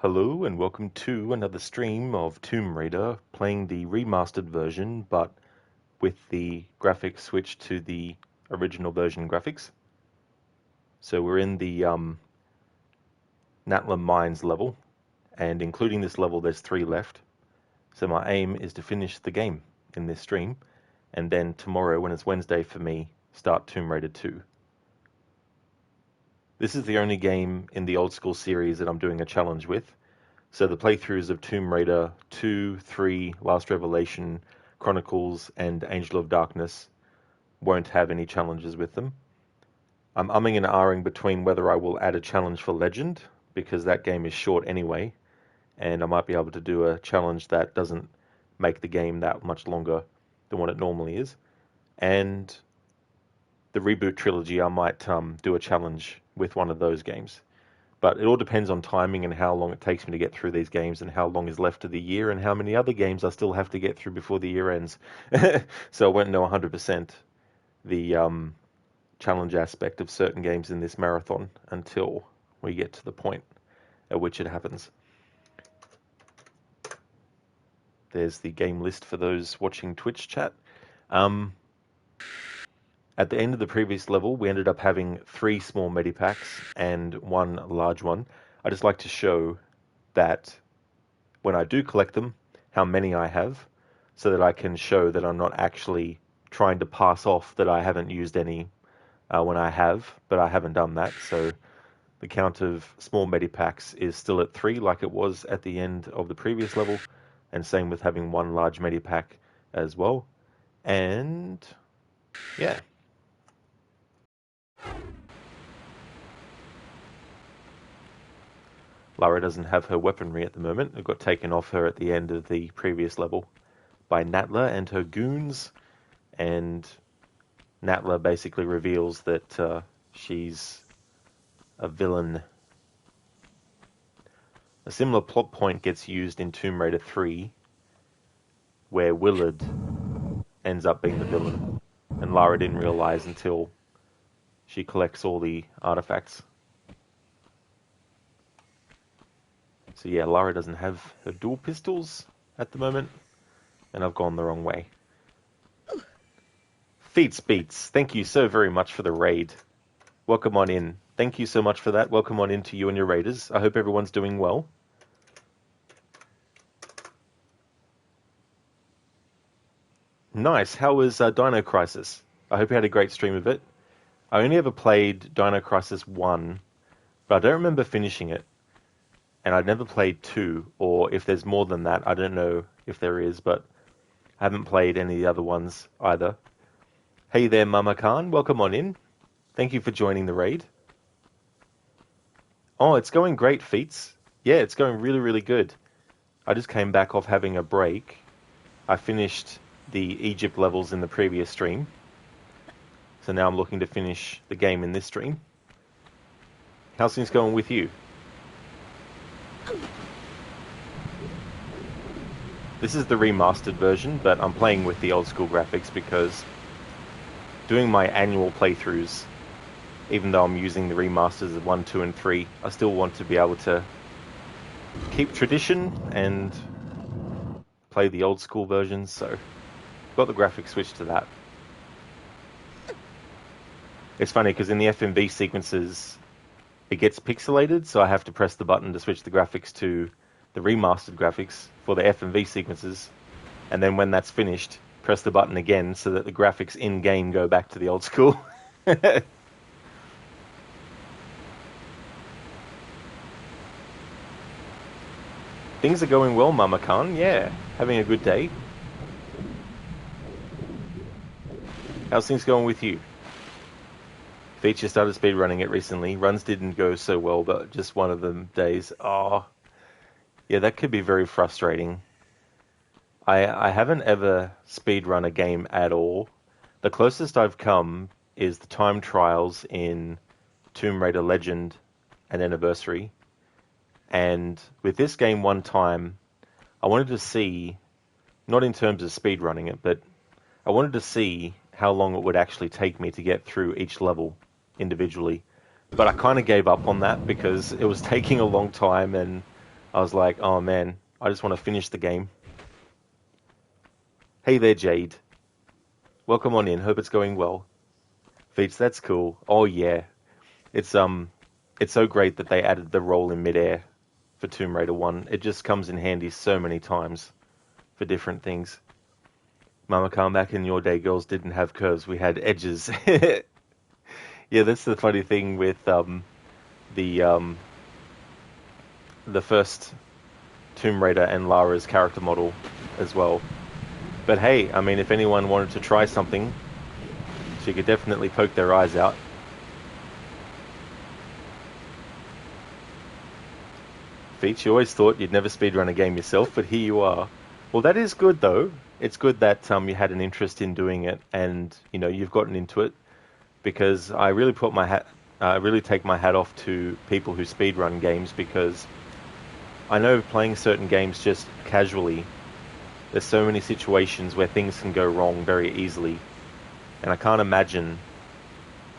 Hello and welcome to another stream of Tomb Raider, playing the remastered version, but with the graphics switched to the original version graphics. So we're in the Natla Mines level, and including this level there's 3 left. So my aim is to finish the game in this stream, and then tomorrow, when it's Wednesday for me, start Tomb Raider 2. This is the only game in the old school series that I'm doing a challenge with. So the playthroughs of Tomb Raider 2, 3, Last Revelation, Chronicles, and Angel of Darkness won't have any challenges with them. I'm umming and ahhing between whether I will add a challenge for Legend, because that game is short anyway, and I might be able to do a challenge that doesn't make the game that much longer than what it normally is. And the Reboot trilogy, I might do a challenge with one of those games. But it all depends on timing and how long it takes me to get through these games and how long is left of the year and how many other games I still have to get through before the year ends. So I won't know 100% the challenge aspect of certain games in this marathon until we get to the point at which it happens. There's the game list for those watching Twitch chat. At the end of the previous level, we ended up having 3 small medipacks and 1 large one. I just like to show that when I do collect them, how many I have, so that I can show that I'm not actually trying to pass off that I haven't used any when I have, but I haven't done that. So the count of small medipacks is still at 3, like it was at the end of the previous level, and same with having 1 large medipack as well. And yeah. Lara doesn't have her weaponry at the moment. It got taken off her at the end of the previous level by Natla and her goons. And Natla basically reveals that she's a villain. A similar plot point gets used in Tomb Raider 3, where Willard ends up being the villain. And Lara didn't realize until she collects all the artifacts. So yeah, Lara doesn't have her dual pistols at the moment, and I've gone the wrong way. Feats Beats, thank you so very much for the raid. Welcome on in. Thank you so much for that. Welcome on in to you and your raiders. I hope everyone's doing well. Nice. How was Dino Crisis? I hope you had a great stream of it. I only ever played Dino Crisis 1, but I don't remember finishing it. And I'd never played 2, or if there's more than that, I don't know if there is, but I haven't played any of the other ones either. Hey there, Mama Khan, welcome on in. Thank you for joining the raid. Oh, it's going great, Feats. Yeah, it's going really, really good. I just came back off having a break. I finished the Egypt levels in the previous stream. So now I'm looking to finish the game in this stream. How's things going with you? This is the remastered version, but I'm playing with the old school graphics because doing my annual playthroughs, even though I'm using the remasters of 1, 2, and 3, I still want to be able to keep tradition and play the old school versions, so got the graphics switched to that. It's funny because in the FMV sequences, it gets pixelated, so I have to press the button to switch the graphics to the remastered graphics for the FMV sequences, and then when that's finished, press the button again so that the graphics in-game go back to the old school. Things are going well, Mama Khan. Yeah, having a good day. How's things going with you? Feature started speedrunning it recently. Runs didn't go so well, but just one of them days. Oh, yeah, that could be very frustrating. I haven't ever speedrun a game at all. The closest I've come is the time trials in Tomb Raider Legend and Anniversary. And with this game one time, I wanted to see, not in terms of speedrunning it, but I wanted to see how long it would actually take me to get through each level individually. But I kind of gave up on that because it was taking a long time and I was like, oh man, I just want to finish the game. Hey there, Jade. Welcome on in. Hope it's going well. Feats, that's cool. Oh yeah, it's it's so great that they added the roll in midair for Tomb Raider 1. It just comes in handy so many times for different things. Mama Khan, back in your day, girls didn't have curves. We had edges. Yeah, that's the funny thing with the um, the first Tomb Raider and Lara's character model as well. But hey, I mean, if anyone wanted to try something, she could definitely poke their eyes out. Feach, you always thought you'd never speedrun a game yourself, but here you are. Well, that is good though. It's good that you had an interest in doing it, and you've gotten into it. Because I really put my hat, I really take my hat off to people who speedrun games, because I know playing certain games just casually, there's so many situations where things can go wrong very easily, and I can't imagine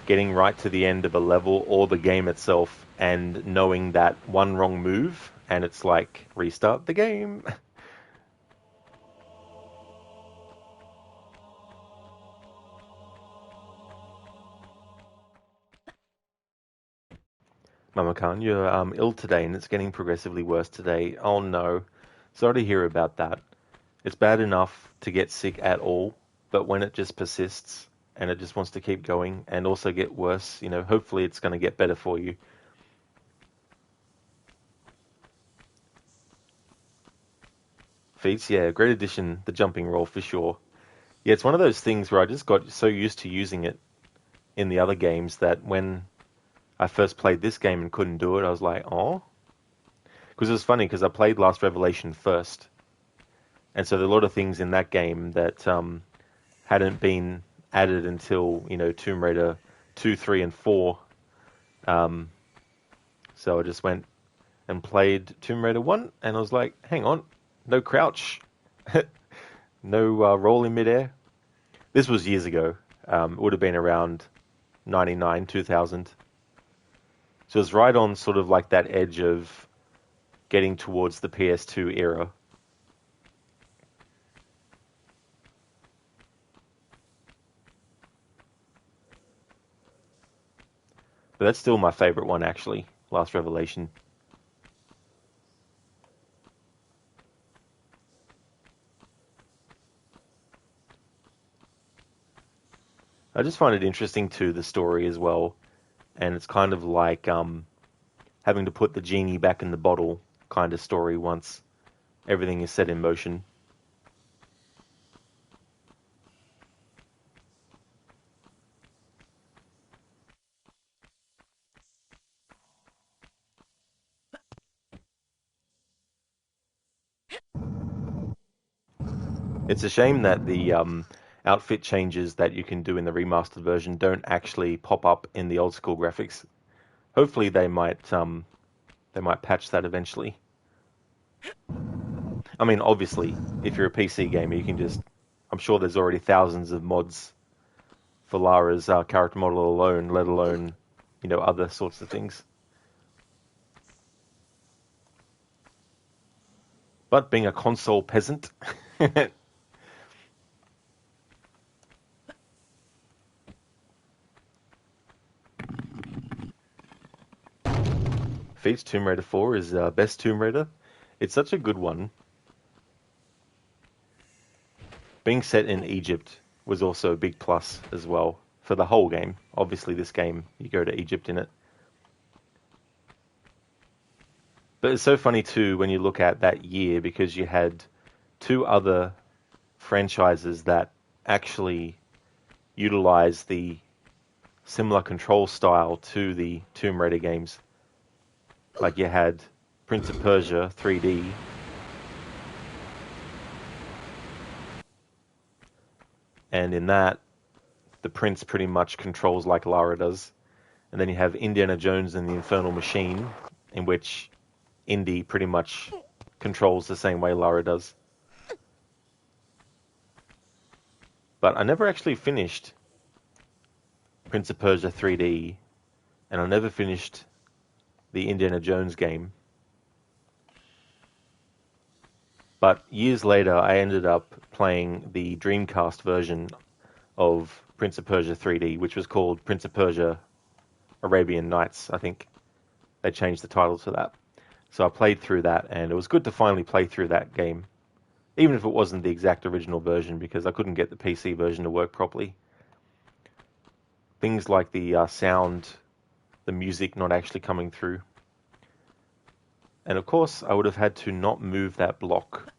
getting right to the end of a level or the game itself and knowing that one wrong move and it's like restart the game. Mama Khan, you're ill today and it's getting progressively worse today. Oh no. Sorry to hear about that. It's bad enough to get sick at all, but when it just persists and it just wants to keep going and also get worse, hopefully it's going to get better for you. Feats, yeah, great addition, the jumping roll for sure. Yeah, it's one of those things where I just got so used to using it in the other games that when I first played this game and couldn't do it, I was like, oh. Because it was funny because I played Last Revelation first. And so there are a lot of things in that game that hadn't been added until, Tomb Raider 2, 3, and 4. So I just went and played Tomb Raider 1, and I was like, hang on, no crouch, no roll in midair. This was years ago. It would have been around 99, 2000. So it was right on sort of like that edge of getting towards the PS2 era. But that's still my favorite one, actually, Last Revelation. I just find it interesting too, the story as well. And it's kind of like having to put the genie back in the bottle kind of story once everything is set in motion. It's a shame that the outfit changes that you can do in the remastered version don't actually pop up in the old school graphics. Hopefully they might patch that eventually. I mean, obviously, if you're a PC gamer, you can just. I'm sure there's already thousands of mods for Lara's character model alone, let alone, other sorts of things. But being a console peasant, Feats Tomb Raider 4 is best Tomb Raider. It's such a good one. Being set in Egypt was also a big plus as well for the whole game. Obviously, this game, you go to Egypt in it. But it's so funny too when you look at that year, because you had two other franchises that actually utilize the similar control style to the Tomb Raider games. Like you had Prince of Persia 3D, and in that, the prince pretty much controls like Lara does. And then you have Indiana Jones and the Infernal Machine, in which Indy pretty much controls the same way Lara does. But I never actually finished Prince of Persia 3D, and I never finished the Indiana Jones game. But years later, I ended up playing the Dreamcast version of Prince of Persia 3D, which was called Prince of Persia Arabian Nights. I think they changed the title to that. So I played through that, and it was good to finally play through that game, even if it wasn't the exact original version, because I couldn't get the PC version to work properly. Things like the sound, the music not actually coming through. And of course, I would have had to not move that block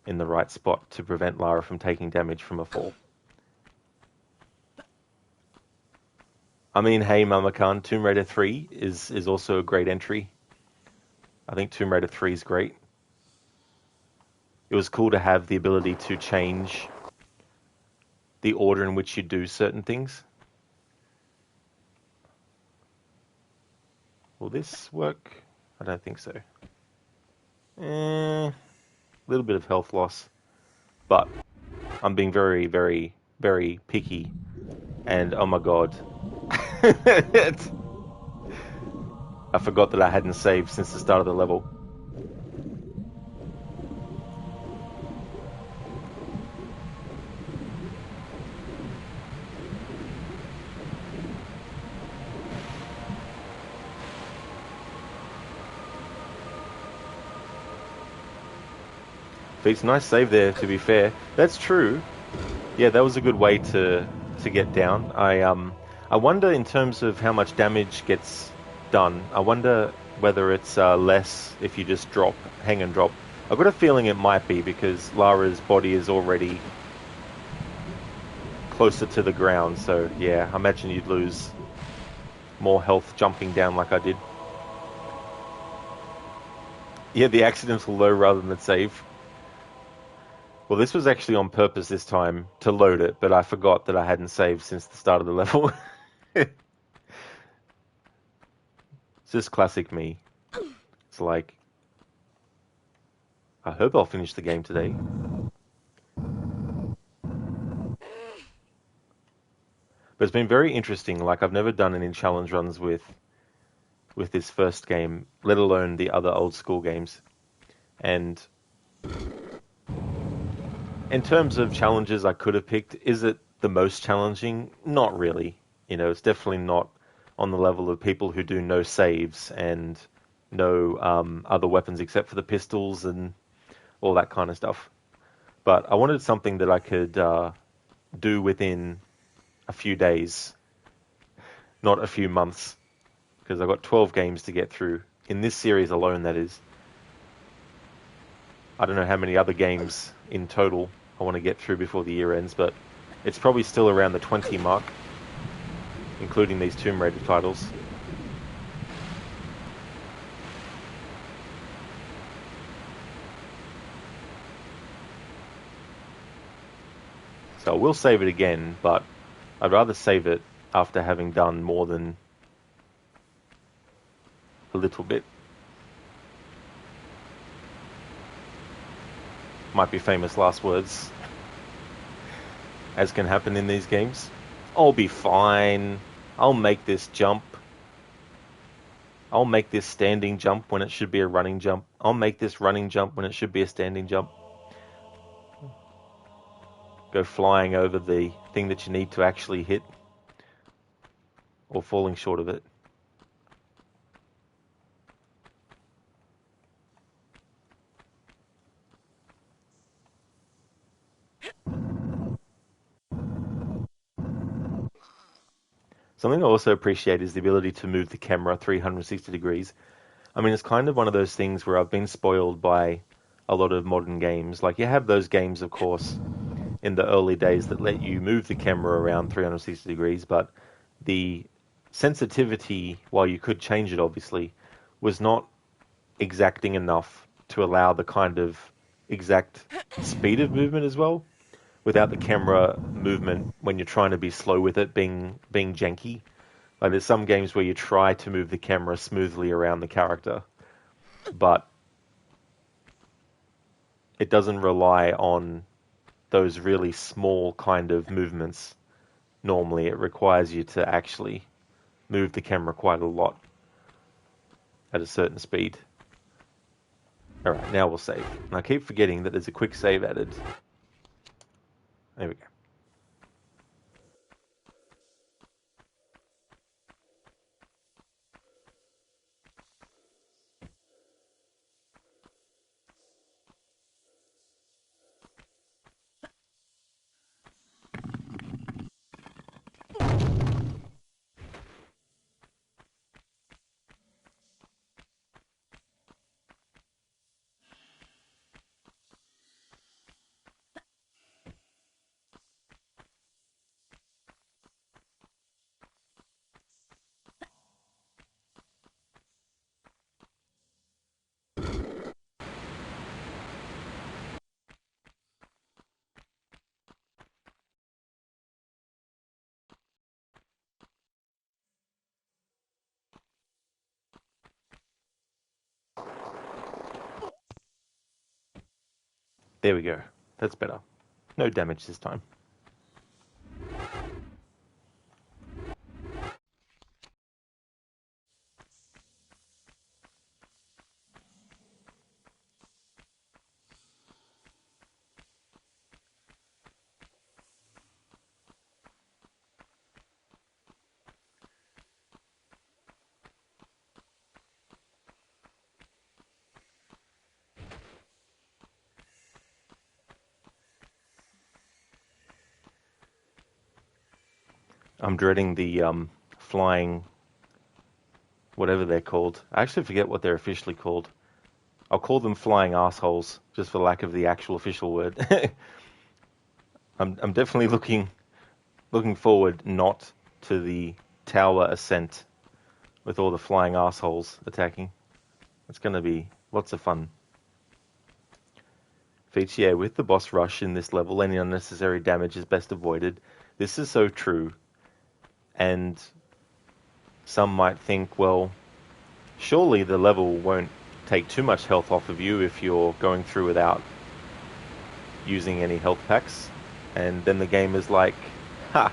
in the right spot to prevent Lara from taking damage from a fall. I mean, hey, Mama Khan, Tomb Raider 3 is also a great entry. I think Tomb Raider 3 is great. It was cool to have the ability to change the order in which you do certain things. Will this work? I don't think so. A little bit of health loss. But I'm being very, very, very picky. And oh my god. I forgot that I hadn't saved since the start of the level. It's nice save there, to be fair. That's true. Yeah, that was a good way to get down. I wonder in terms of how much damage gets done. I wonder whether it's less if you just drop, hang and drop. I've got a feeling it might be because Lara's body is already closer to the ground. So yeah, I imagine you'd lose more health jumping down like I did. Yeah, the accidental low rather than save. Well, this was actually on purpose this time to load it, but I forgot that I hadn't saved since the start of the level. It's just classic me. It's like, I hope I'll finish the game today. But it's been very interesting. Like, I've never done any challenge runs with this first game, let alone the other old school games. And in terms of challenges I could have picked, is it the most challenging? Not really. You know, it's definitely not on the level of people who do no saves and no other weapons except for the pistols and all that kind of stuff. But I wanted something that I could do within a few days, not a few months, because I've got 12 games to get through. In this series alone, that is. I don't know how many other games in total I want to get through before the year ends, but it's probably still around the 20 mark, including these Tomb Raider titles. So I will save it again, but I'd rather save it after having done more than a little bit. Might be famous last words, as can happen in these games. I'll be fine. I'll make this jump. I'll make this standing jump when it should be a running jump. I'll make this running jump when it should be a standing jump. Go flying over the thing that you need to actually hit, or falling short of it. Something I also appreciate is the ability to move the camera 360 degrees. I mean, it's kind of one of those things where I've been spoiled by a lot of modern games. Like, you have those games, of course, in the early days that let you move the camera around 360 degrees, but the sensitivity, while you could change it, obviously, was not exacting enough to allow the kind of exact speed of movement as well, without the camera movement when you're trying to be slow with it being janky. Like, there's some games where you try to move the camera smoothly around the character, but it doesn't rely on those really small kind of movements. Normally, it requires you to actually move the camera quite a lot at a certain speed. Alright, now we'll save. And I keep forgetting that there's a quick save added. There we go. There we go. That's better. No damage this time. I'm dreading the flying, whatever they're called. I actually forget what they're officially called. I'll call them flying assholes, just for lack of the actual official word. I'm definitely looking forward not to the tower ascent with all the flying assholes attacking. It's going to be lots of fun. Feature, yeah, with the boss rush in this level, any unnecessary damage is best avoided. This is so true. And some might think, well, surely the level won't take too much health off of you if you're going through without using any health packs. And then the game is like, ha!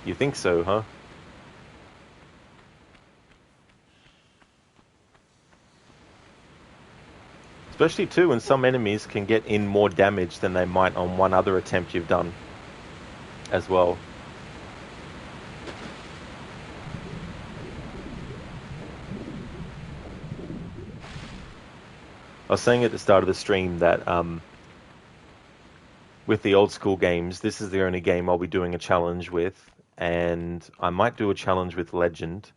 You think so, huh? Especially too when some enemies can get in more damage than they might on one other attempt you've done as well. I was saying at the start of the stream that with the old school games, this is the only game I'll be doing a challenge with, and I might do a challenge with Legend.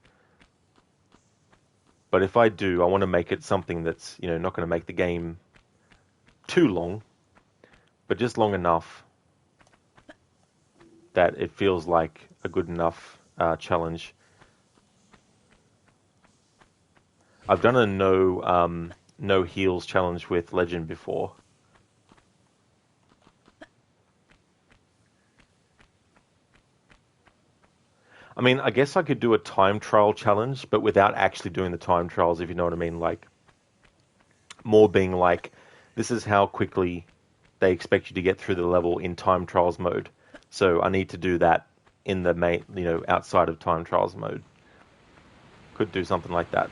But if I do, I want to make it something that's, not going to make the game too long, but just long enough that it feels like a good enough challenge. I've done a no heals challenge with Legend before. I mean, I guess I could do a time trial challenge, but without actually doing the time trials, if you know what I mean. Like, more being like, this is how quickly they expect you to get through the level in time trials mode. So I need to do that in the main, outside of time trials mode. Could do something like that.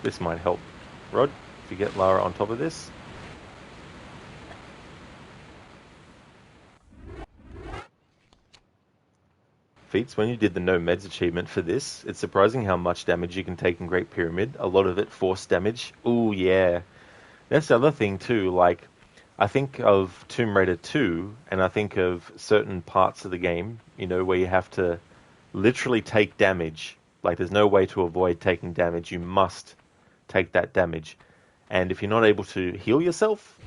This might help. Rod, if you get Lara on top of this. Feats, when you did the no meds achievement for this, it's surprising how much damage you can take in Great Pyramid. A lot of it force damage. Ooh, yeah. That's the other thing too, like, I think of Tomb Raider 2, and I think of certain parts of the game, where you have to literally take damage. Like, there's no way to avoid taking damage. You must take that damage. And if you're not able to heal yourself,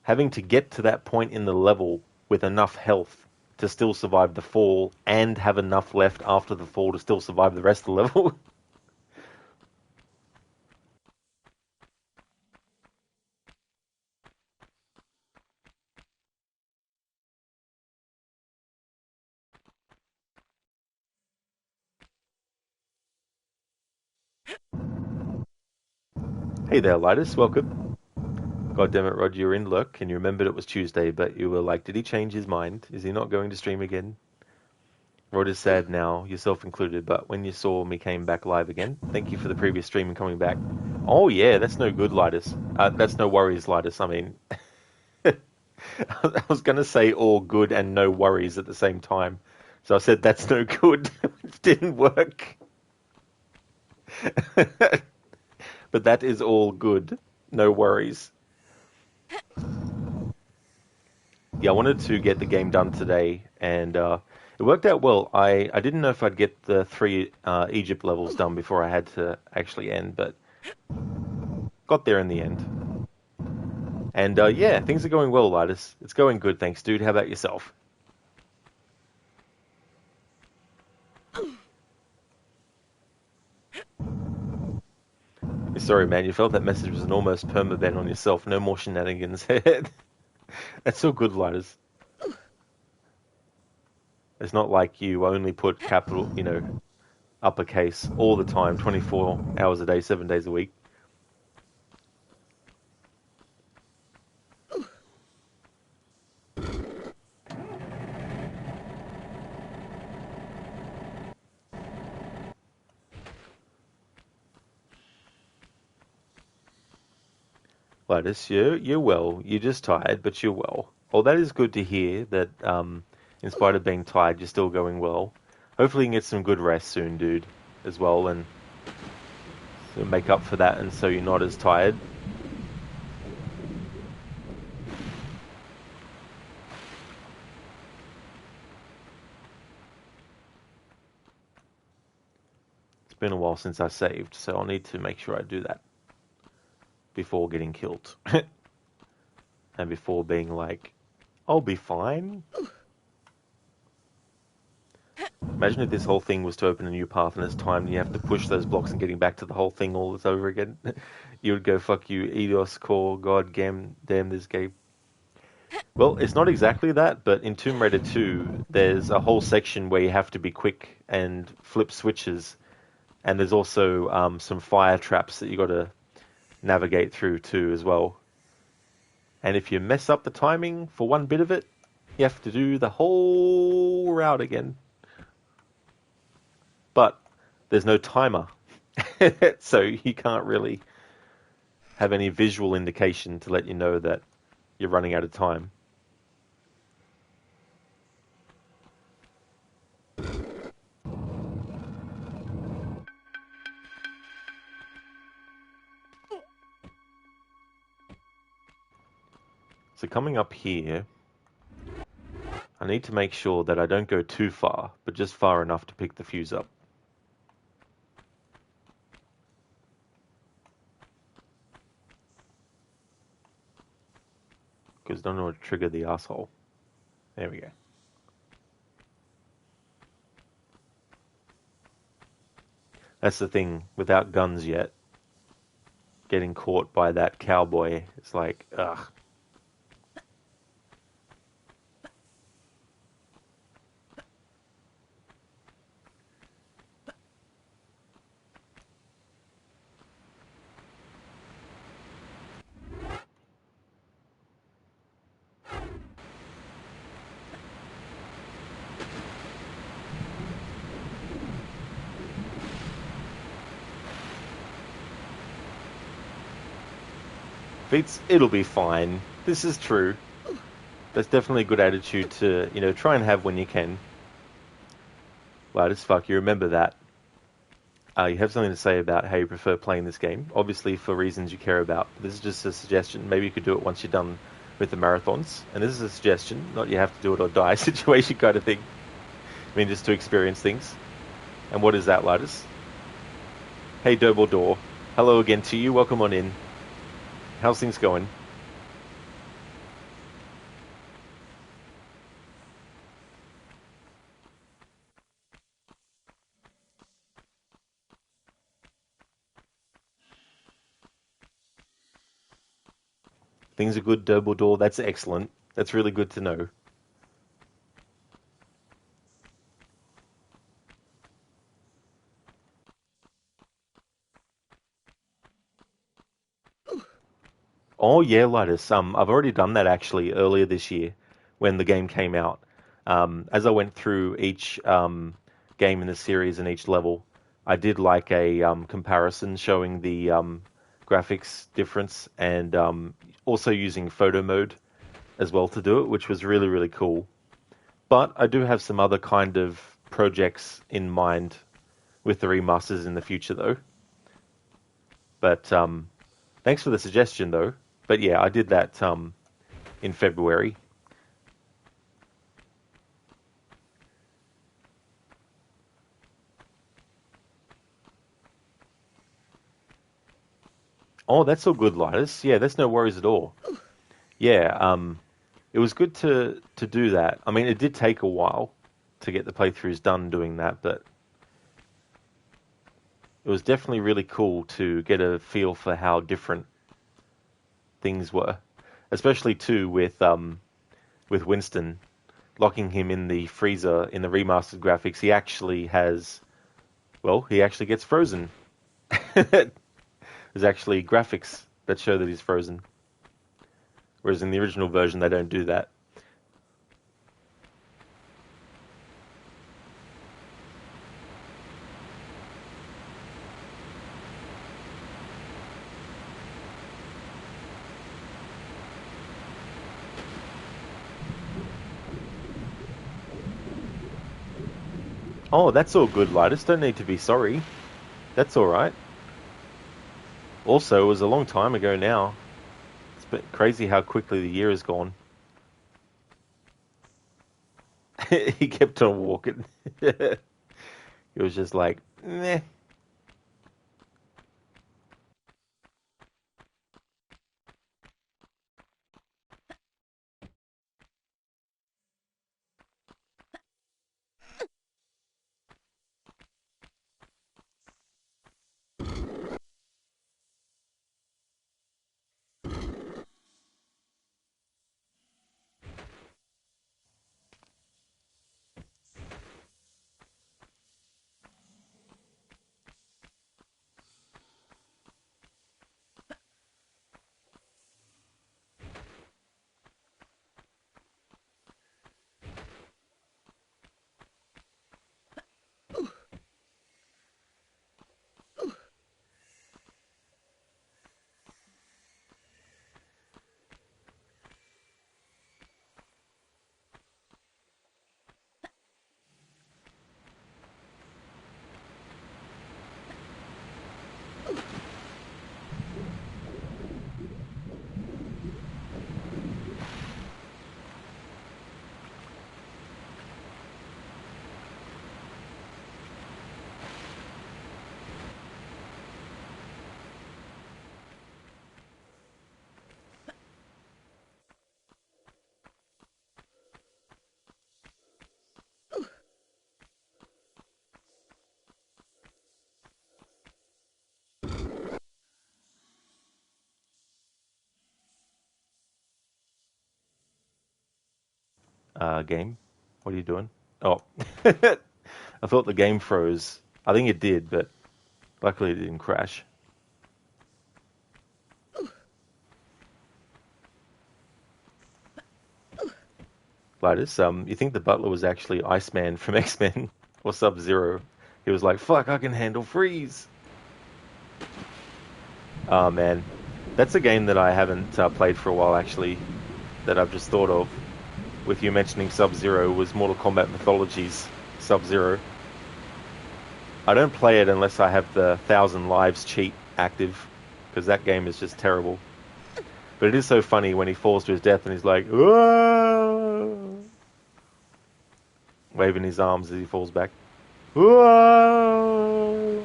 having to get to that point in the level with enough health to still survive the fall and have enough left after the fall to still survive the rest of the level. Hey there, Lightus, welcome. God damn it, Rod, you're in luck, and you remembered it was Tuesday, but you were like, did he change his mind? Is he not going to stream again? Rod is sad now, yourself included, but when you saw me came back live again, thank you for the previous stream and coming back. Oh yeah, that's no good, Lidus. That's no worries, Lidus. I mean, I was going to say all good and no worries at the same time. So I said that's no good, which didn't work. But that is all good. No worries. Yeah, I wanted to get the game done today, and it worked out well. I didn't know if I'd get the 3 Egypt levels done before I had to actually end, but got there in the end. And yeah, things are going well, Lidus. It's going good, thanks, dude. How about yourself? Sorry, man, you felt that message was an almost permaban on yourself. No more shenanigans. That's all good, Lidus. It's not like you only put capital, uppercase all the time, 24 hours a day, 7 days a week. Gladys, you're well. You're just tired, but you're well. Well, that is good to hear that, in spite of being tired, you're still going well. Hopefully you can get some good rest soon, dude, as well, and make up for that, and so you're not as tired. It's been a while since I saved, so I'll need to make sure I do that before getting killed. And before being like, I'll be fine. Imagine if this whole thing was to open a new path and it's time and you have to push those blocks and getting back to the whole thing all this over again. You would go, fuck you, Eidos, core, god, damn this game. Well, it's not exactly that, but in Tomb Raider 2, there's a whole section where you have to be quick and flip switches, and there's also some fire traps that you got to navigate through too as well. And if you mess up the timing for one bit of it, you have to do the whole route again. But there's no timer, so you can't really have any visual indication to let you know that you're running out of time. So coming up here, I need to make sure that I don't go too far, but just far enough to pick the fuse up. Because I don't want to trigger the asshole. There we go. That's the thing, without guns yet, getting caught by that cowboy, it's like, ugh. It'll be fine. This is true. That's definitely a good attitude to, try and have when you can. Loud as fuck, you remember that. You have something to say about how you prefer playing this game, obviously for reasons you care about. This is just a suggestion. Maybe you could do it once you're done with the marathons. And this is a suggestion, not you have to do it or die situation kind of thing. I mean, just to experience things. And what is that, Lotus? Hey, Double Door. Hello again to you. Welcome on in. How's things going? Things are good, Double Door. That's excellent. That's really good to know. Oh yeah, Linus. I've already done that actually earlier this year when the game came out. As I went through each game in the series and each level, I did like a comparison showing the graphics difference and also using photo mode as well to do it, which was really, really cool. But I do have some other kind of projects in mind with the remasters in the future, though. But thanks for the suggestion, though. But yeah, I did that in February. Oh, that's all good, Linus. Yeah, that's no worries at all. Yeah, it was good to do that. I mean, it did take a while to get the playthroughs done doing that, but it was definitely really cool to get a feel for how different things were, especially too with Winston locking him in the freezer in the remastered graphics. He actually has, well, he actually gets frozen. There's actually graphics that show that he's frozen, whereas in the original version they don't do that. Oh, that's all good, Linus. Don't need to be sorry. That's all right. Also, it was a long time ago now. It's been crazy how quickly the year has gone. He kept on walking. It was just like, meh. Game, what are you doing? Oh, I thought the game froze. I think it did, but luckily it didn't crash. Linus, you think the butler was actually Iceman from X-Men or Sub-Zero? He was like, "Fuck, I can handle freeze." Oh man, that's a game that I haven't played for a while actually. That I've just thought of with you mentioning Sub-Zero was Mortal Kombat Mythologies Sub-Zero. I don't play it unless I have the 1,000 lives cheat active because that game is just terrible. But it is so funny when he falls to his death and he's like, "Whoa!" waving his arms as he falls back. Whoa!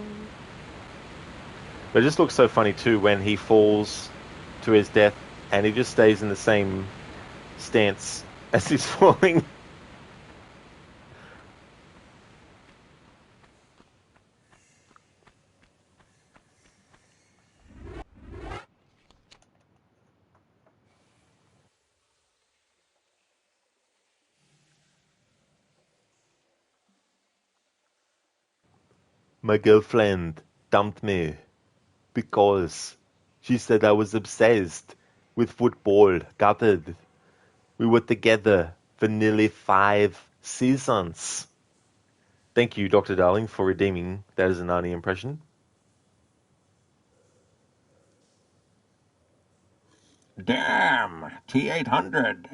But it just looks so funny too when he falls to his death and he just stays in the same stance as he's falling. My girlfriend dumped me because she said I was obsessed. with football gathered. We were together for nearly 5 seasons. Thank you, Dr. Darling, for redeeming that as a Narnia impression. Damn, T800.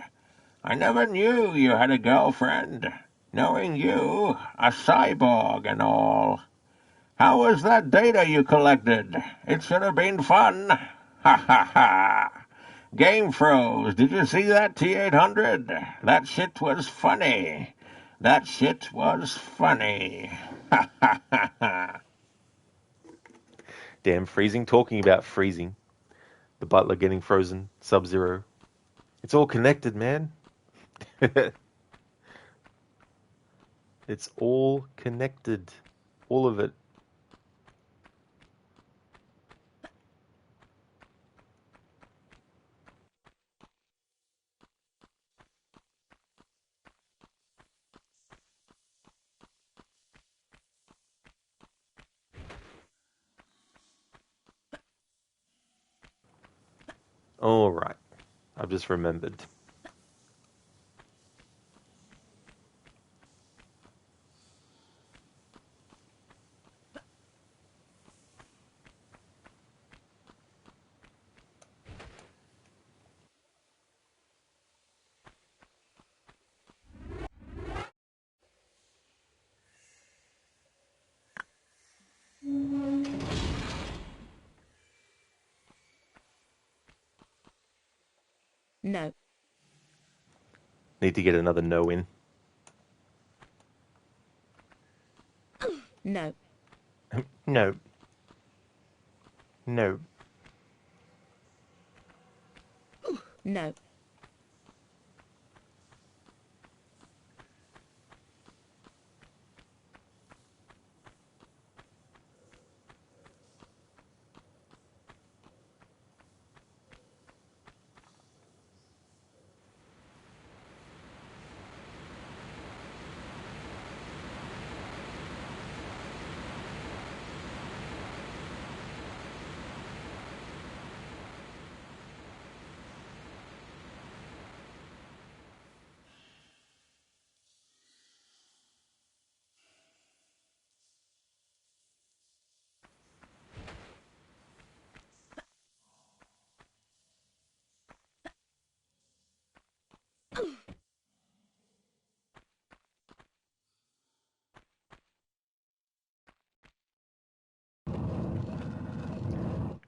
I never knew you had a girlfriend. Knowing you, a cyborg and all. How was that data you collected? It should have been fun. Ha ha ha. Game froze. Did you see that, T800? That shit was funny. That shit was funny. Ha ha ha ha. Damn, freezing. Talking about freezing. The butler getting frozen. Sub-Zero. It's all connected, man. It's all connected. All of it. All right. I've just remembered. No. Need to get another no in. No. No. No. No.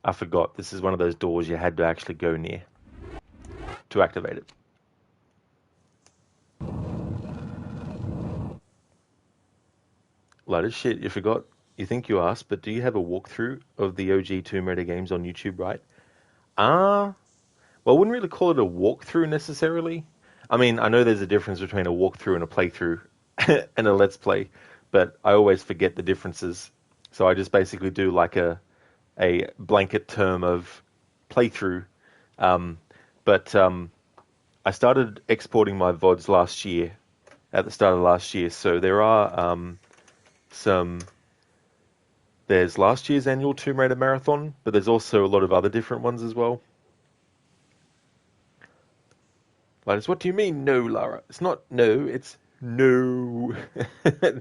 I forgot. This is one of those doors you had to actually go near to activate it. Load of shit. You forgot. You think you asked, but do you have a walkthrough of the OG Tomb Raider games on YouTube, right? Well, I wouldn't really call it a walkthrough necessarily. I mean, I know there's a difference between a walkthrough and a playthrough and a let's play, but I always forget the differences. So I just basically do like a blanket term of playthrough. Um, but I started exporting my VODs last year, at the start of last year. So there are some. There's last year's annual Tomb Raider marathon, but there's also a lot of other different ones as well. Linus, what do you mean, no, Lara? It's not no, it's no.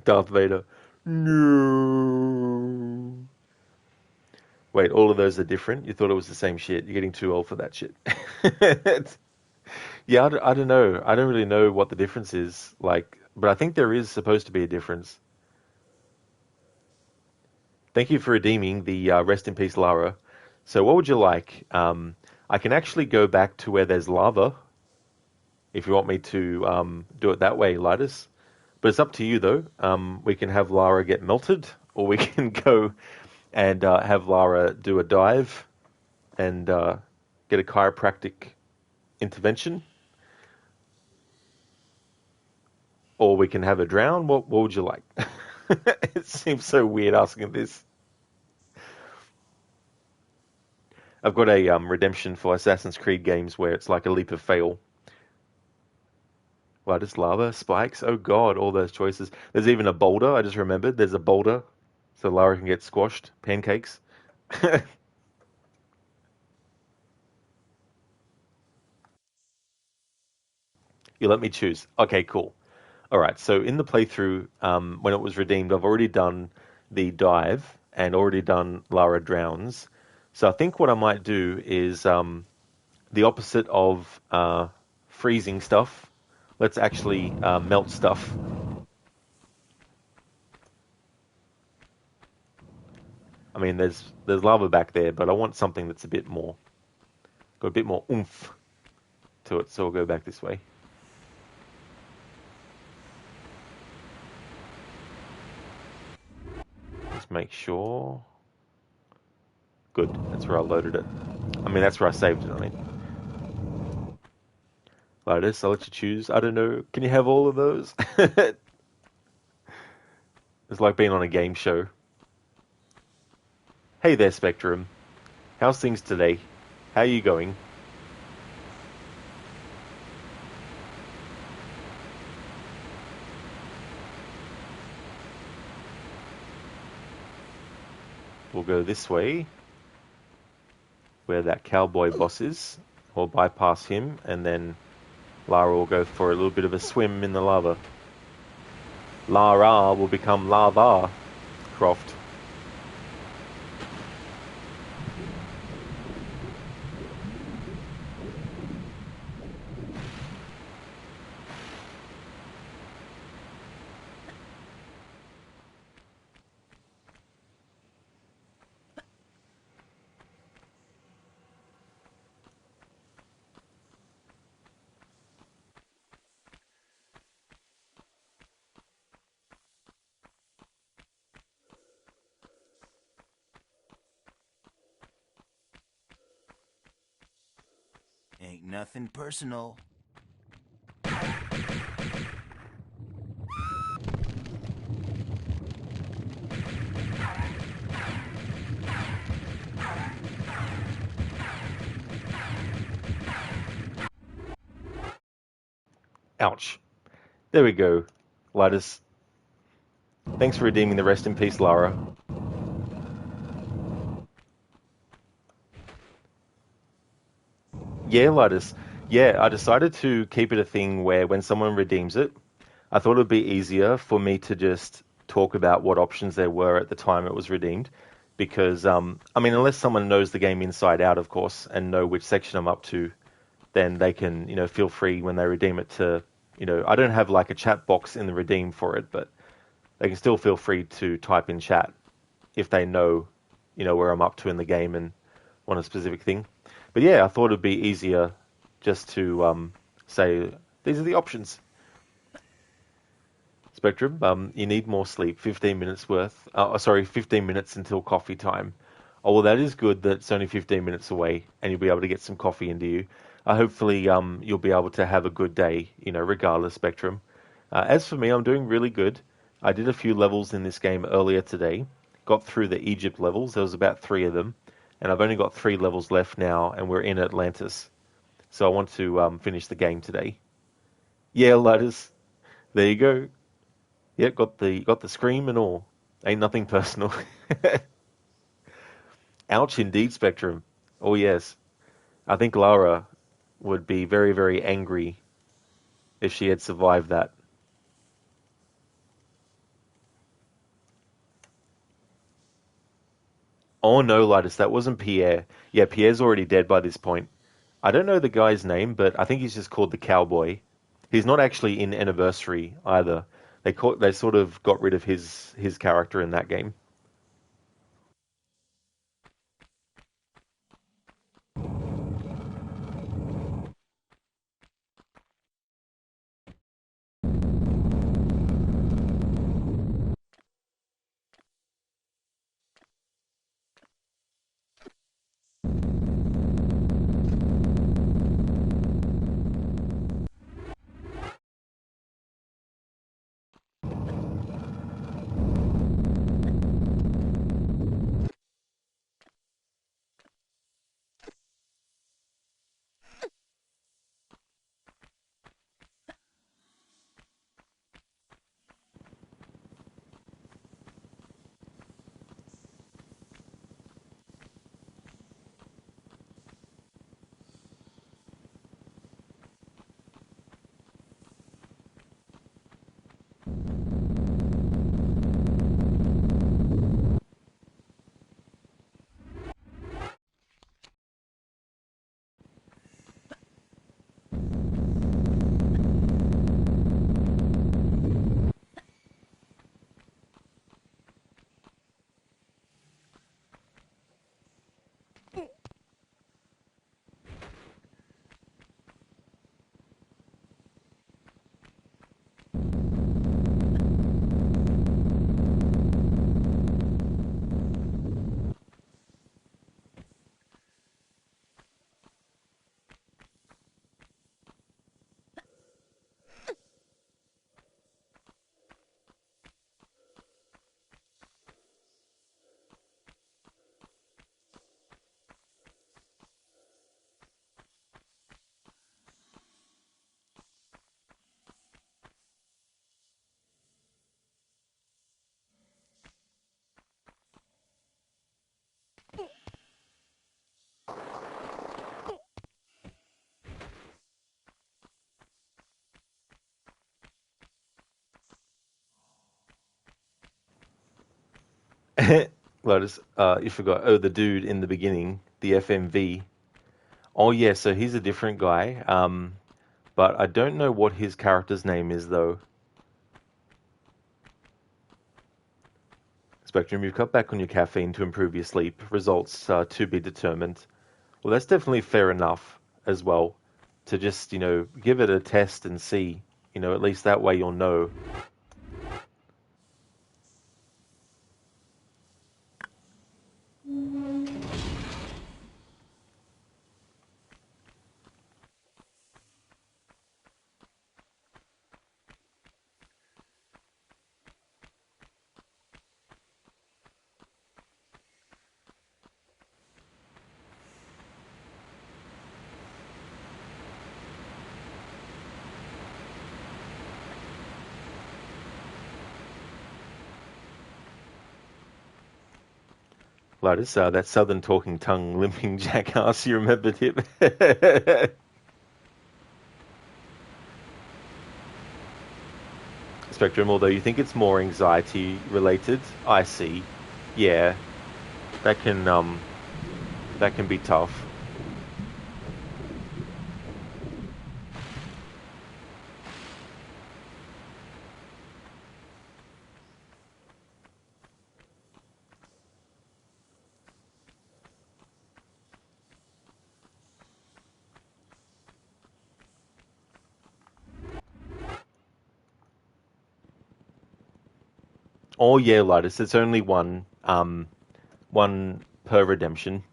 Darth Vader. No. Wait, all of those are different? You thought it was the same shit? You're getting too old for that shit. Yeah, I don't know. I don't really know what the difference is. Like, but I think there is supposed to be a difference. Thank you for redeeming the rest in peace, Lara. So, what would you like? I can actually go back to where there's lava if you want me to do it that way, Lidus. But it's up to you, though. We can have Lara get melted, or we can go and have Lara do a dive and get a chiropractic intervention, or we can have her drown. What would you like? It seems so weird asking this. I've got a redemption for Assassin's Creed games where it's like a leap of fail. Just lava, spikes. Oh god, all those choices. There's even a boulder. I just remembered. There's a boulder, so Lara can get squashed. Pancakes. You let me choose. Okay, cool. All right, so in the playthrough, when it was redeemed, I've already done the dive and already done Lara Drowns. So I think what I might do is the opposite of freezing stuff. Let's actually melt stuff. I mean, there's lava back there, but I want something that's a bit more, got a bit more oomph to it. So I'll go back this way. Just make sure. Good. That's where I loaded it. I mean, that's where I saved it. I mean, Lotus, I'll let you choose. I don't know. Can you have all of those? It's like being on a game show. Hey there, Spectrum. How's things today? How are you going? We'll go this way, where that cowboy boss is. We'll bypass him, and then Lara will go for a little bit of a swim in the lava. Lara will become Lava Croft. Ain't nothing personal. Ouch. There we go, Lidus. Thanks for redeeming the rest in peace, Lara. Yeah, Lidus. Yeah, I decided to keep it a thing where when someone redeems it, I thought it would be easier for me to just talk about what options there were at the time it was redeemed. Because, I mean, unless someone knows the game inside out, of course, and know which section I'm up to, then they can, feel free when they redeem it to, I don't have like a chat box in the redeem for it, but they can still feel free to type in chat if they know, where I'm up to in the game and want a specific thing. But yeah, I thought it'd be easier just to say these are the options. Spectrum, you need more sleep. 15 minutes worth. 15 minutes until coffee time. Oh, well, that is good that it's only 15 minutes away and you'll be able to get some coffee into you. Hopefully, you'll be able to have a good day, regardless, Spectrum. As for me, I'm doing really good. I did a few levels in this game earlier today. Got through the Egypt levels. There was about 3 of them. And I've only got 3 levels left now, and we're in Atlantis. So I want to finish the game today. Yeah, Lotus. There you go. Yeah, got the scream and all. Ain't nothing personal. Ouch, indeed, Spectrum. Oh yes, I think Lara would be very, very angry if she had survived that. Oh no, Lidus, that wasn't Pierre. Yeah, Pierre's already dead by this point. I don't know the guy's name, but I think he's just called the Cowboy. He's not actually in Anniversary either. They sort of got rid of his character in that game. Lotus, you forgot. Oh, the dude in the beginning, the FMV. Oh yeah, so he's a different guy. But I don't know what his character's name is though. Spectrum, you've cut back on your caffeine to improve your sleep. Results to be determined. Well, that's definitely fair enough as well. To just, give it a test and see. At least that way you'll know. Lotus, that southern talking tongue limping jackass, you remembered him? Spectrum, although you think it's more anxiety related, I see. Yeah, that can be tough. Oh yeah, Lotus, it's only one per redemption.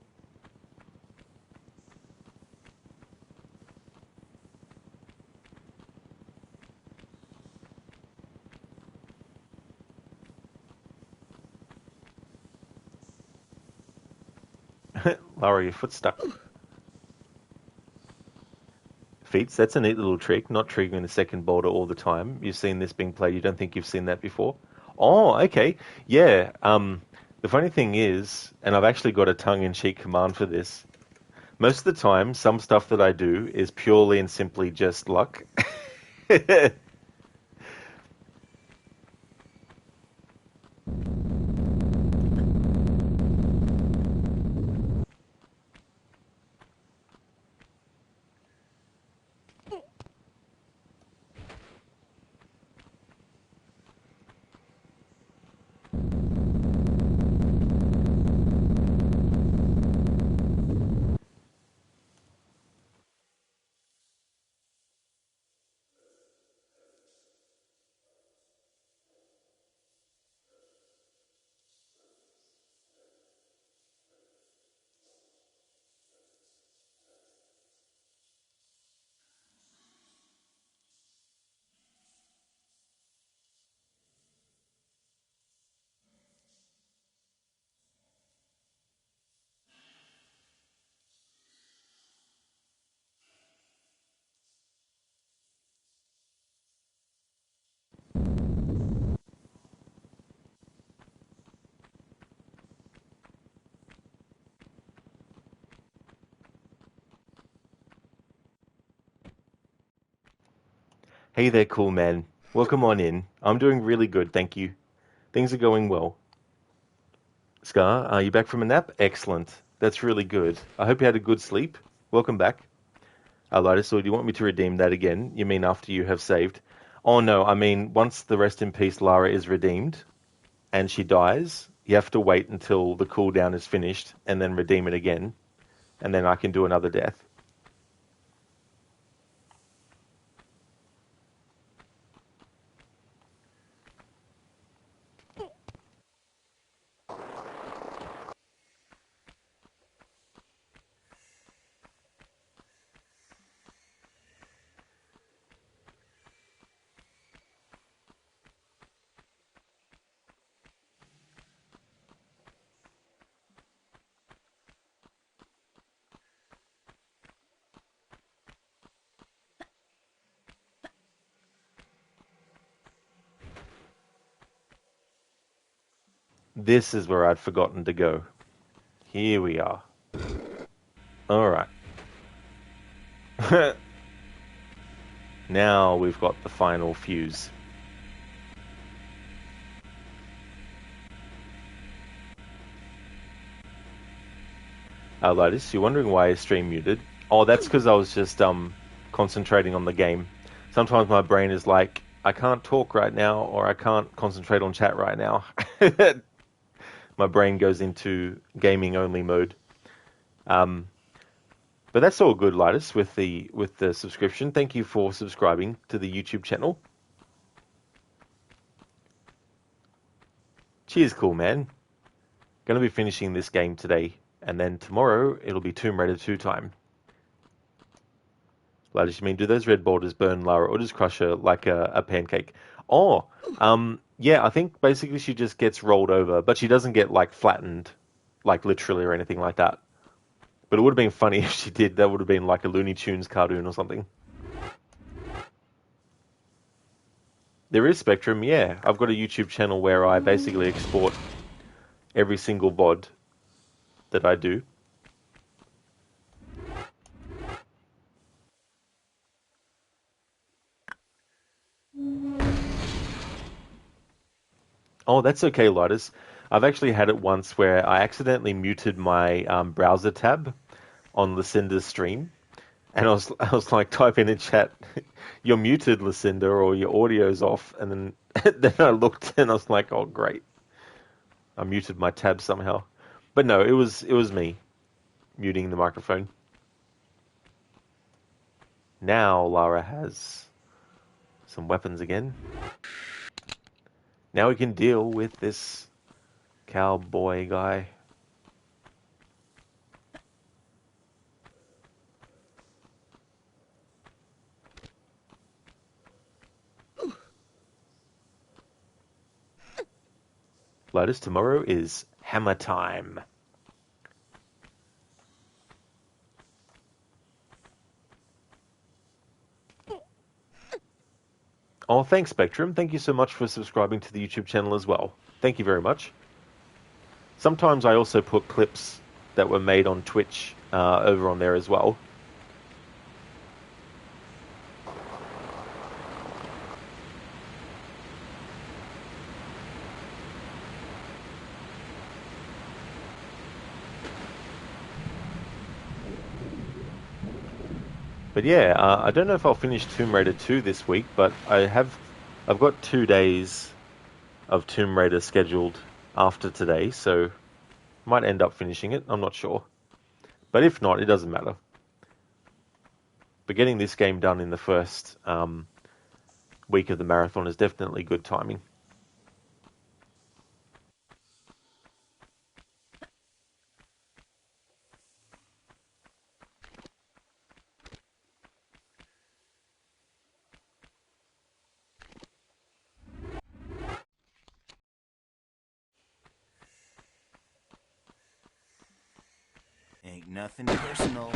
Lara, your foot stuck. Feats, that's a neat little trick, not triggering the second boulder all the time. You've seen this being played, you don't think you've seen that before? Oh, okay. Yeah. The funny thing is, and I've actually got a tongue-in-cheek command for this. Most of the time, some stuff that I do is purely and simply just luck. Hey there, cool man. Welcome on in. I'm doing really good, thank you. Things are going well. Scar, are you back from a nap? Excellent. That's really good. I hope you had a good sleep. Welcome back. Lotus, or do you want me to redeem that again? You mean after you have saved? Oh no, I mean once the rest in peace Lara is redeemed and she dies, you have to wait until the cooldown is finished and then redeem it again, and then I can do another death. This is where I'd forgotten to go. Here we are. Alright. Now we've got the final fuse. Lotus, you're wondering why I stream muted? Oh, that's because I was just concentrating on the game. Sometimes my brain is like, I can't talk right now, or I can't concentrate on chat right now. My brain goes into gaming only mode. But that's all good, Lotus, with the subscription. Thank you for subscribing to the YouTube channel. Cheers, cool man. Gonna be finishing this game today, and then tomorrow it'll be Tomb Raider 2 time. Lotus, you mean, do those red borders burn Lara, or just crush her like a pancake? Oh, yeah, I think basically she just gets rolled over, but she doesn't get, like, flattened, like, literally or anything like that. But it would have been funny if she did. That would have been like a Looney Tunes cartoon or something. There is Spectrum, yeah. I've got a YouTube channel where I basically export every single VOD that I do. Oh, that's okay, Lotus. I've actually had it once where I accidentally muted my browser tab on Lucinda's stream. And I was like typing in chat, "You're muted, Lucinda," or "Your audio's off." And then then I looked and I was like, "Oh, great! I muted my tab somehow." But no, it was me muting the microphone. Now Lara has some weapons again. Now we can deal with this cowboy guy. Lotus, tomorrow is hammer time. Oh, thanks, Spectrum. Thank you so much for subscribing to the YouTube channel as well. Thank you very much. Sometimes I also put clips that were made on Twitch over on there as well. But yeah, I don't know if I'll finish Tomb Raider 2 this week, but I've got 2 days of Tomb Raider scheduled after today, so might end up finishing it. I'm not sure. But if not, it doesn't matter. But getting this game done in the first week of the marathon is definitely good timing. Ain't nothing personal.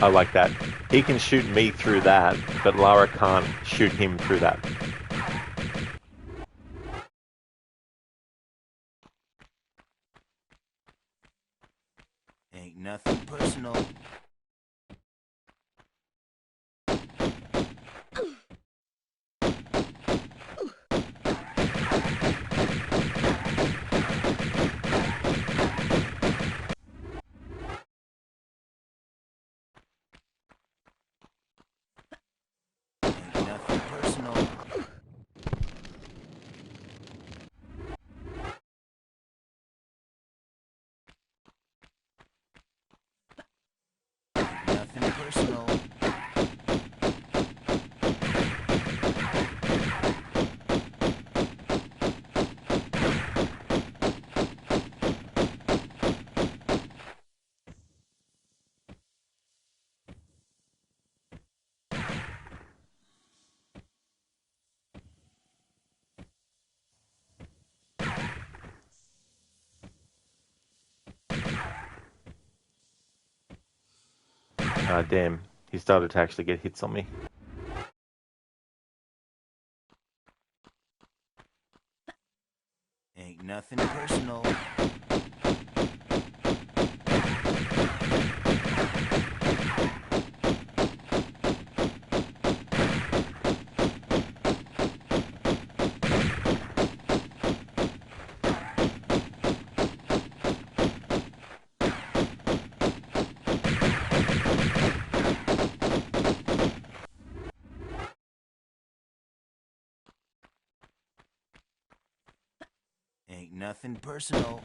I like that. He can shoot me through that, but Lara can't shoot him through that. Ain't nothing personal. Ain't nothing personal. Ain't nothing personal. Ah, damn. He started to actually get hits on me. Ain't nothing personal. nothing personal.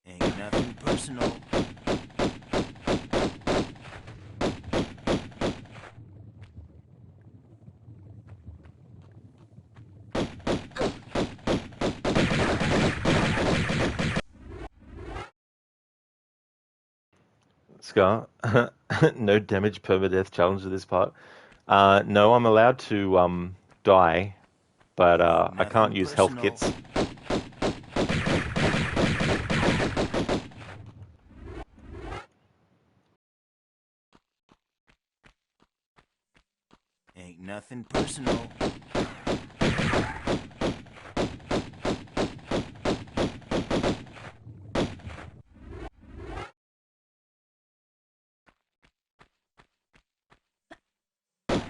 Ain't nothing personal. Scar, no damage permadeath challenge to this part. No, I'm allowed to die, but Ain't I can't nothing use health personal. kits. Ain't nothing personal.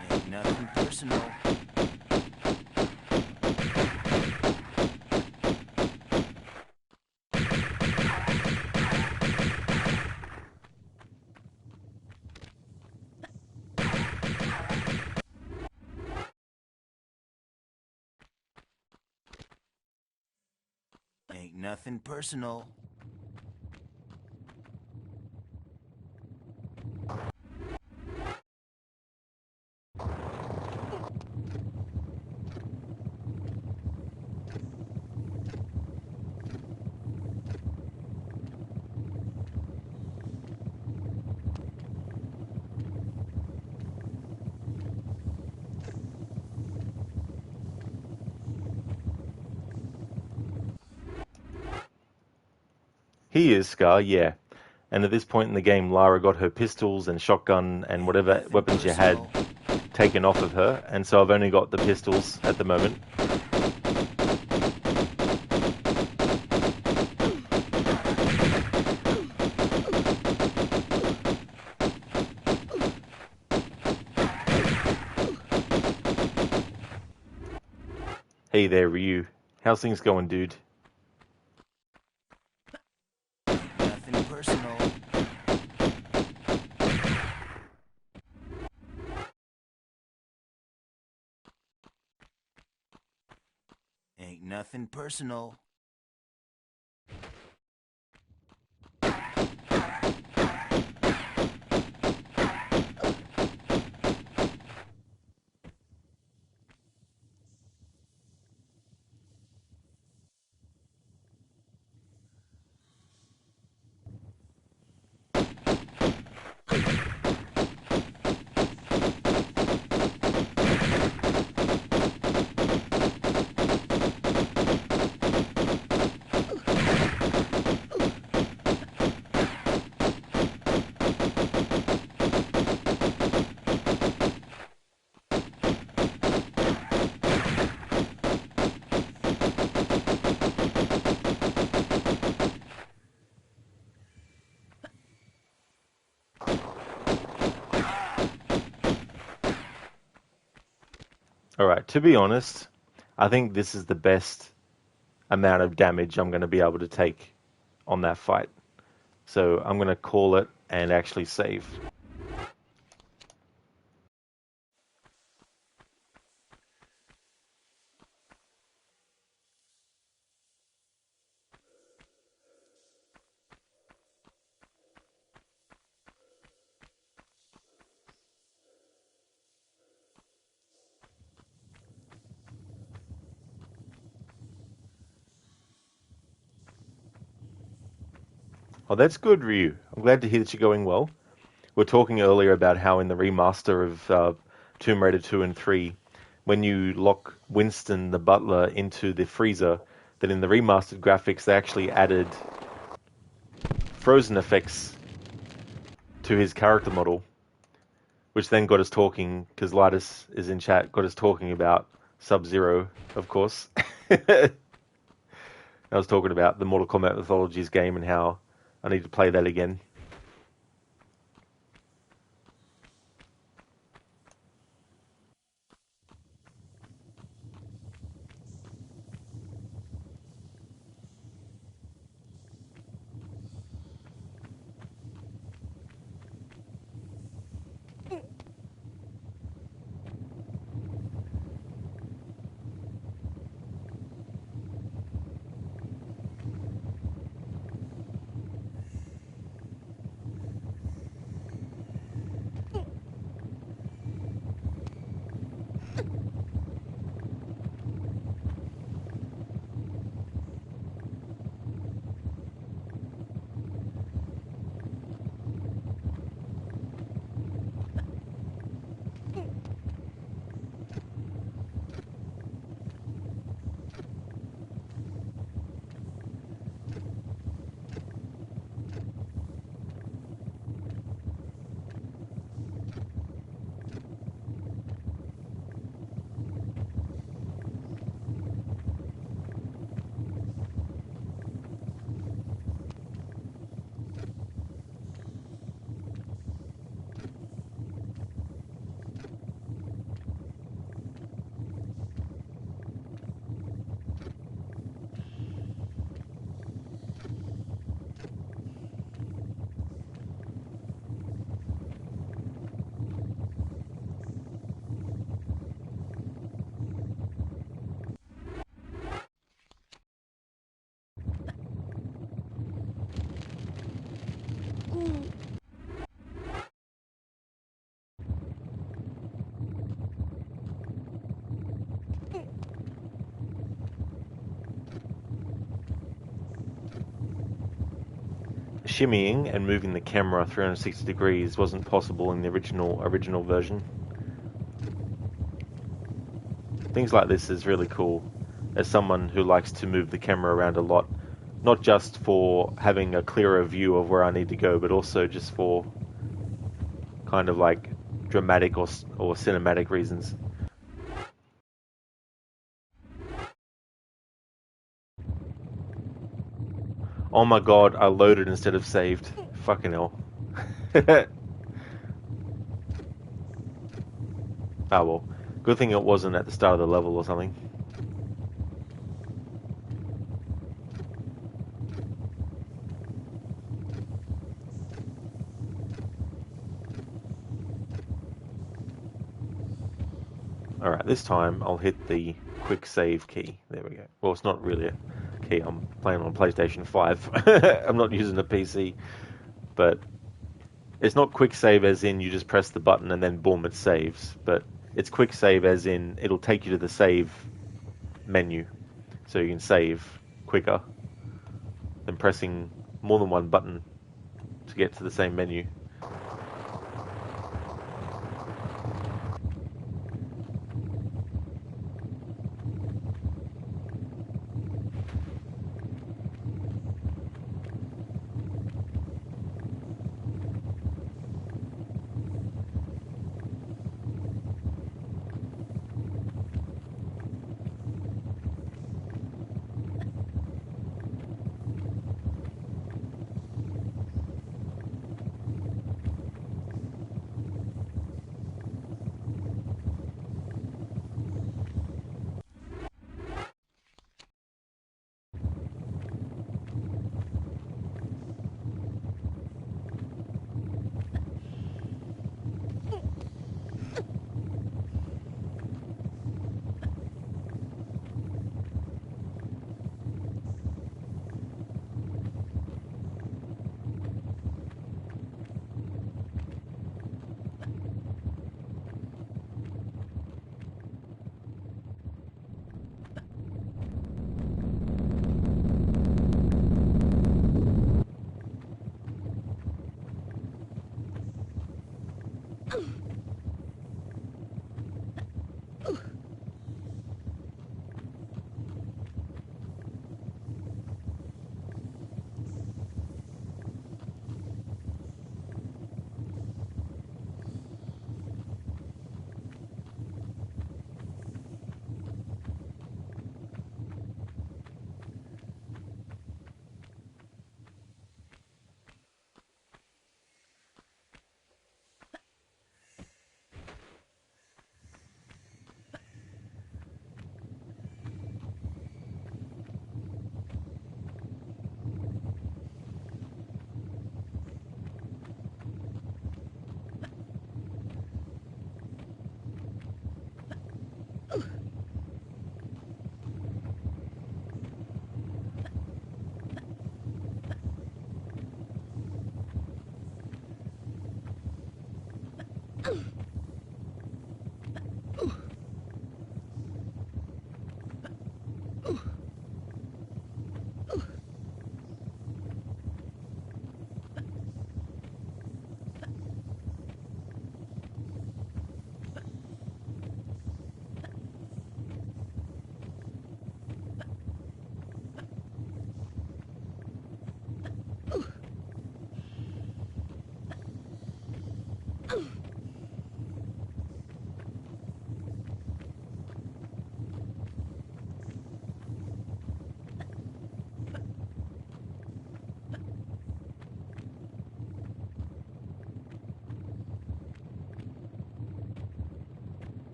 Ain't nothing personal. Ain't nothing personal. He is Scar, yeah. And at this point in the game, Lara got her pistols and shotgun and Ain't whatever nothing weapons you had personal. taken off of her, and so I've only got the pistols at the moment. Hey there, Ryu. How's things going, dude? Ain't nothing personal. Ain't nothing personal. Alright, to be honest, I think this is the best amount of damage I'm going to be able to take on that fight. So I'm going to call it and actually save. Oh, that's good, Ryu. I'm glad to hear that you're going well. We were talking earlier about how in the remaster of Tomb Raider 2 and 3, when you lock Winston the butler into the freezer, that in the remastered graphics they actually added frozen effects to his character model, which then got us talking, because Lightus is in chat, got us talking about Sub-Zero, of course. I was talking about the Mortal Kombat Mythologies game and how I need to play that again. shimmying and moving the camera 360 degrees wasn't possible in the original version. Things like this is really cool as someone who likes to move the camera around a lot, not just for having a clearer view of where I need to go, but also just for kind of like dramatic or cinematic reasons. Oh my god, I loaded instead of saved. Fucking hell. Oh well. Good thing it wasn't at the start of the level or something. Alright, this time I'll hit the quick save key. There we go. Well, it's not really a key. I'm playing on PlayStation 5. I'm not using a PC. But it's not quick save as in you just press the button and then boom, it saves. But it's quick save as in it'll take you to the save menu. So you can save quicker than pressing more than one button to get to the same menu.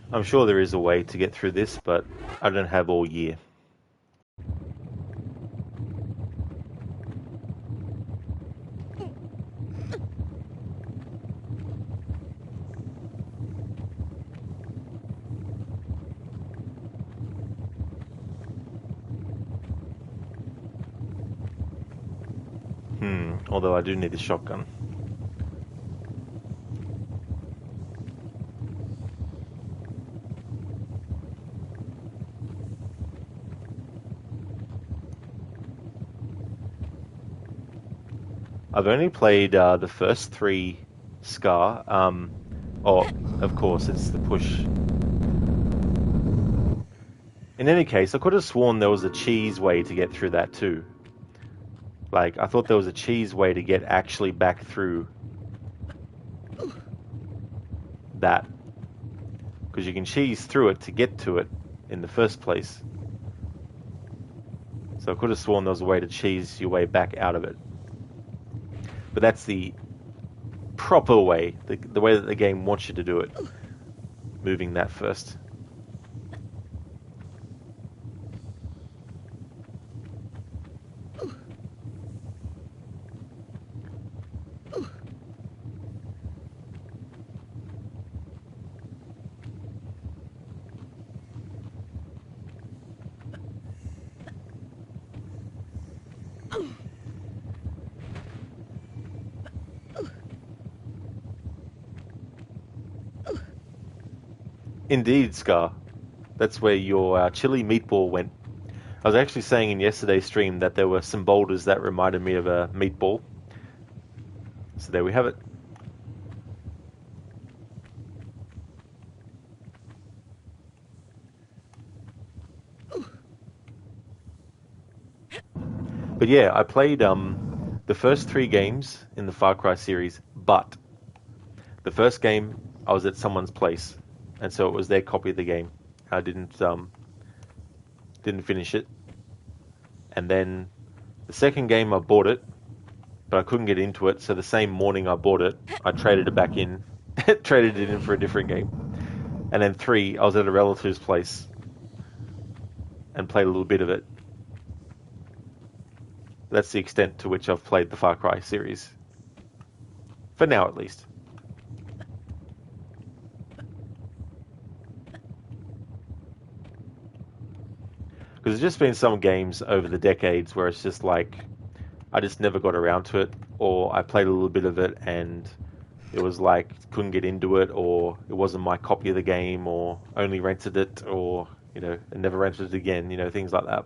I'm sure there is a way to get through this, but I don't have all year. Although I do need a shotgun. I've only played the first 3 Scar. Of course, it's the push. In any case, I could have sworn there was a cheese way to get through that too. Like, I thought there was a cheese way to get actually back through that. Because you can cheese through it to get to it in the first place. So I could have sworn there was a way to cheese your way back out of it. But that's the proper way, the way that the game wants you to do it. Moving that first. Indeed, Scar. That's where your chili meatball went. I was actually saying in yesterday's stream that there were some boulders that reminded me of a meatball. So there we have it. But yeah, I played the first 3 games in the Far Cry series, but the first game I was at someone's place, and so it was their copy of the game. I didn't finish it. And then the second game I bought it, but I couldn't get into it, so the same morning I bought it, I traded it back in, traded it in for a different game. And then 3, I was at a relative's place and played a little bit of it. That's the extent to which I've played the Far Cry series. For now, at least. Because there's just been some games over the decades where it's just like, I just never got around to it, or I played a little bit of it and it was like, couldn't get into it, or it wasn't my copy of the game, or only rented it, or, and never rented it again, things like that.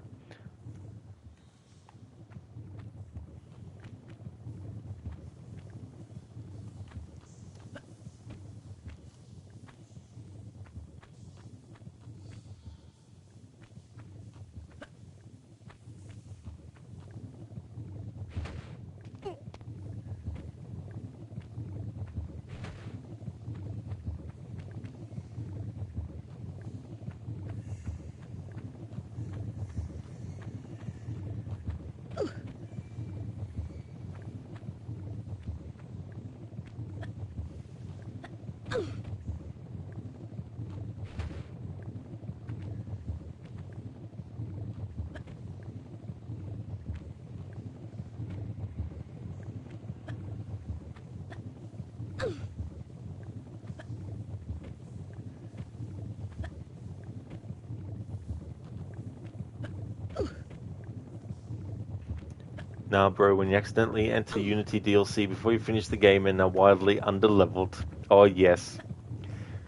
Nah, bro, when you accidentally enter Unity DLC before you finish the game and are wildly underleveled. Oh, yes.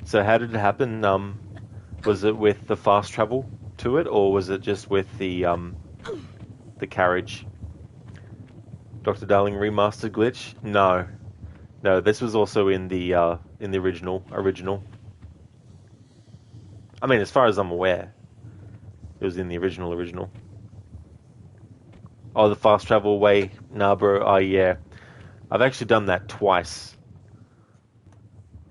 So how did it happen? Was it with the fast travel to it, or was it just with the carriage? Dr. Darling remastered glitch? No. No, this was also in the in the original. I mean, as far as I'm aware, it was in the original. Oh, the fast travel way? Nah, bro. Oh, yeah. I've actually done that twice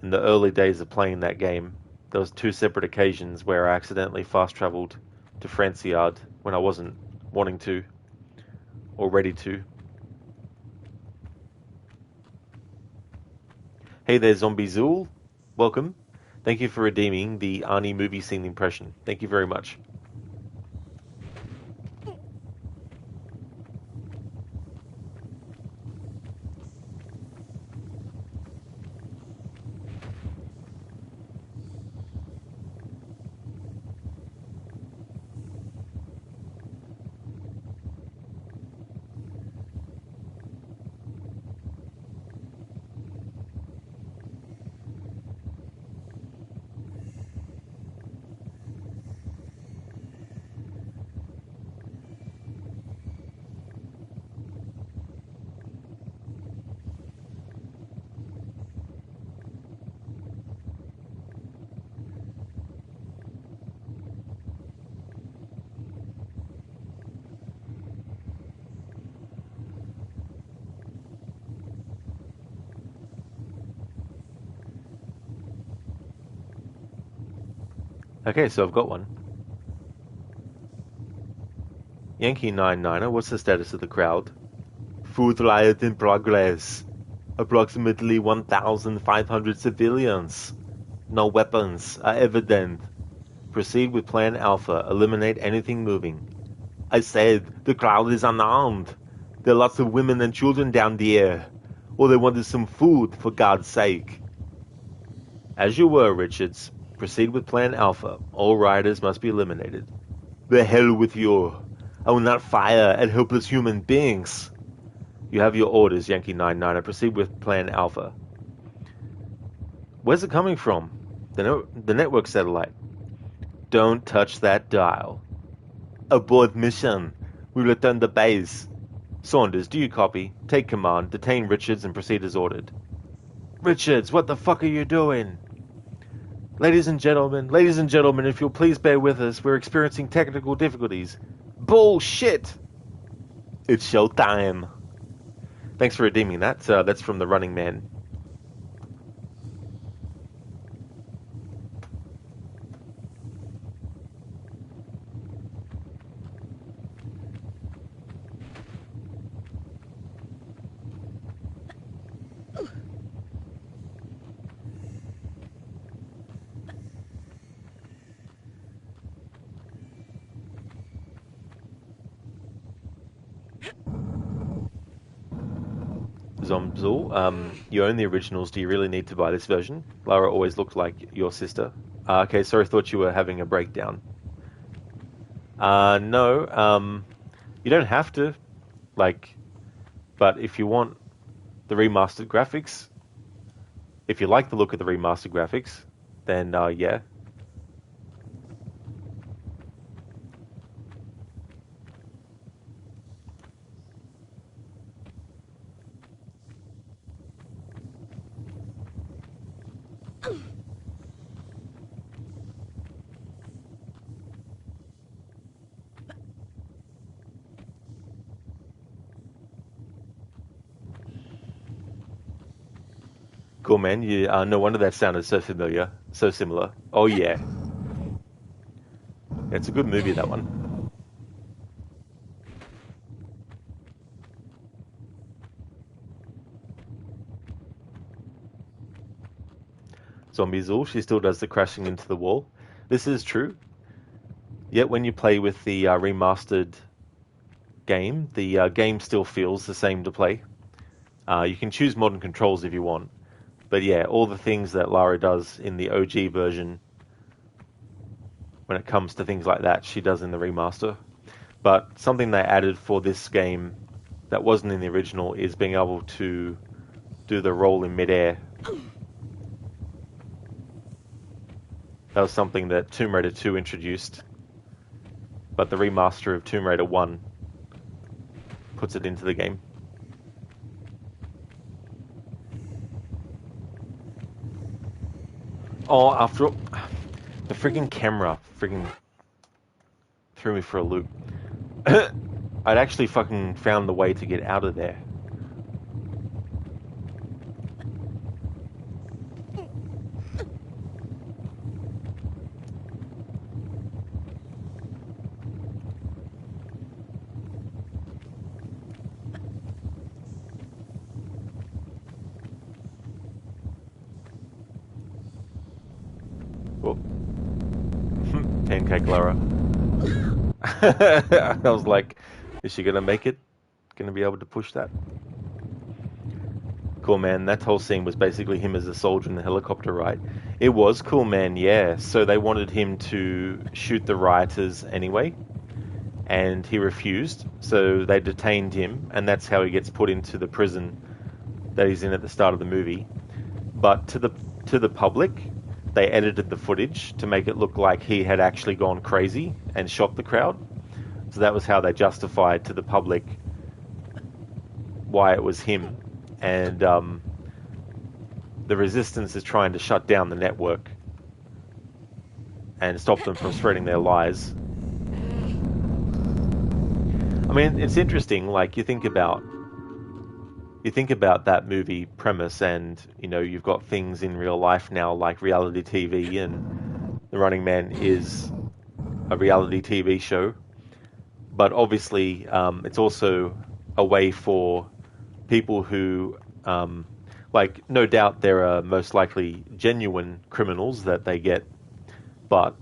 in the early days of playing that game. There was 2 separate occasions where I accidentally fast traveled to Franciard when I wasn't wanting to or ready to. Hey there, Zombie Zool. Welcome. Thank you for redeeming the Arnie movie scene impression. Thank you very much. Okay, so I've got one. Yankee 99er, what's the status of the crowd? Food riot in progress. Approximately 1,500 civilians. No weapons are evident. Proceed with Plan Alpha. Eliminate anything moving. I said, the crowd is unarmed. There are lots of women and children down there. All they want is some food, for God's sake. As you were, Richards. Proceed with Plan Alpha. All rioters must be eliminated. The hell with you. I will not fire at helpless human beings. You have your orders, Yankee 99. Proceed with Plan Alpha. Where's it coming from? The network satellite. Don't touch that dial. Abort mission. We return to base. Saunders, do you copy? Take command. Detain Richards and proceed as ordered. Richards, what the fuck are you doing? Ladies and gentlemen, if you'll please bear with us, we're experiencing technical difficulties. Bullshit! It's showtime. Thanks for redeeming that. That's from the Running Man. Zomzul, you own the originals. Do you really need to buy this version? Lara always looked like your sister. Okay, sorry, thought you were having a breakdown. No, you don't have to. But if you want the remastered graphics, if you like the look of the remastered graphics, then yeah. Cool, man. You, no wonder that sounded so familiar, so similar. Oh yeah, it's a good movie, that one. Zombie she still does the crashing into the wall. This is true. Yet when you play with the remastered game, the game still feels the same to play. You can choose modern controls if you want. But yeah, all the things that Lara does in the OG version, when it comes to things like that, she does in the remaster. But something they added for this game that wasn't in the original is being able to do the roll in midair. That was something that Tomb Raider 2 introduced, but the remaster of Tomb Raider 1 puts it into the game. Oh, after all, the freaking camera freaking threw me for a loop. I'd actually fucking found the way to get out of there. Oh. Pancake Lara. I was like, is she gonna make it? Gonna be able to push that? Cool, man. That whole scene was basically him as a soldier in the helicopter, right? It was cool, man, yeah. So they wanted him to shoot the rioters anyway, and he refused. So they detained him, and that's how he gets put into the prison that he's in at the start of the movie. But to the public, they edited the footage to make it look like he had actually gone crazy and shot the crowd. So that was how they justified to the public why it was him. And the resistance is trying to shut down the network and stop them from spreading their lies. I mean, it's interesting. Like you think about that movie premise, and you know you've got things in real life now like reality TV, and The Running Man is a reality TV show. But obviously, it's also a way for people who, like, no doubt there are most likely genuine criminals that they get, but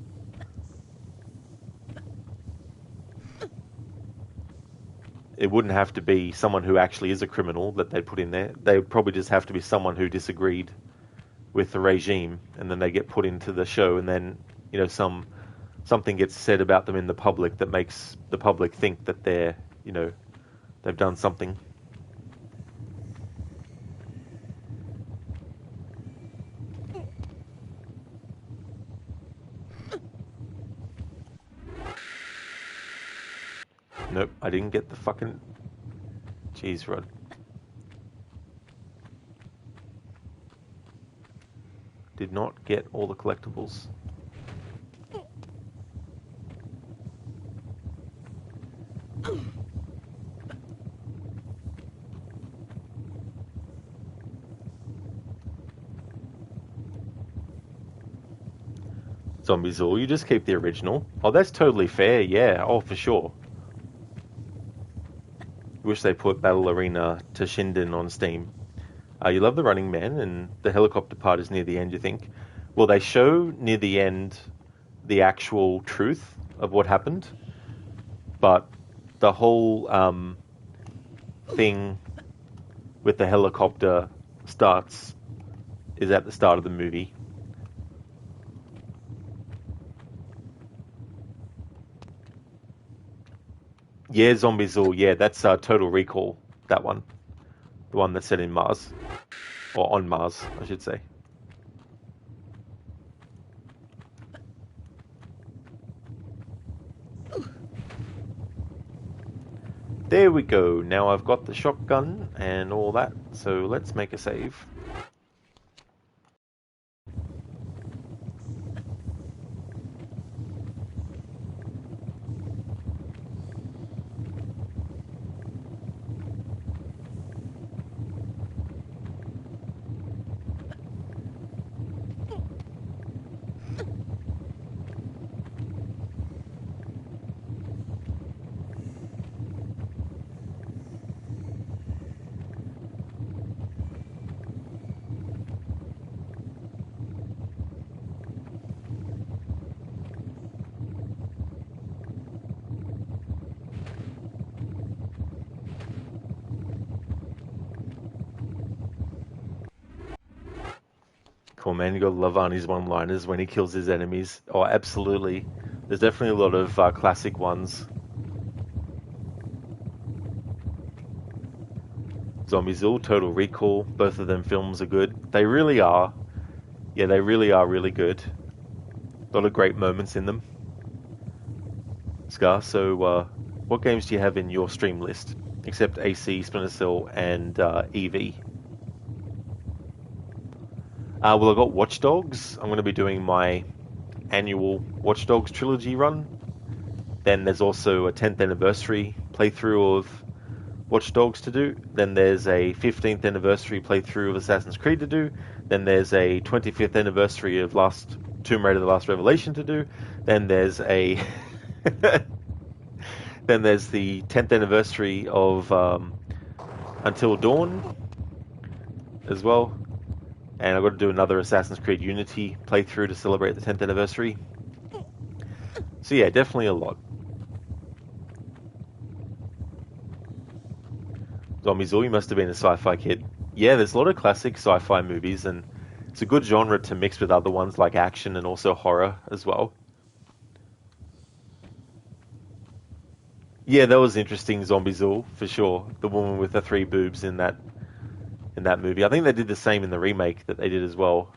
it wouldn't have to be someone who actually is a criminal that they'd put in there. They would probably just have to be someone who disagreed with the regime, and then they get put into the show, and then, you know, something gets said about them in the public that makes the public think that they're, you know, they've done something. Nope, I didn't get the fucking... Jeez, Rod. Did not get all the collectibles. Zombies all, you just keep the original. Oh, that's totally fair, yeah. Oh, for sure. Wish they put Battle Arena to Shinden on Steam. You love The Running Man, and the helicopter part is near the end, you think? Well, they show near the end the actual truth of what happened, but the whole thing with the helicopter is at the start of the movie. Yeah, Zombies all, yeah, that's Total Recall, that one. The one that's set in Mars. Or on Mars, I should say. There we go. Now I've got the shotgun and all that, so let's make a save. Cool, man. You got to love Arnie's one-liners when he kills his enemies. Oh, absolutely. There's definitely a lot of classic ones. Zombies all, Total Recall. Both of them films are good. They really are. Yeah, they really are really good. A lot of great moments in them. Scar, so what games do you have in your stream list? Except AC, Splinter Cell, and EV. Well, I got Watch Dogs. I'm going to be doing my annual Watch Dogs trilogy run. Then there's also a 10th anniversary playthrough of Watch Dogs to do. Then there's a 15th anniversary playthrough of Assassin's Creed to do. Then there's a 25th anniversary of Tomb Raider: The Last Revelation to do. Then there's a then there's the 10th anniversary of Until Dawn as well. And I've got to do another Assassin's Creed Unity playthrough to celebrate the 10th anniversary. So yeah, definitely a lot. Zombie you must have been a sci-fi kid. Yeah, there's a lot of classic sci-fi movies, and it's a good genre to mix with other ones like action and also horror as well. Yeah, that was interesting, Zombie for sure. The woman with the 3 boobs in that movie. I think they did the same in the remake that they did as well,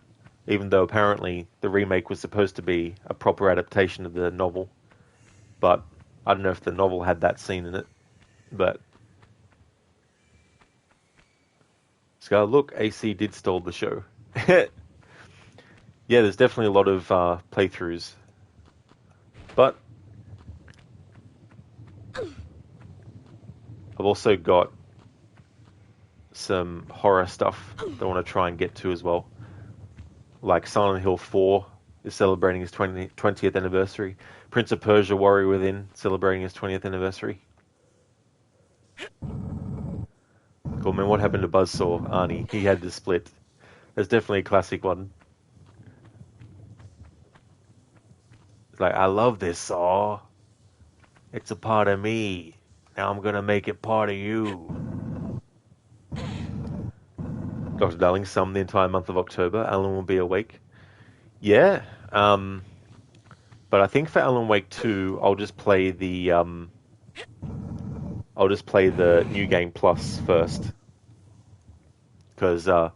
even though apparently the remake was supposed to be a proper adaptation of the novel. But I don't know if the novel had that scene in it. But Scar, look, AC did stall the show. Yeah, there's definitely a lot of playthroughs. But I've also got some horror stuff that I want to try and get to as well. Like Silent Hill 4 is celebrating its 20th anniversary. Prince of Persia Warrior Within celebrating its 20th anniversary. Cool, man. What happened to Buzzsaw, Arnie? He had to split. That's definitely a classic one. It's like, I love this saw. It's a part of me. Now I'm gonna make it part of you. Dr. Darling summed the entire month of October. Alan will be awake. Yeah. But I think for Alan Wake 2, I'll just play the New Game Plus first. Because to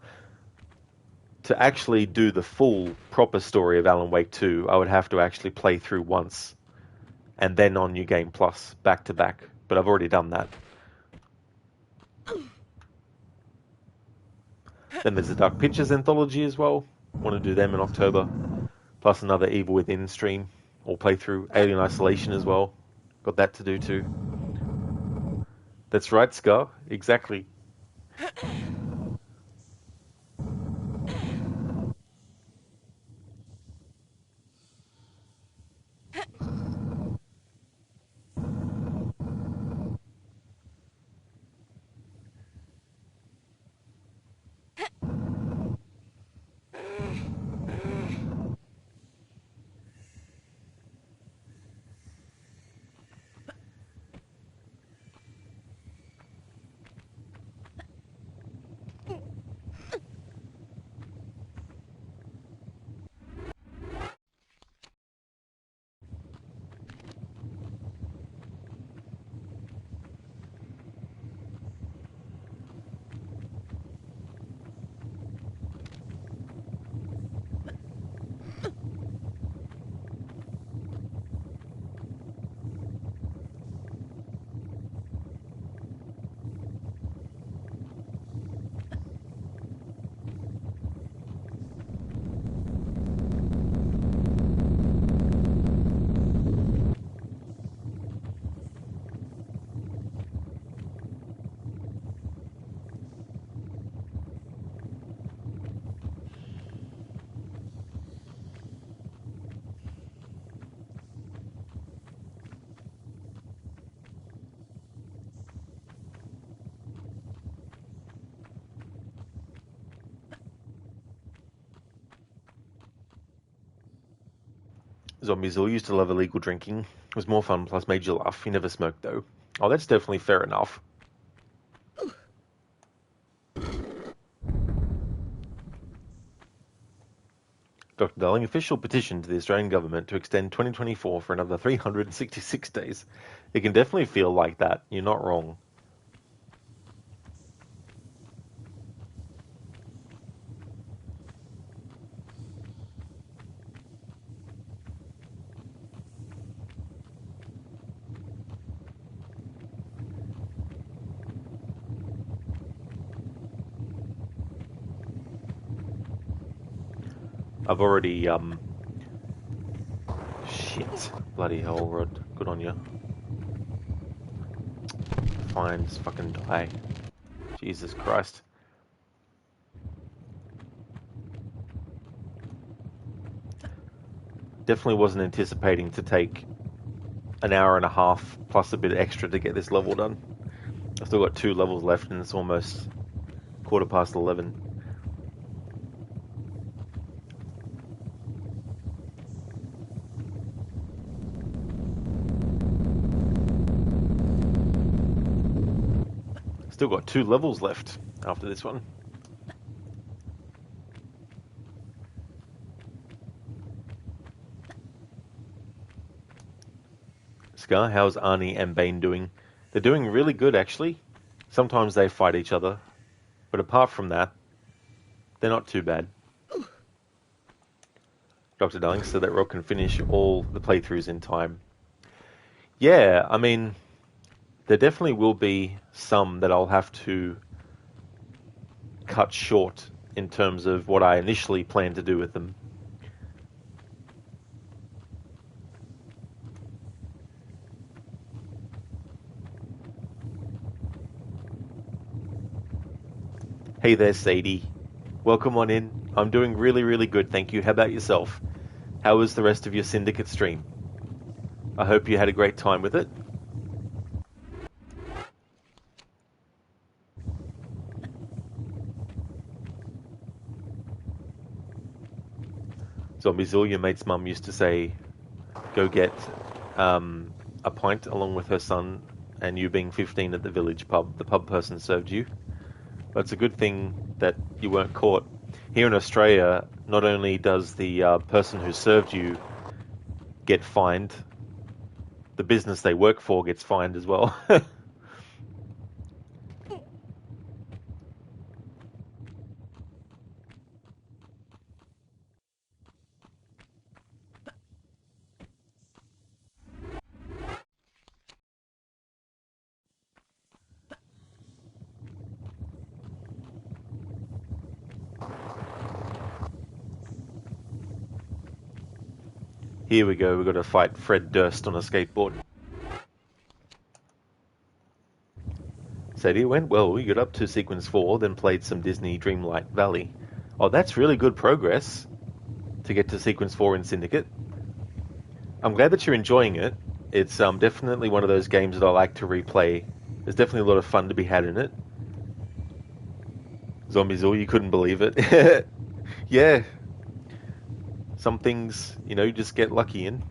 actually do the full proper story of Alan Wake 2, I would have to actually play through once and then on New Game Plus back to back. But I've already done that. Then there's the Dark Pictures anthology as well. Want to do them in October. Plus another Evil Within stream or playthrough. Alien Isolation as well. Got that to do too. That's right, Scar. Exactly. Zombie used to love illegal drinking. It was more fun, plus made you laugh. He never smoked, though. Oh, that's definitely fair enough. Dr. Darling, official petition to the Australian government to extend 2024 for another 366 days. It can definitely feel like that. You're not wrong. I've already shit, bloody hell, Rod. Good on you. Fine, just fucking die. Jesus Christ. Definitely wasn't anticipating to take an hour and a half plus a bit extra to get this level done. I've still got 2 levels left and it's almost 11:15. Still got 2 levels left after this one. Scar, how's Arnie and Bane doing? They're doing really good, actually. Sometimes they fight each other, but apart from that, they're not too bad. Dr. Darling said that Rob can finish all the playthroughs in time. Yeah, I mean, there definitely will be some that I'll have to cut short in terms of what I initially planned to do with them. Hey there, Sadie. Welcome on in. I'm doing really, really good, thank you. How about yourself? How was the rest of your Syndicate stream? I hope you had a great time with it. Zombiezil, your mate's mum used to say, go get a pint along with her son, and you being 15 at the village pub, the pub person served you. But it's a good thing that you weren't caught. Here in Australia, not only does the person who served you get fined, the business they work for gets fined as well. Here we go, we've got to fight Fred Durst on a skateboard. Sadie, it went well. We got up to Sequence 4, then played some Disney Dreamlight Valley. Oh, that's really good progress to get to Sequence 4 in Syndicate. I'm glad that you're enjoying it. It's definitely one of those games that I like to replay. There's definitely a lot of fun to be had in it. Zombiezil, you couldn't believe it. Yeah. Some things, you know, you just get lucky in.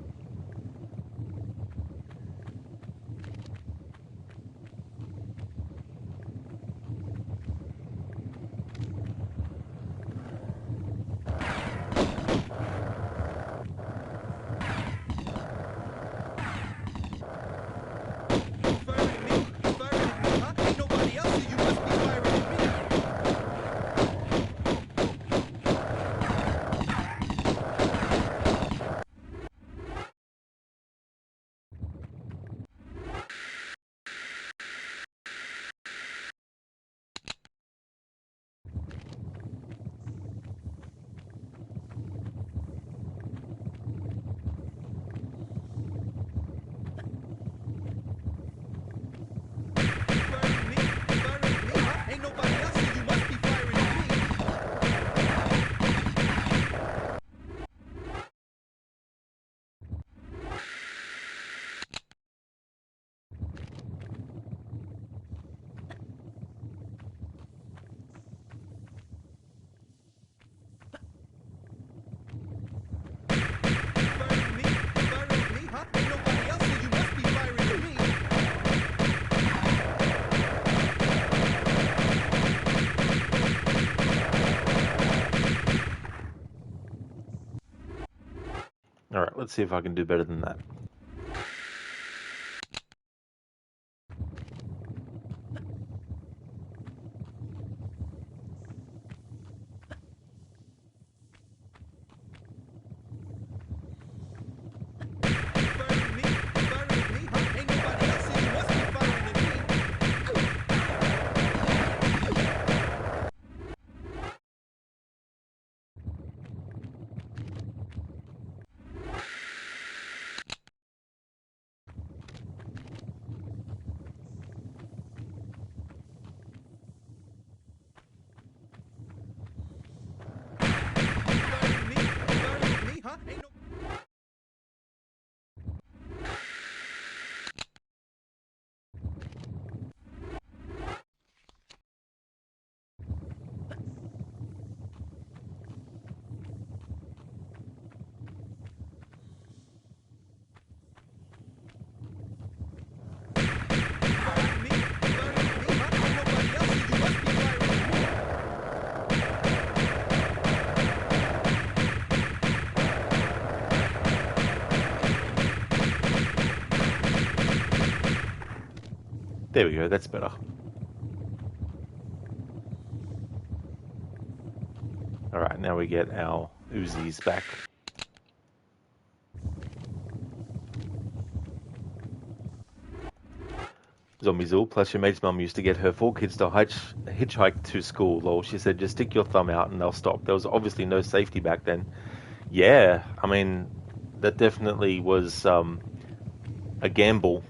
Alright, let's see if I can do better than that. There we go, that's better. Alright, now we get our Uzis back. Zombiezool, plus your mate's mum used to get her 4 kids to hitchhike to school. Lol, she said, just stick your thumb out and they'll stop. There was obviously no safety back then. Yeah, I mean, that definitely was a gamble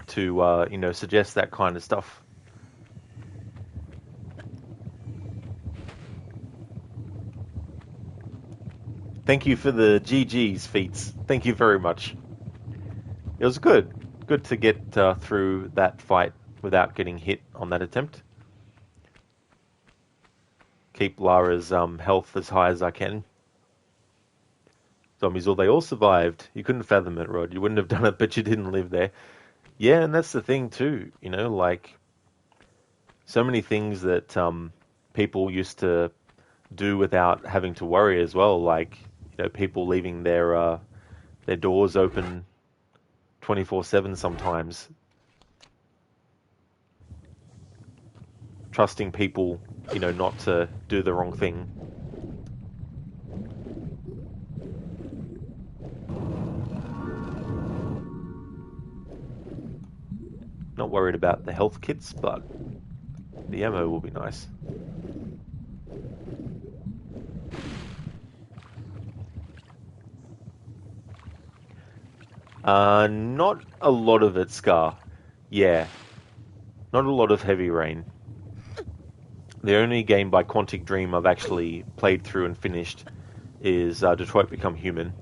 to, suggest that kind of stuff. Thank you for the GG's feats. Thank you very much. It was good. Good to get through that fight without getting hit on that attempt. Keep Lara's health as high as I can. Zombies, they all survived. You couldn't fathom it, Rod. You wouldn't have done it, but you didn't live there. Yeah, and that's the thing too. Like so many things that people used to do without having to worry as well. Like people leaving their doors open 24/7 sometimes. Trusting people, not to do the wrong thing. Not worried about the health kits, but the ammo will be nice. Not a lot of it, Scar. Yeah. Not a lot of Heavy Rain. The only game by Quantic Dream I've actually played through and finished is Detroit Become Human.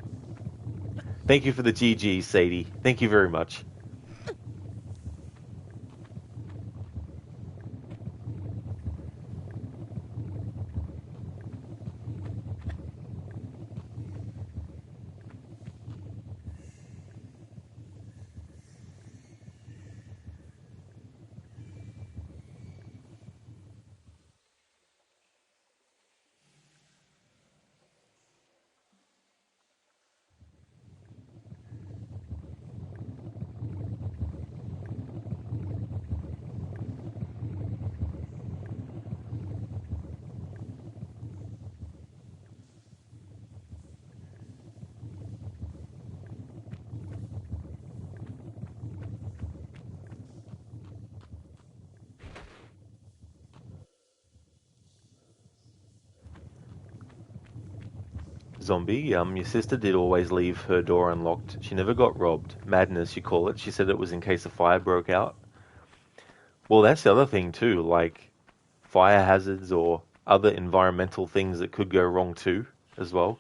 Thank you for the GG, Sadie. Thank you very much. Zombie, your sister did always leave her door unlocked. She never got robbed. Madness, you call it. She said it was in case a fire broke out. Well, that's the other thing too, like fire hazards or other environmental things that could go wrong too, as well.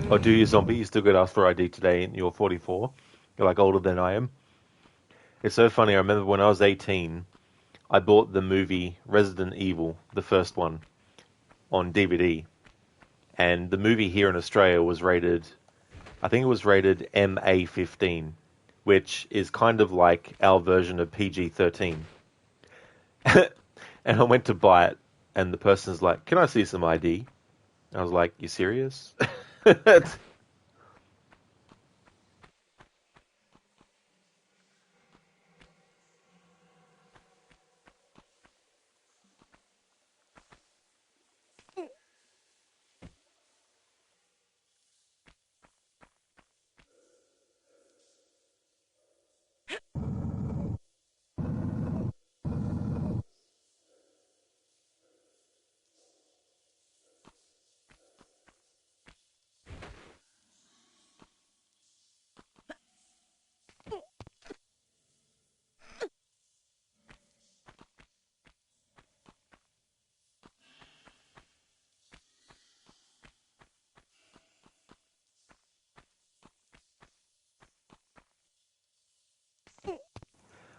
Or do you, zombie? You still got asked for ID today and you're 44. You're like older than I am. It's so funny. I remember when I was 18, I bought the movie Resident Evil, the first one, on DVD. And the movie here in Australia was rated, I think it was rated MA15, which is kind of like our version of PG-13. And I went to buy it, and the person's like, "Can I see some ID?" I was like, "You serious?"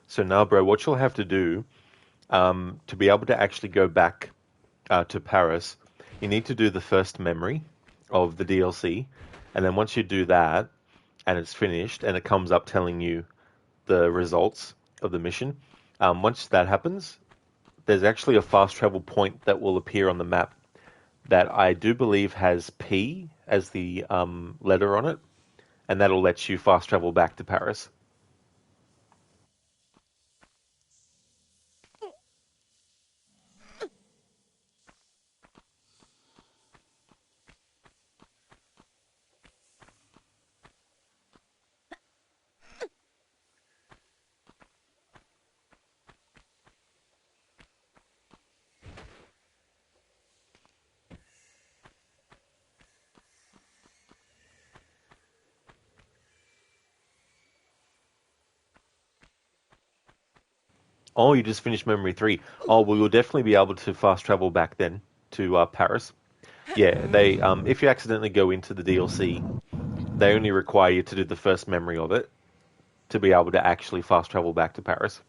So now, bro, what you'll have to do to be able to actually go back to Paris, you need to do the first memory of the DLC, and then once you do that and it's finished and it comes up telling you the results of the mission, once that happens, there's actually a fast travel point that will appear on the map that I do believe has P as the letter on it, and that'll let you fast travel back to Paris. Oh, you just finished Memory 3. Oh, well, you'll definitely be able to fast travel back then to Paris. Yeah, they if you accidentally go into the DLC, they only require you to do the first memory of it to be able to actually fast travel back to Paris.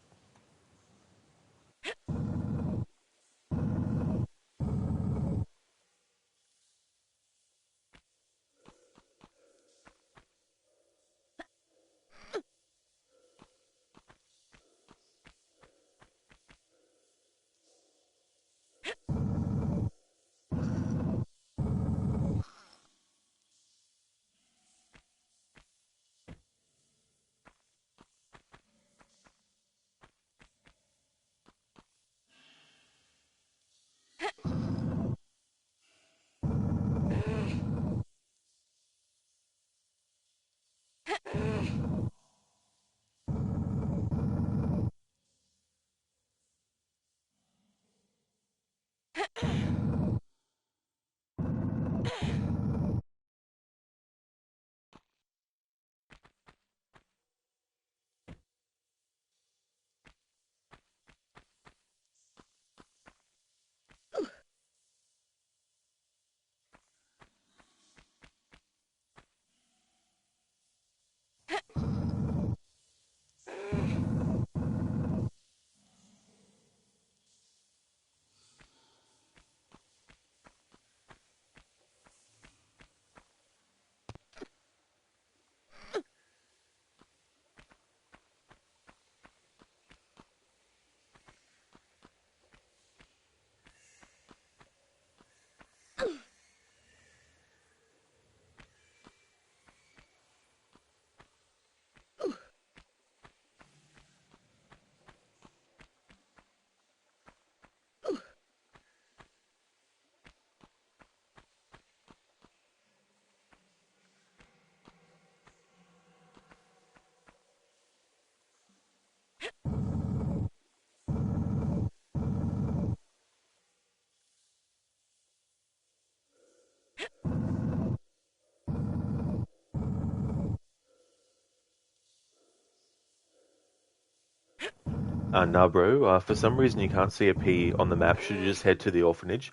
No, bro. For some reason, you can't see a P on the map. Should you just head to the orphanage?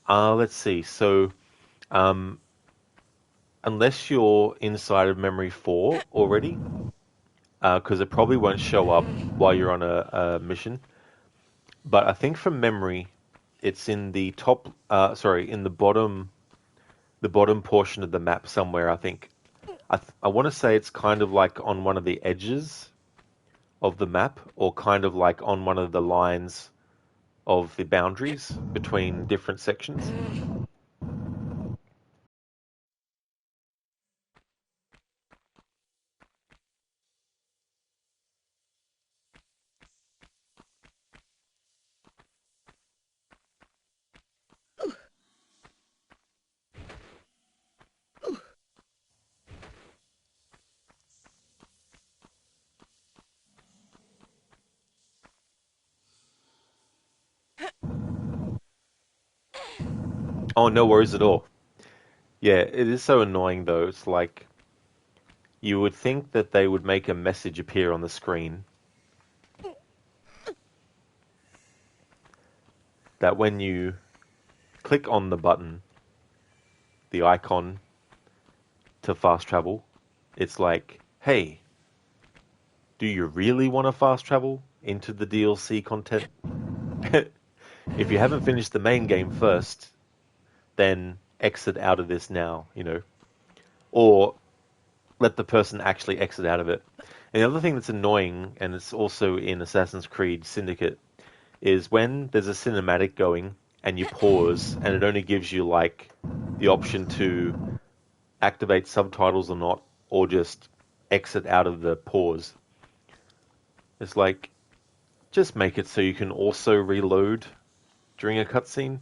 Let's see. So, um, unless you're inside of memory 4 already, because it probably won't show up while you're on a mission. But I think from memory, it's in the top, sorry, in the bottom portion of the map somewhere, I think. I want to say it's kind of like on one of the edges of the map, or kind of like on one of the lines of the boundaries between different sections. Oh, no worries at all. Yeah, it is so annoying though. It's like you would think that they would make a message appear on the screen that when you click on the button, the icon to fast travel, it's like, hey, do you really want to fast travel into the DLC content? If you haven't finished the main game first, then exit out of this now, or let the person actually exit out of it. And the other thing that's annoying, and it's also in Assassin's Creed Syndicate, is when there's a cinematic going and you pause and it only gives you like the option to activate subtitles or not, or just exit out of the pause. It's like, just make it so you can also reload during a cutscene.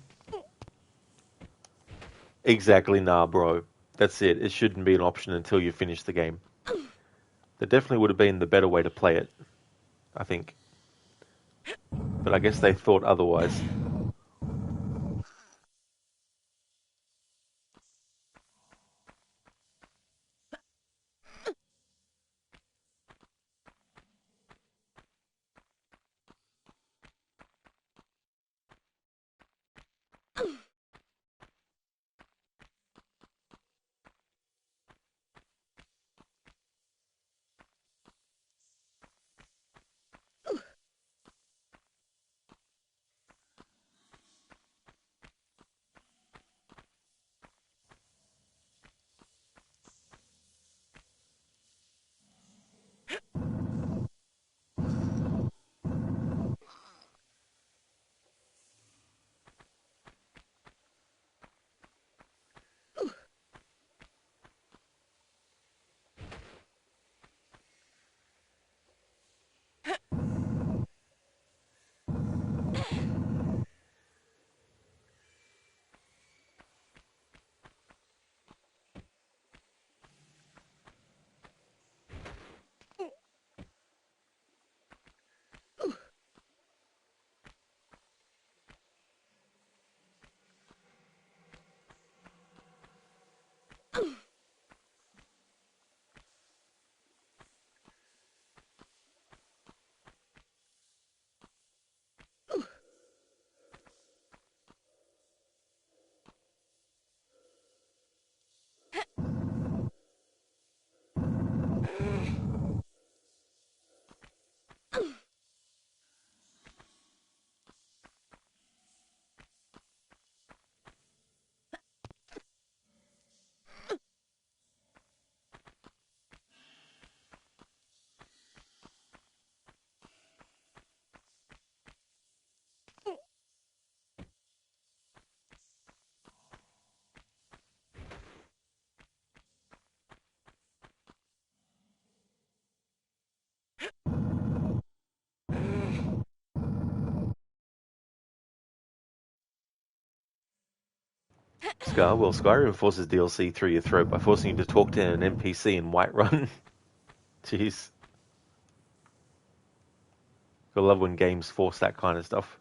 Exactly, nah, bro. That's it. It shouldn't be an option until you finish the game. That definitely would have been the better way to play it, I think. But I guess they thought otherwise. Scar, well, Skyrim forces DLC through your throat by forcing you to talk to an NPC in Whiterun. Jeez. I love when games force that kind of stuff.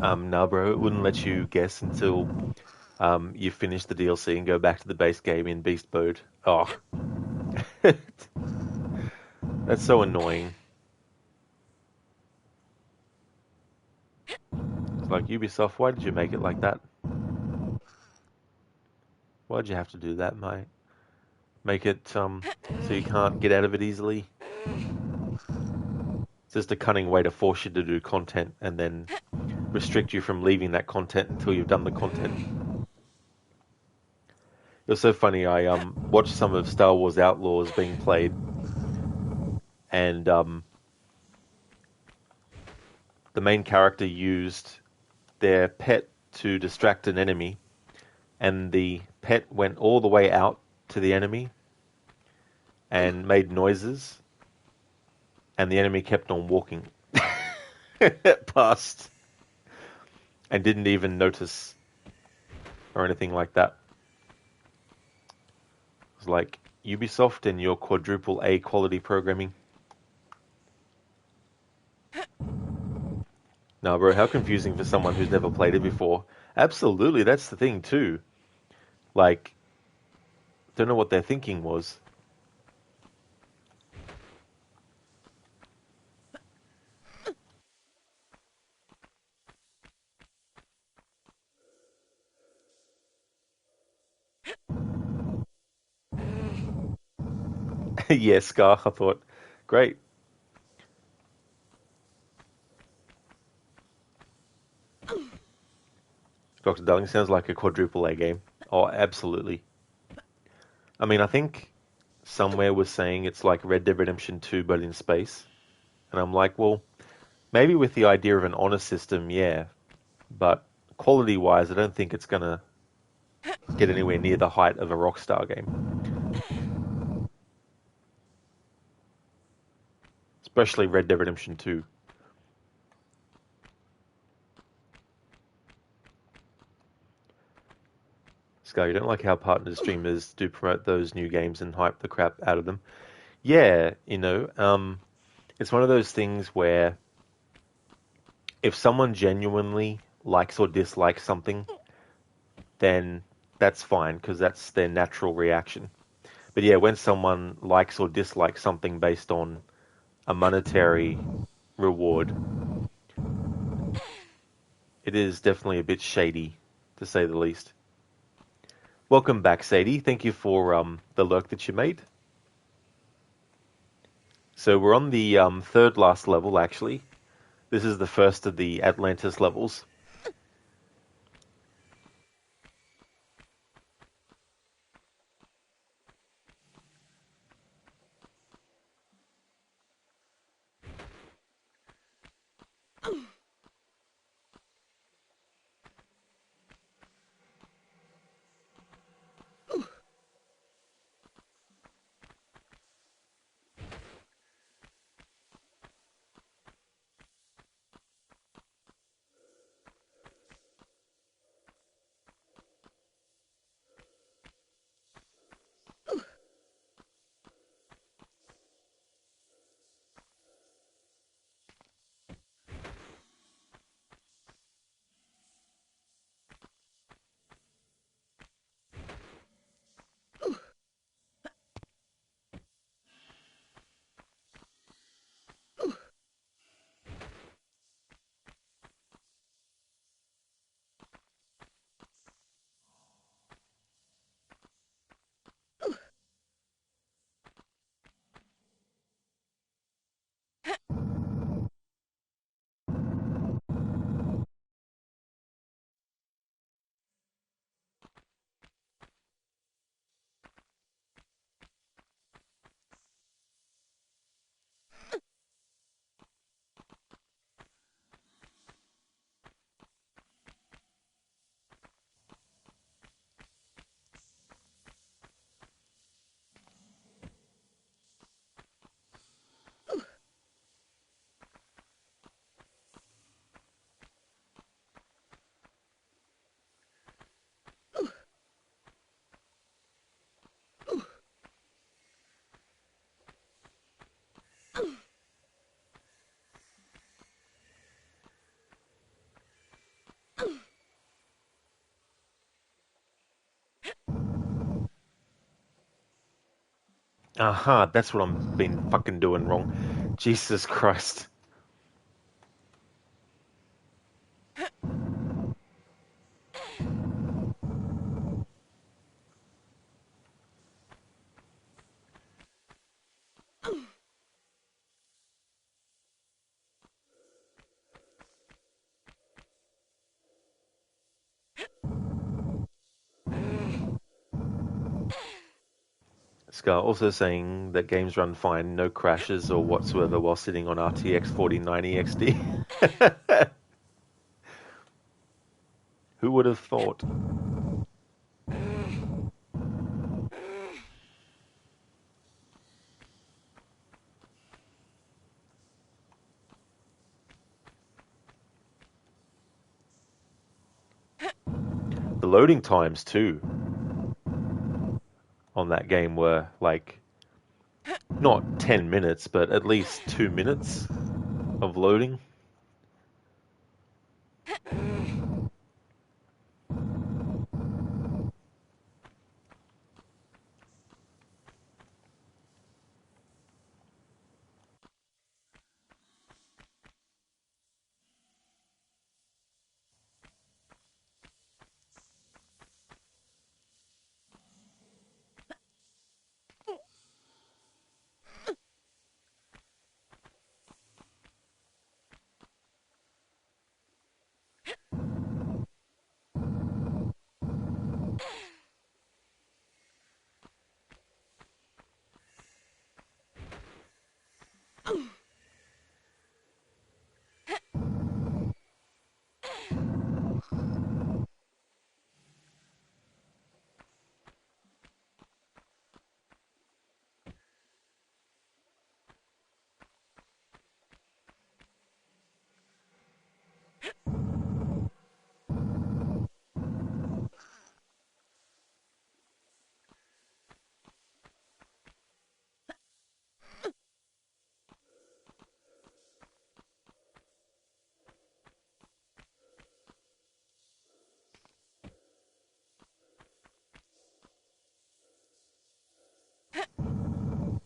No, bro, it wouldn't let you guess until you finish the DLC and go back to the base game in beast mode. Oh, that's so annoying. It's like, Ubisoft, why did you make it like that? Why'd you have to do that, mate? Make it so you can't get out of it easily? It's just a cunning way to force you to do content and then restrict you from leaving that content until you've done the content. It was so funny. I watched some of Star Wars Outlaws being played, and the main character used their pet to distract an enemy, and the pet went all the way out to the enemy and made noises, and the enemy kept on walking past and didn't even notice or anything like that. It was like, Ubisoft and your quadruple A quality programming. No, bro, how confusing for someone who's never played it before. Absolutely, that's the thing too. Like, don't know what their thinking was. Yeah, Scar, I thought, great. Dr. Darling sounds like a quadruple A game. Oh, absolutely. I mean, I think somewhere was saying it's like Red Dead Redemption 2 but in space. And I'm like, well, maybe with the idea of an honor system, yeah. But quality-wise, I don't think it's going to get anywhere near the height of a Rockstar game. Especially Red Dead Redemption 2. Scar, you don't like how partner streamers do promote those new games and hype the crap out of them. Yeah, it's one of those things where if someone genuinely likes or dislikes something, then that's fine because that's their natural reaction. But yeah, when someone likes or dislikes something based on a monetary reward, it is definitely a bit shady, to say the least. Welcome back, Sadie. Thank you for the lurk that you made. So we're on the third last level, actually. This is the first of the Atlantis levels. Aha, that's what I'm been fucking doing wrong. Jesus Christ. Scar also saying that games run fine, no crashes or whatsoever while sitting on RTX 4090 XD. Who would have thought? The loading times too on that game were like not 10 minutes, but at least 2 minutes of loading.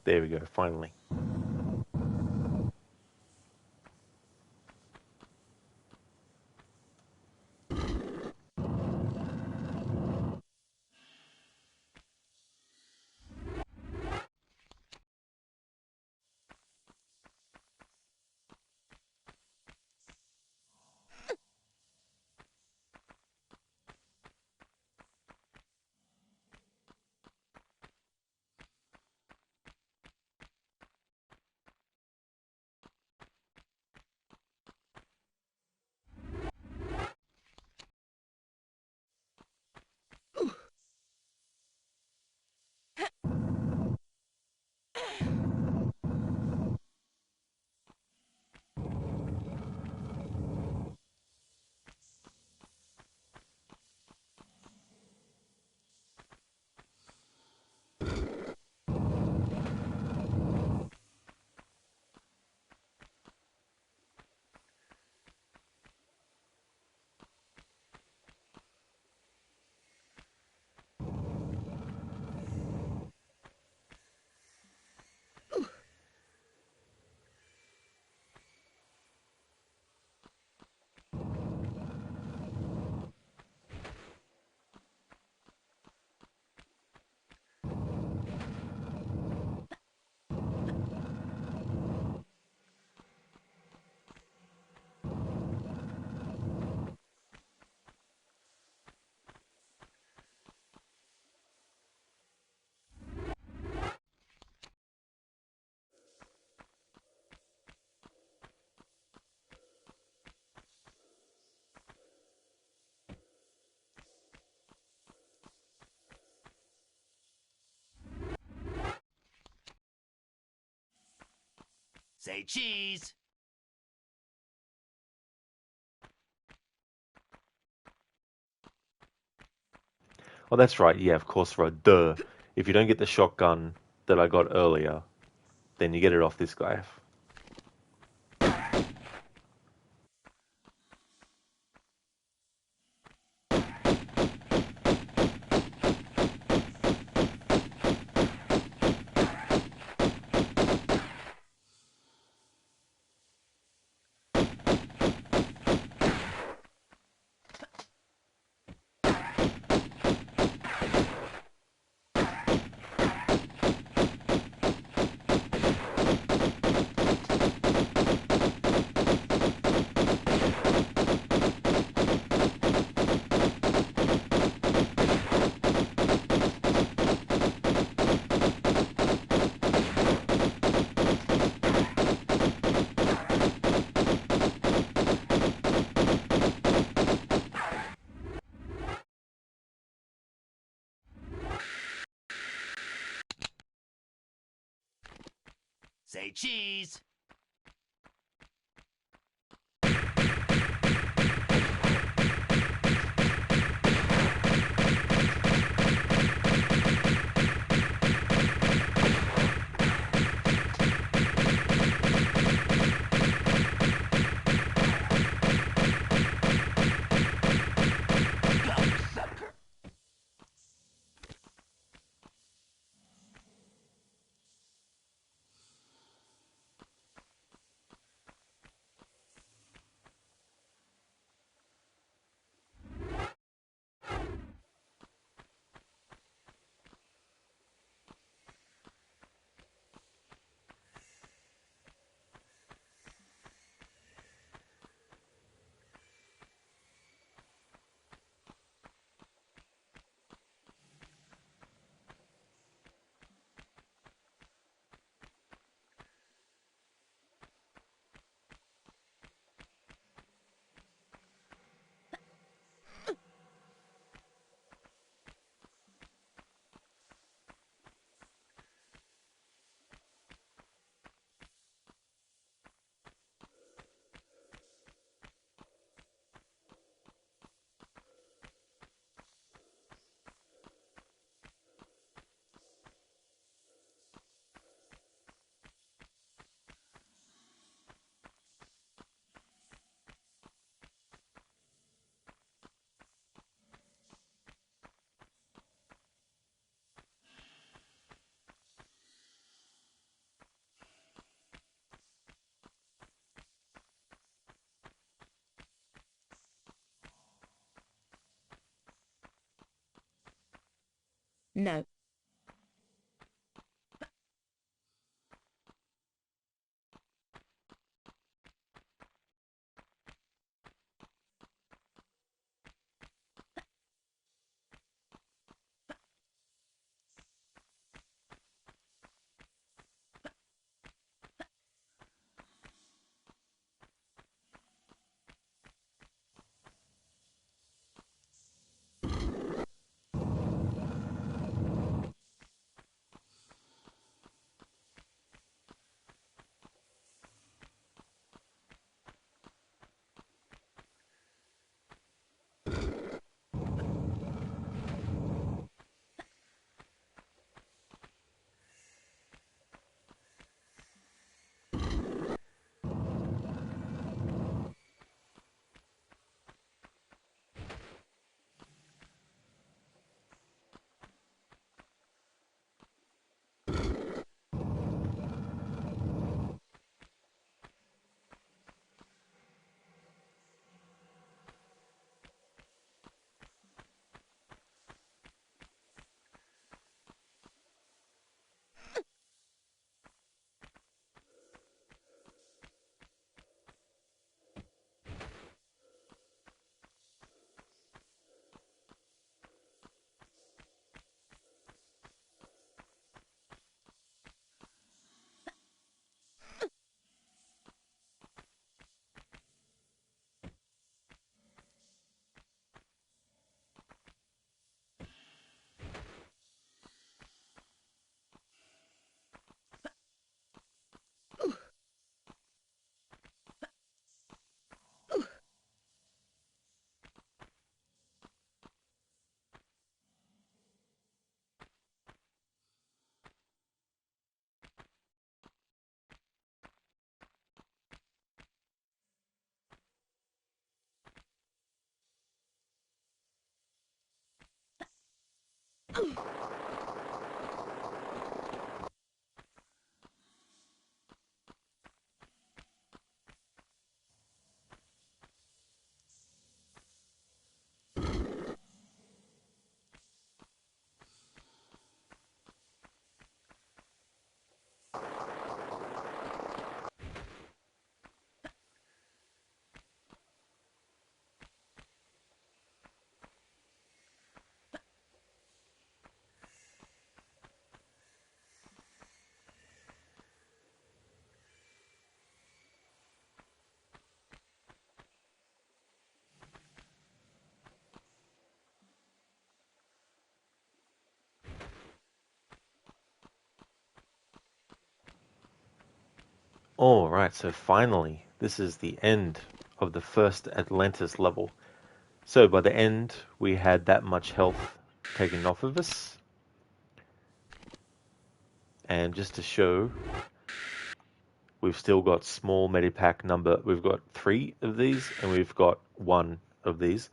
There we go, finally. Say cheese. Oh, that's right. Yeah, of course, right. Duh. If you don't get the shotgun that I got earlier, then you get it off this guy. Say cheese. No. Alright, so finally, this is the end of the first Atlantis level. So by the end, we had that much health taken off of us. And just to show, we've still got small medipack number. We've got 3 of these, and we've got 1 of these.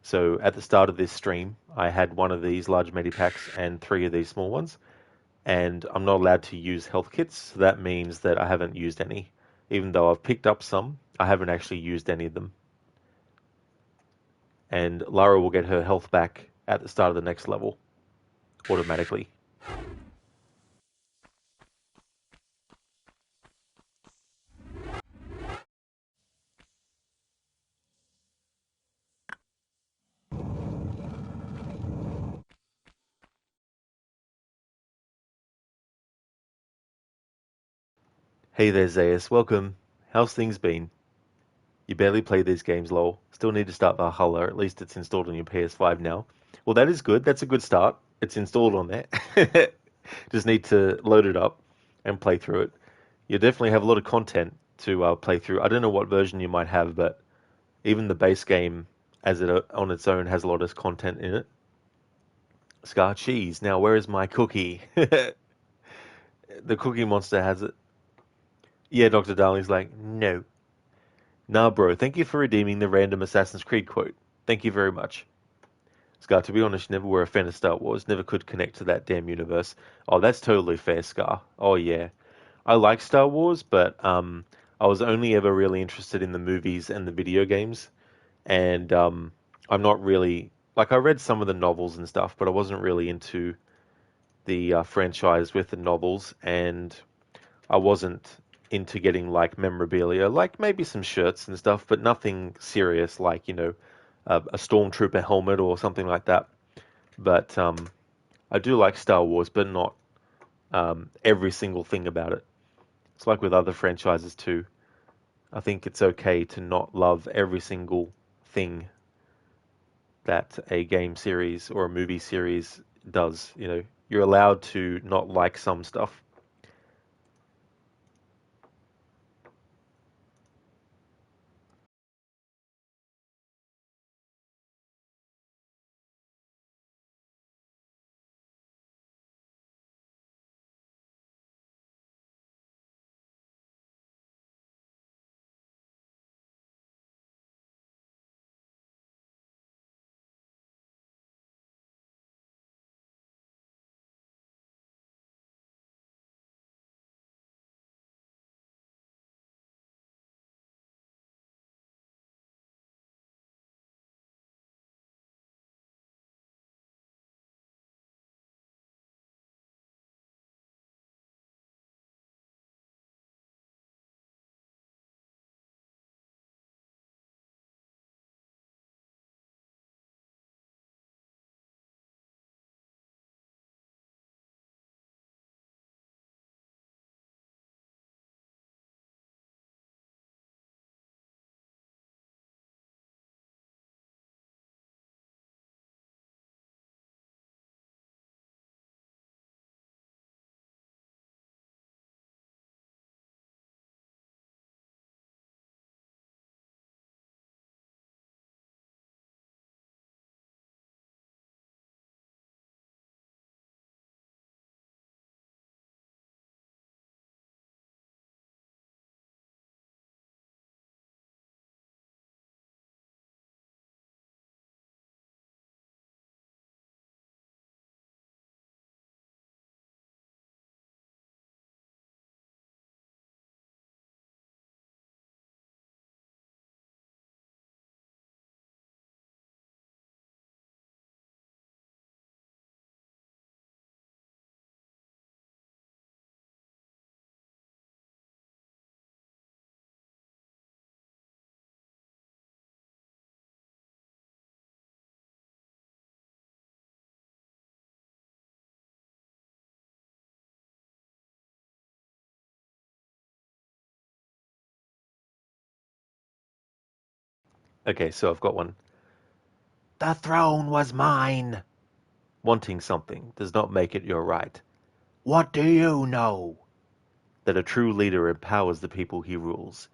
So at the start of this stream, I had 1 of these large medipacks and 3 of these small ones. And I'm not allowed to use health kits, so that means that I haven't used any. Even though I've picked up some, I haven't actually used any of them. And Lara will get her health back at the start of the next level, automatically. Hey there, Zayas. Welcome. How's things been? You barely play these games, lol. Still need to start Valhalla. At least it's installed on your PS5 now. Well, that is good. That's a good start. It's installed on there. Just need to load it up and play through it. You definitely have a lot of content to play through. I don't know what version you might have, but even the base game, as it on its own, has a lot of content in it. Scar cheese. Now, where is my cookie? The Cookie Monster has it. Yeah, Dr. Darling's like, no. Nah, bro, thank you for redeeming the random Assassin's Creed quote. Thank you very much. Scar, to be honest, never were a fan of Star Wars. Never could connect to that damn universe. Oh, that's totally fair, Scar. Oh, yeah. I like Star Wars, but I was only ever really interested in the movies and the video games. And I'm not really... Like, I read some of the novels and stuff, but I wasn't really into the franchise with the novels, and I wasn't into getting like memorabilia, like maybe some shirts and stuff, but nothing serious like, a stormtrooper helmet or something like that. But I do like Star Wars, but not every single thing about it. It's like with other franchises too. I think it's okay to not love every single thing that a game series or a movie series does. You're allowed to not like some stuff. Okay, so I've got one. The throne was mine. Wanting something does not make it your right. What do you know? that a true leader empowers the people he rules.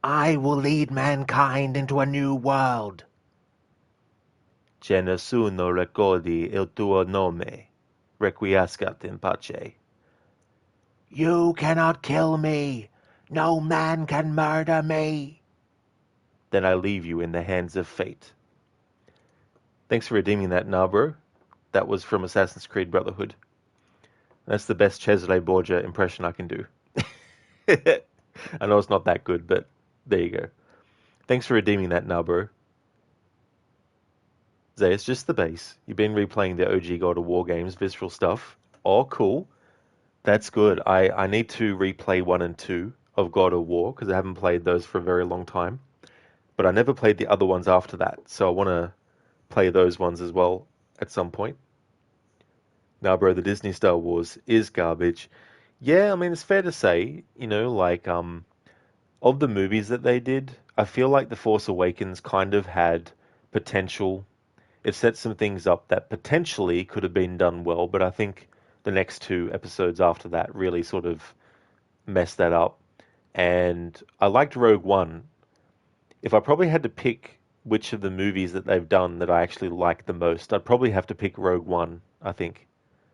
I will lead mankind into a new world. Che nessuno ricordi il tuo nome. Requiescat in pace. You cannot kill me. No man can murder me. Then I leave you in the hands of fate. Thanks for redeeming that, Narbro. That was from Assassin's Creed Brotherhood. That's the best Cesare Borgia impression I can do. I know it's not that good, but there you go. Thanks for redeeming that, Narbro. Zay, it's just the base. You've been replaying the OG God of War games, visceral stuff. Oh, cool. That's good. I need to replay 1 and 2 of God of War, because I haven't played those for a very long time. But I never played the other ones after that, so I want to play those ones as well at some point. Now, bro, the Disney Star Wars is garbage. Yeah, I mean, it's fair to say, like, of the movies that they did, I feel like The Force Awakens kind of had potential. It set some things up that potentially could have been done well, but I think the next 2 episodes after that really sort of messed that up. And I liked Rogue One. If I probably had to pick which of the movies that they've done that I actually like the most, I'd probably have to pick Rogue One, I think.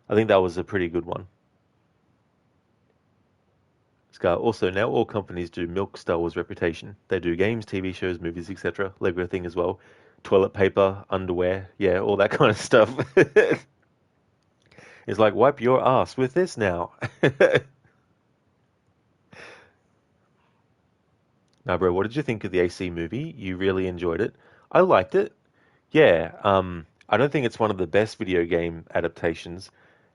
I think that was a pretty good one. Scar, also, now all companies do milk Star Wars reputation. They do games, TV shows, movies, etc. Lego thing as well. Toilet paper, underwear, yeah, all that kind of stuff. It's like, wipe your ass with this now. Now, bro, what did you think of the AC movie? You really enjoyed it. I liked it. Yeah, I don't think it's one of the best video game adaptations,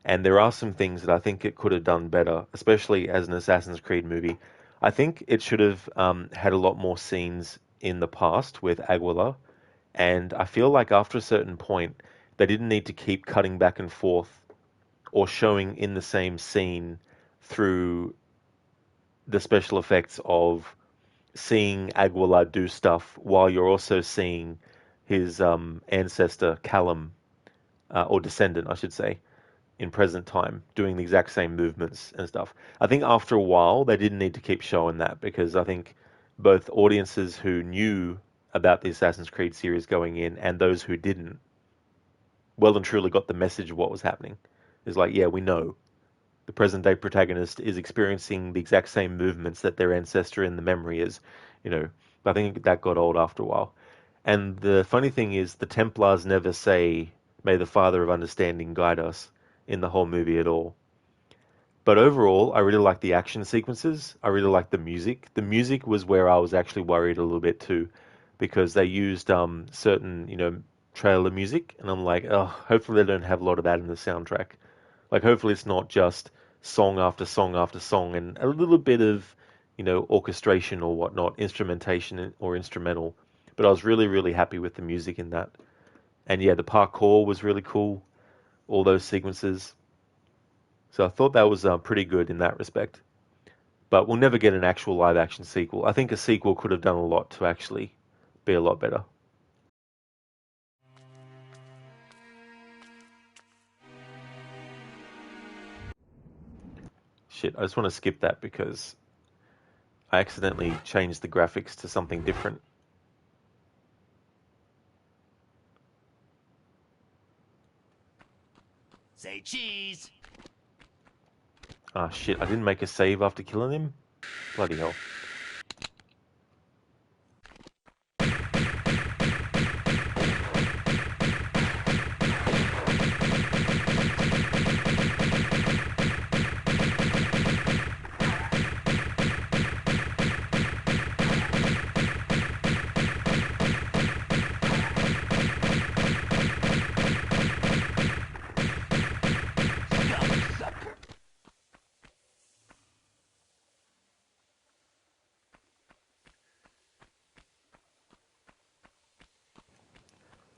and there are some things that I think it could have done better, especially as an Assassin's Creed movie. I think it should have had a lot more scenes in the past with Aguilar, and I feel like after a certain point, they didn't need to keep cutting back and forth or showing in the same scene through the special effects of seeing Aguilar do stuff while you're also seeing his ancestor Callum, or descendant, I should say, in present time, doing the exact same movements and stuff. I think after a while, they didn't need to keep showing that, because I think both audiences who knew about the Assassin's Creed series going in and those who didn't well and truly got the message of what was happening. It's like, yeah, we know. The present day protagonist is experiencing the exact same movements that their ancestor in the memory is, But I think that got old after a while. And the funny thing is, the Templars never say, "May the Father of Understanding guide us," in the whole movie at all. But overall, I really like the action sequences. I really like the music. The music was where I was actually worried a little bit too, because they used certain, trailer music, and I'm like, oh, hopefully they don't have a lot of that in the soundtrack. Like, hopefully it's not just song after song after song and a little bit of, orchestration or whatnot, instrumentation or instrumental. But I was really, really happy with the music in that. And yeah, the parkour was really cool, all those sequences. So I thought that was pretty good in that respect. But we'll never get an actual live action sequel. I think a sequel could have done a lot to actually be a lot better. Shit, I just want to skip that because I accidentally changed the graphics to something different. Say cheese. Ah, shit, I didn't make a save after killing him? Bloody hell.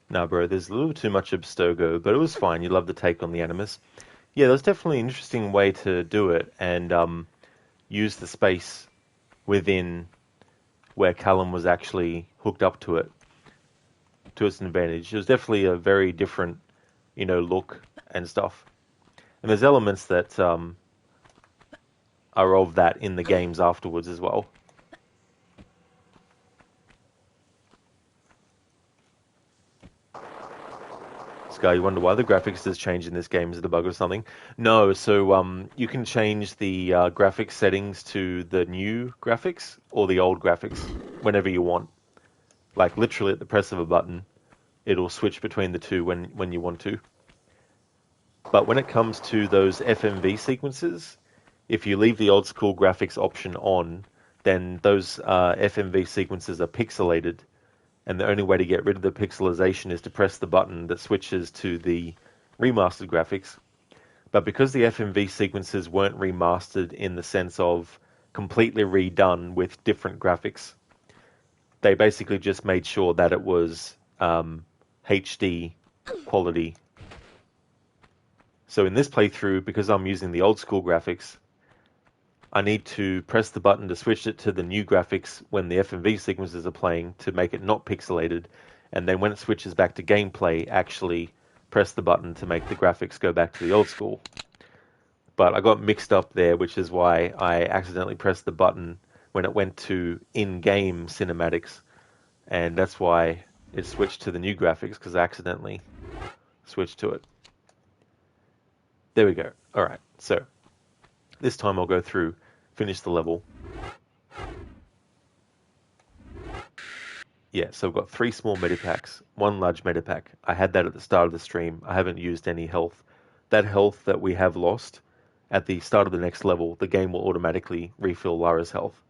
Nah, bro, there's a little too much Abstergo, but it was fine. You love the take on the Animus. Yeah, that was definitely an interesting way to do it, and use the space within where Callum was actually hooked up to it to its advantage. It was definitely a very different, look and stuff. And there's elements that are of that in the games afterwards as well. Sky, you wonder why the graphics has changed in this game? Is it a bug or something? No, so you can change the graphics settings to the new graphics or the old graphics whenever you want. Like literally at the press of a button, it'll switch between the two when you want to. But when it comes to those FMV sequences, if you leave the old school graphics option on, then those FMV sequences are pixelated. And the only way to get rid of the pixelization is to press the button that switches to the remastered graphics. But because the FMV sequences weren't remastered in the sense of completely redone with different graphics, they basically just made sure that it was HD quality. So in this playthrough, because I'm using the old school graphics, I need to press the button to switch it to the new graphics when the FMV sequences are playing to make it not pixelated, and then when it switches back to gameplay, actually press the button to make the graphics go back to the old school. But I got mixed up there, which is why I accidentally pressed the button when it went to in-game cinematics, and that's why it switched to the new graphics, because I accidentally switched to it. There we go. Alright, so this time I'll go through, finish the level. Yeah, so I've got 3 small medipacks, 1 large medipack. I had that at the start of the stream. I haven't used any health. That health that we have lost, at the start of the next level, the game will automatically refill Lara's health.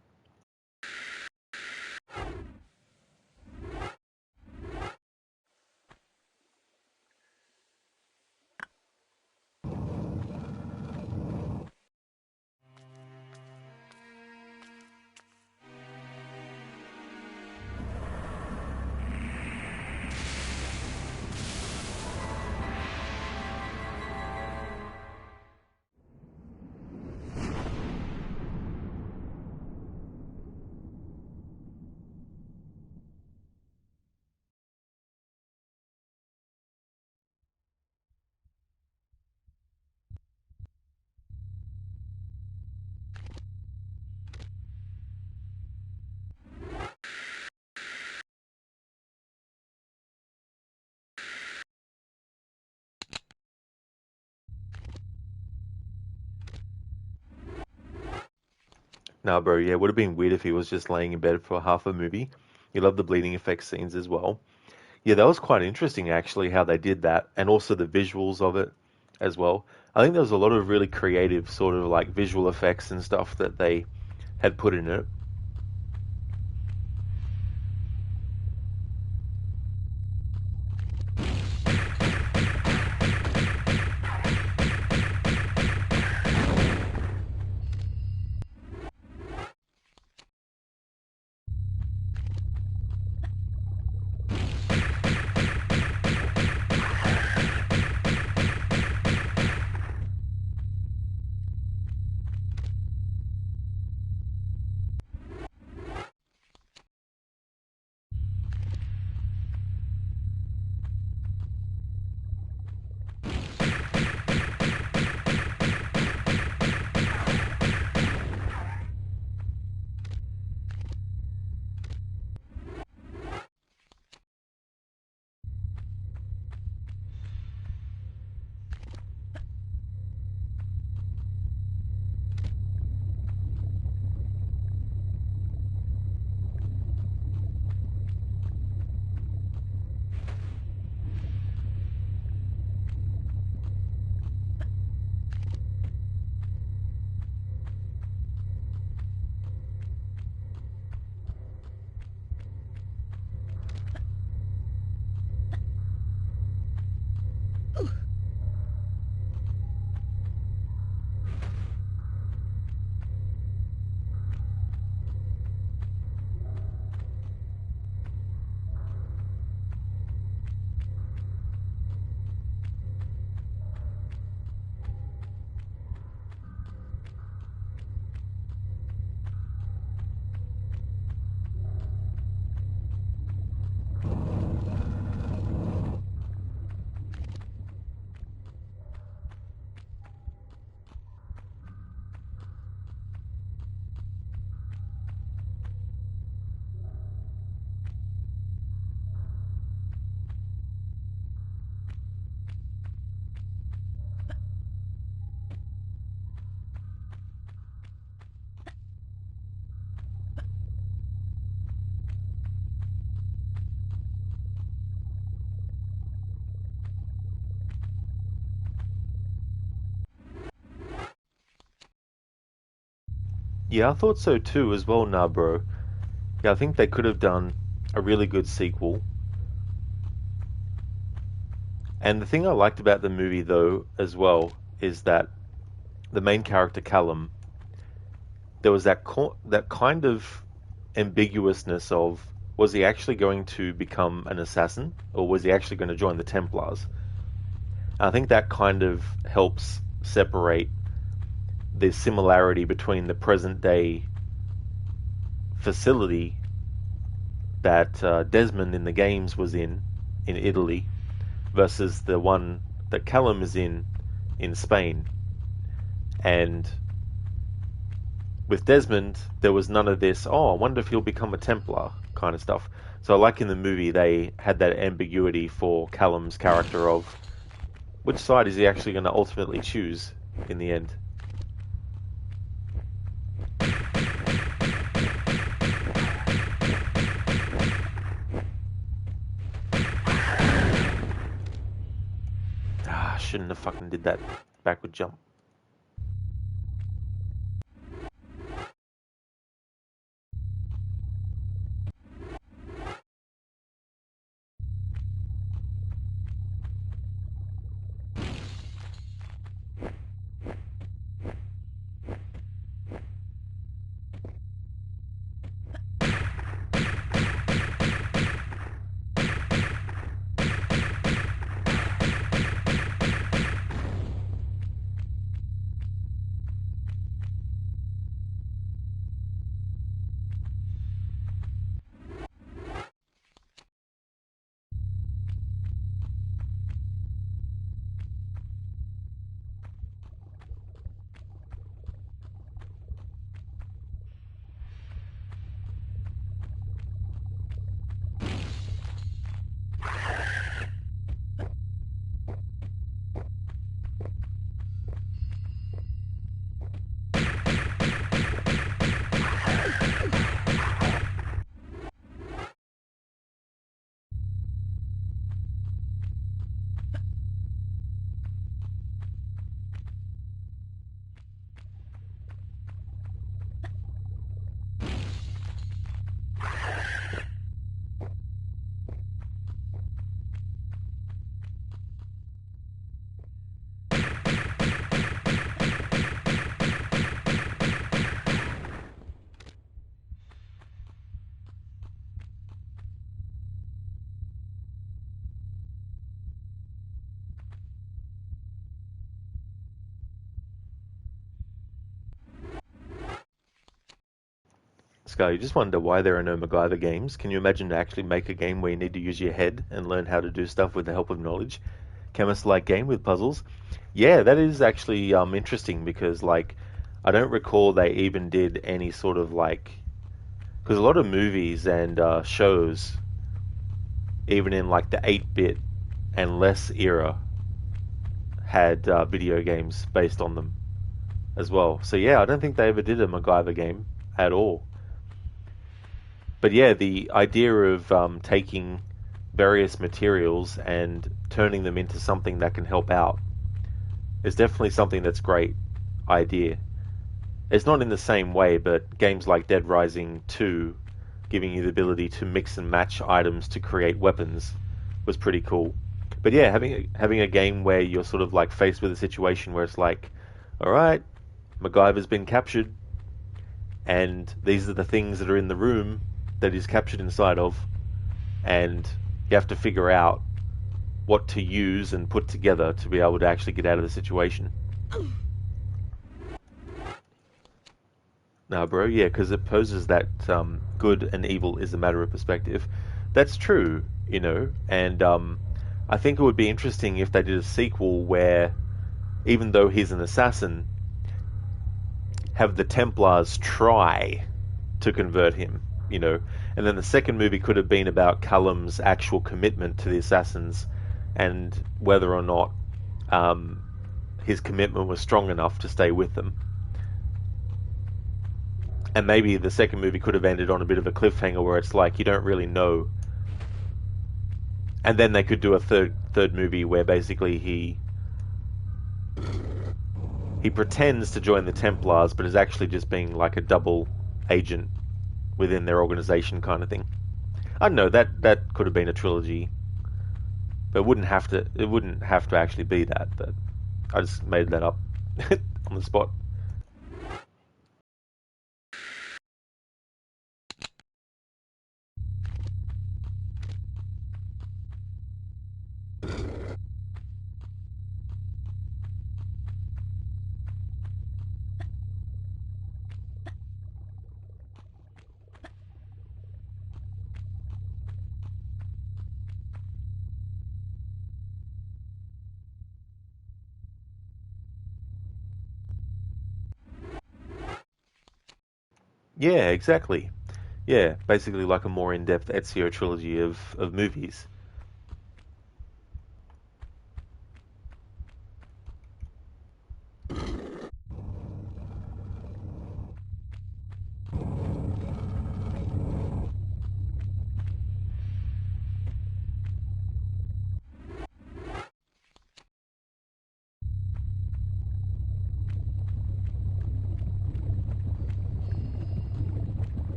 Nah, bro, yeah, it would have been weird if he was just laying in bed for half a movie. You love the bleeding effects scenes as well. Yeah, that was quite interesting, actually, how they did that, and also the visuals of it as well. I think there was a lot of really creative sort of like visual effects and stuff that they had put in it. Yeah, I thought so too as well, nah, bro. Yeah, I think they could have done a really good sequel. And the thing I liked about the movie, though, as well, is that the main character, Callum, there was that kind of ambiguousness of, was he actually going to become an assassin, or was he actually going to join the Templars? And I think that kind of helps separate the similarity between the present day facility that Desmond in the games was in Italy versus the one that Callum is in Spain. And with Desmond, there was none of this, oh, I wonder if he'll become a Templar kind of stuff. So, like in the movie, they had that ambiguity for Callum's character of which side is he actually going to ultimately choose in the end. Ah, shouldn't have fucking did that backward jump. Sky, you just wonder why there are no MacGyver games. Can you imagine to actually make a game where you need to use your head and learn how to do stuff with the help of knowledge? Chemist-like game with puzzles? Yeah, that is actually interesting because, like, I don't recall they even did any sort of, like... Because a lot of movies and shows, even in, like, the 8-bit and less era, had video games based on them as well. So, yeah, I don't think they ever did a MacGyver game at all. But yeah, the idea of taking various materials and turning them into something that can help out is definitely something that's a great idea. It's not in the same way, but games like Dead Rising 2 giving you the ability to mix and match items to create weapons was pretty cool. But yeah, having a game where you're sort of like faced with a situation where it's like, alright, MacGyver's been captured, and these are the things that are in the room that is captured inside of, and you have to figure out what to use and put together to be able to actually get out of the situation. Nah, bro, yeah, because it poses that good and evil is a matter of perspective. That's true, you know, and I think it would be interesting if they did a sequel where, even though he's an assassin, have the Templars try to convert him, you know, and then the second movie could have been about Callum's actual commitment to the assassins and whether or not his commitment was strong enough to stay with them. And maybe the second movie could have ended on a bit of a cliffhanger where it's like you don't really know. And then they could do a third movie where basically he he pretends to join the Templars, but is actually just being like a double agent within their organization kind of thing. I don't know, that could have been a trilogy, but it wouldn't have to actually be that. But I just made that up on the spot. Yeah, exactly. Yeah, basically like a more in-depth Ezio trilogy of movies.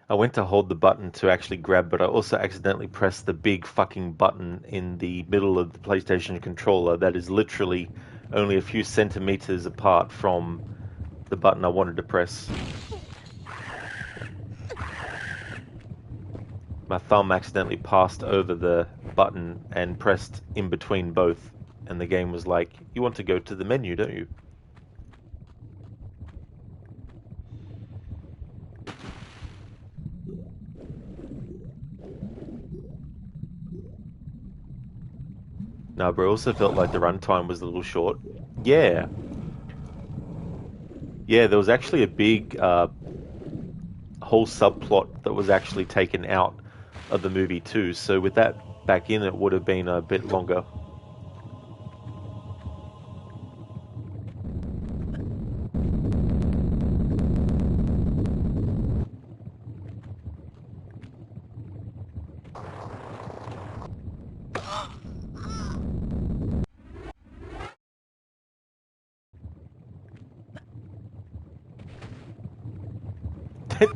I went to hold the button to actually grab, but I also accidentally pressed the big fucking button in the middle of the PlayStation controller that is literally only a few centimeters apart from the button I wanted to press. My thumb accidentally passed over the button and pressed in between both, and the game was like, "You want to go to the menu, don't you?" No, but I also felt like the runtime was a little short. Yeah, yeah, there was actually a big whole subplot that was actually taken out of the movie too. So with that back in, it would have been a bit longer.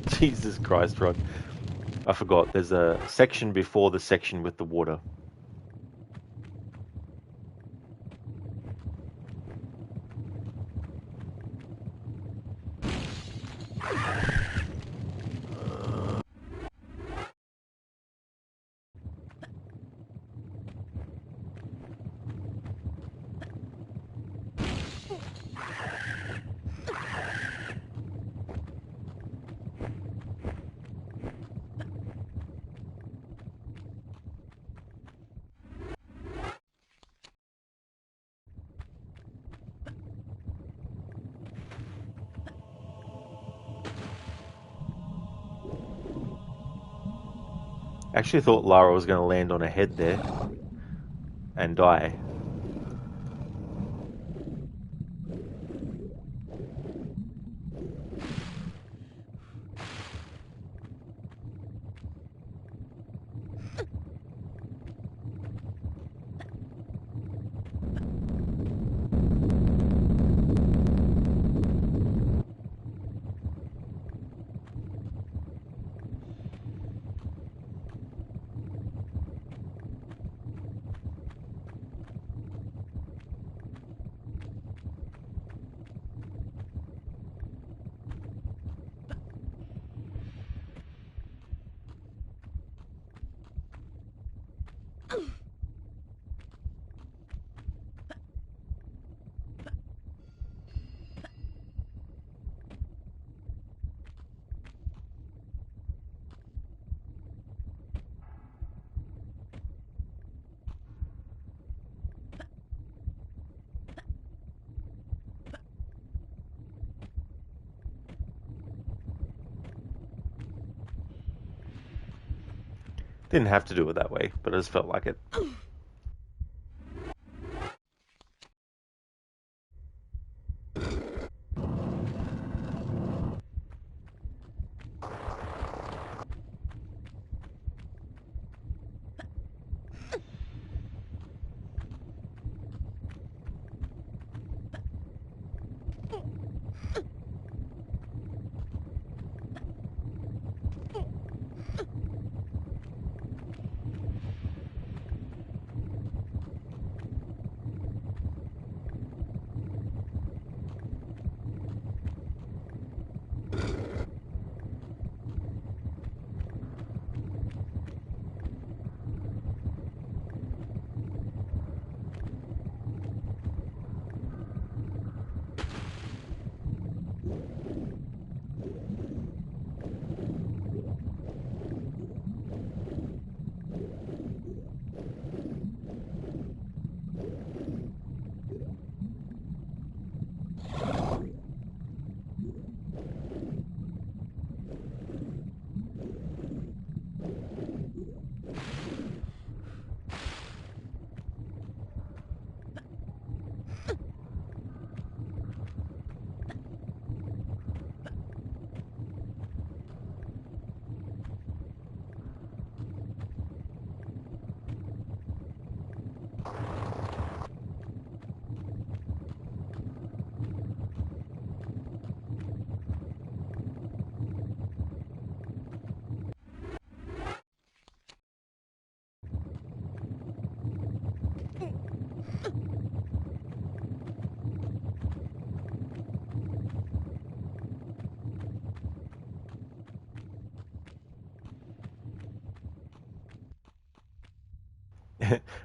Jesus Christ, Rod. I forgot. There's a section before the section with the water. I actually thought Lara was going to land on her head there and die. Didn't have to do it that way, but I just felt like it.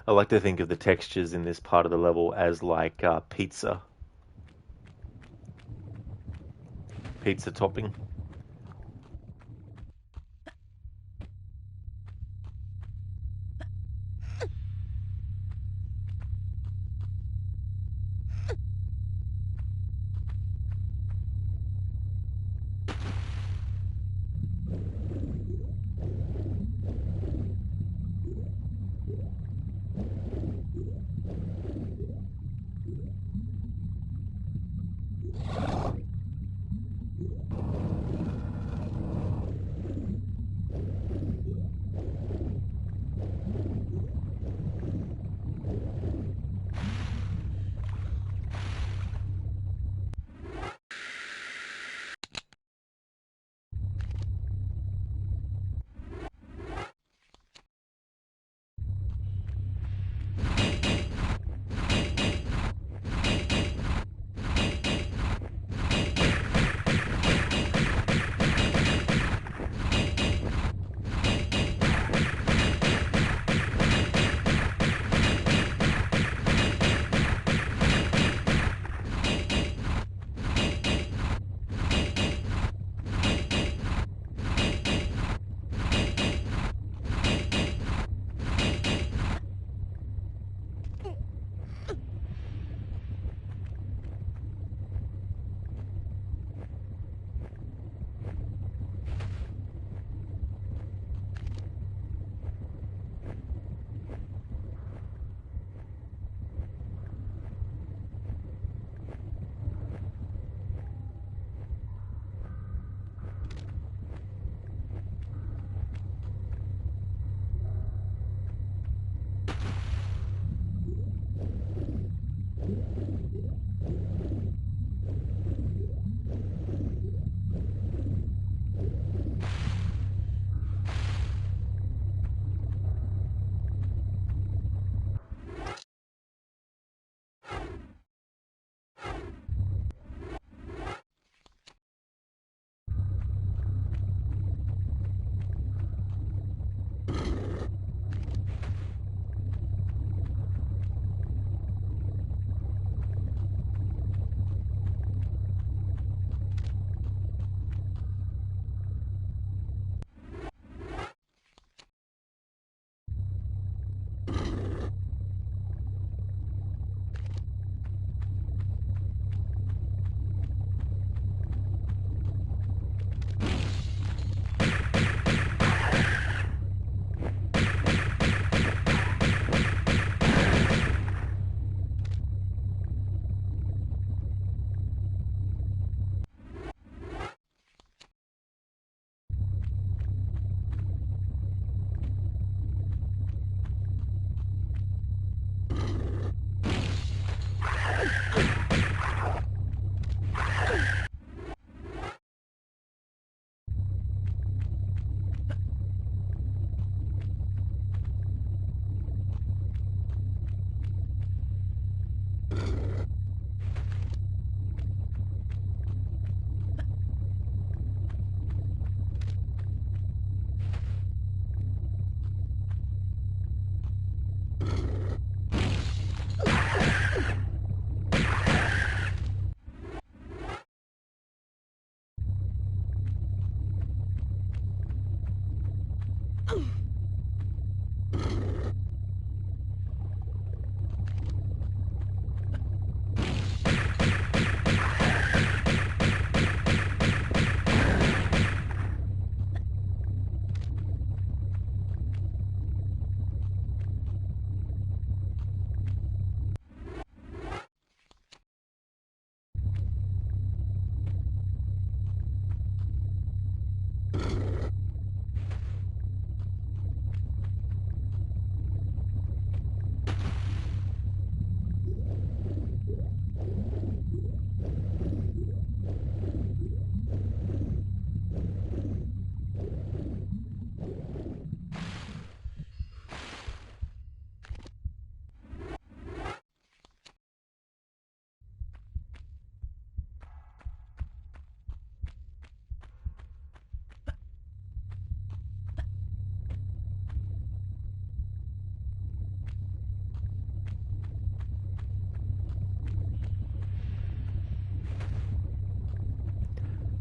I like to think of the textures in this part of the level as like pizza topping.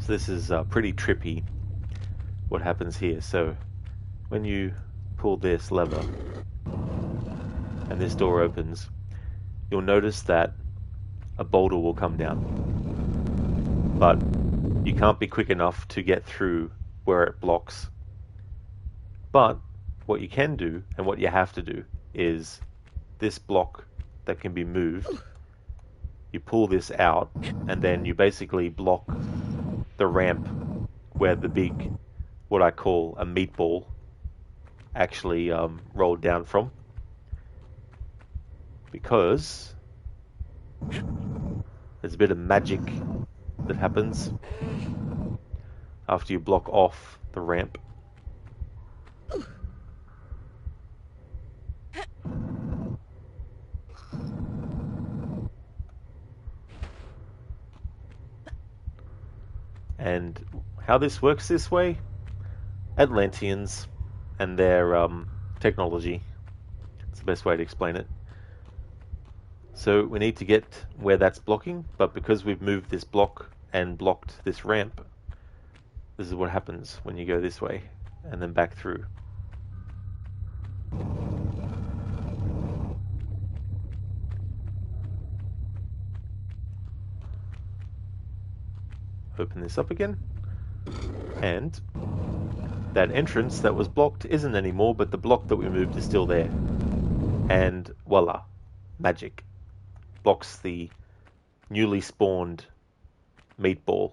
So this is pretty trippy, what happens here. So when you pull this lever and this door opens, you'll notice that a boulder will come down. But you can't be quick enough to get through where it blocks. But what you can do, and what you have to do, is this block that can be moved, you pull this out, and then you basically block the ramp where the big, what I call a meatball, actually rolled down from. Because there's a bit of magic that happens after you block off the ramp. And how this works this way, Atlanteans and their technology. It's the best way to explain it. So we need to get where that's blocking, but because we've moved this block and blocked this ramp, this is what happens when you go this way and then back through. Open this up again, and that entrance that was blocked isn't anymore, but the block that we moved is still there. And voila, magic. Blocks the newly spawned meatball.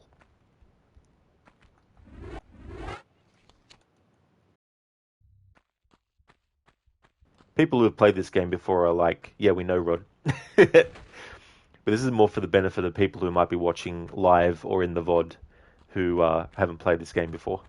People who have played this game before are like, yeah, we know, Rod. But this is more for the benefit of people who might be watching live or in the VOD who haven't played this game before.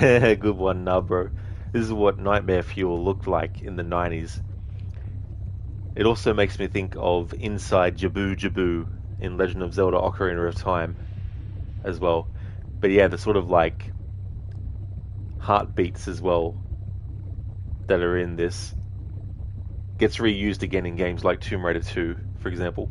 Good one, nah, bro. This is what Nightmare Fuel looked like in the 90s. It also makes me think of Inside Jabu Jabu in Legend of Zelda Ocarina of Time as well. But yeah, the sort of like heartbeats as well that are in this gets reused again in games like Tomb Raider 2, for example.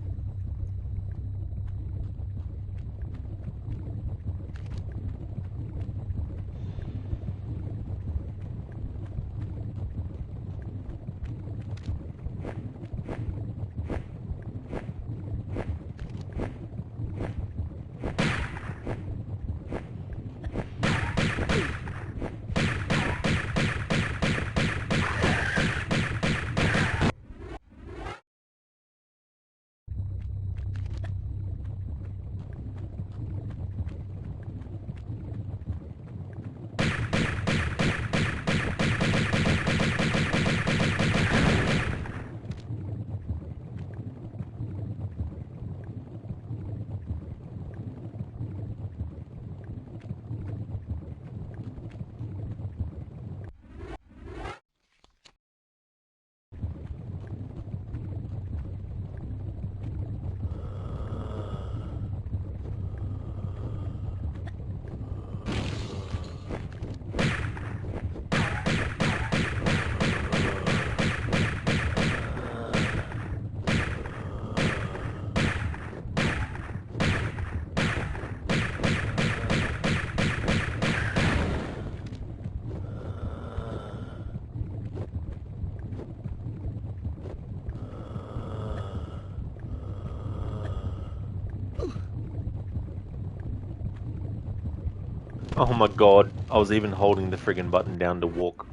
Oh my god, I was even holding the friggin' button down to walk.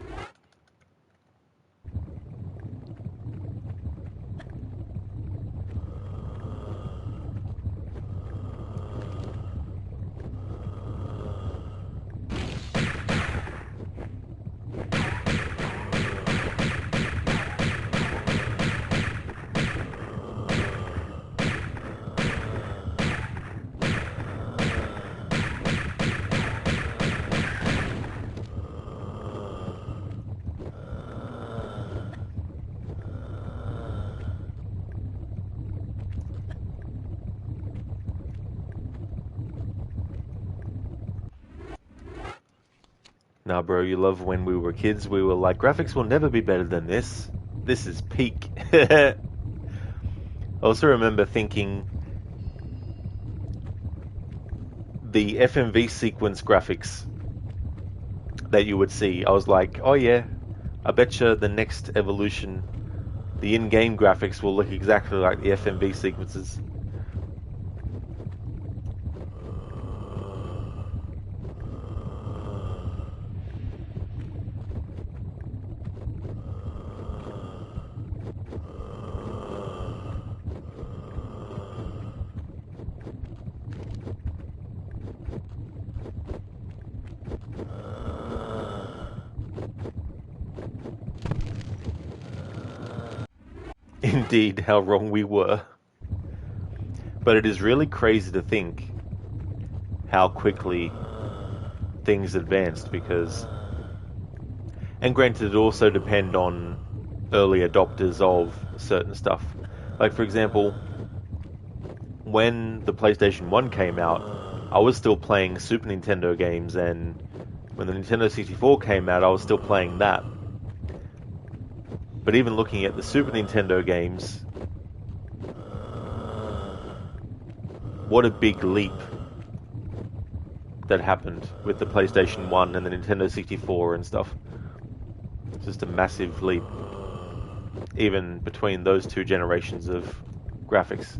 Nah, bro, you love when we were kids, we were like, graphics will never be better than this. This is peak. I also remember thinking the FMV sequence graphics that you would see. I was like, oh yeah, I betcha the next evolution, the in-game graphics will look exactly like the FMV sequences. Indeed, how wrong we were. But it is really crazy to think how quickly things advanced because, and granted, it also depend on early adopters of certain stuff. Like, for example, when the PlayStation 1 came out, I was still playing Super Nintendo games, and when the Nintendo 64 came out, I was still playing that. But even looking at the Super Nintendo games, what a big leap that happened with the PlayStation 1 and the Nintendo 64 and stuff. It's just a massive leap, even between those two generations of graphics.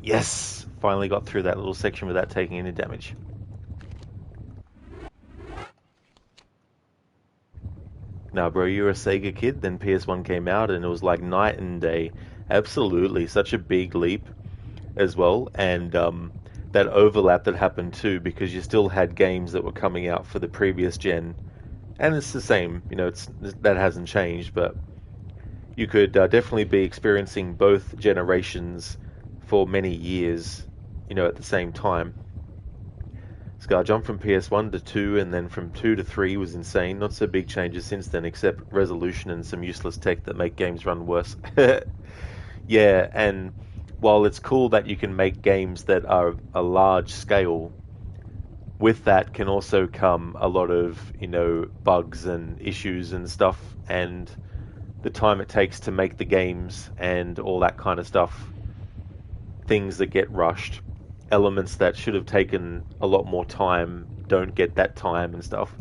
Yes! Finally got through that little section without taking any damage. Now, bro, you're a Sega kid, then PS1 came out, and it was like night and day. Absolutely, such a big leap as well, and that overlap that happened too, because you still had games that were coming out for the previous gen, and it's the same, that hasn't changed, but you could definitely be experiencing both generations for many years, at the same time. Scar jump from PS1 to 2 and then from 2 to 3 was insane. Not so big changes since then, except resolution and some useless tech that make games run worse. Yeah, and while it's cool that you can make games that are a large scale, with that can also come a lot of, bugs and issues and stuff, and the time it takes to make the games and all that kind of stuff. Things that get rushed, elements that should have taken a lot more time don't get that time and stuff.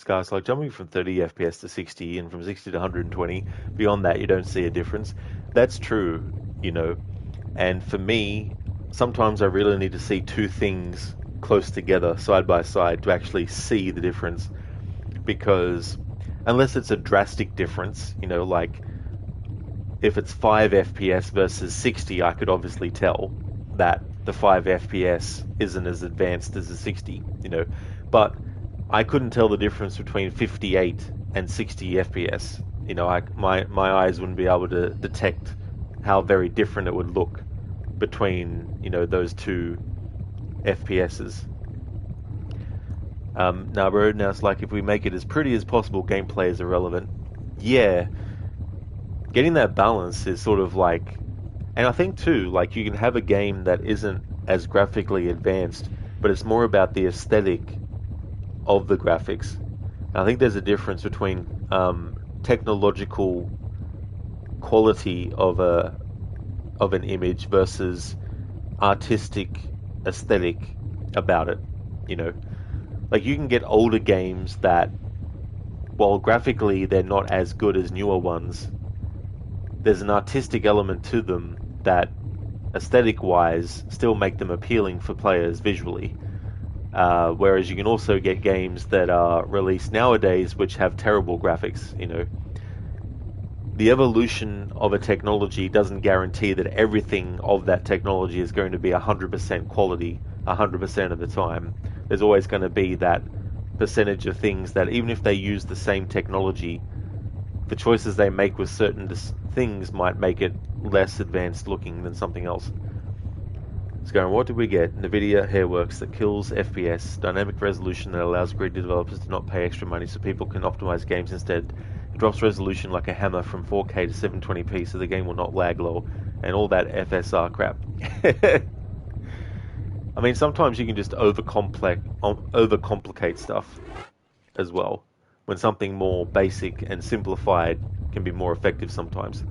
Scar's like jumping from 30 FPS to 60 and from 60 to 120. Beyond that, you don't see a difference. That's true, you know. And for me, sometimes I really need to see two things close together, side by side, to actually see the difference. Because unless it's a drastic difference, you know, like if it's 5 FPS versus 60, I could obviously tell that the 5 FPS isn't as advanced as the 60, you know. But I couldn't tell the difference between 58 and 60 FPS. You know, my eyes wouldn't be able to detect how very different it would look between, you know, those two FPSs. Now it's like if we make it as pretty as possible, gameplay is irrelevant. Yeah, getting that balance is sort of like, and I think too, like you can have a game that isn't as graphically advanced, but it's more about the aesthetic of the graphics. And I think there's a difference between technological quality of an image versus artistic aesthetic about it. You know, like you can get older games that, while graphically they're not as good as newer ones, there's an artistic element to them that, aesthetic-wise, still make them appealing for players visually. Whereas you can also get games that are released nowadays which have terrible graphics, you know. The evolution of a technology doesn't guarantee that everything of that technology is going to be 100% quality 100% of the time. There's always going to be that percentage of things that, even if they use the same technology, the choices they make with certain things might make it less advanced looking than something else. It's going, what did we get? NVIDIA Hairworks that kills FPS, dynamic resolution that allows greedy developers to not pay extra money so people can optimize games instead. It drops resolution like a hammer from 4K to 720p so the game will not lag low, and all that FSR crap. I mean, sometimes you can just overcomplicate stuff as well, when something more basic and simplified can be more effective sometimes.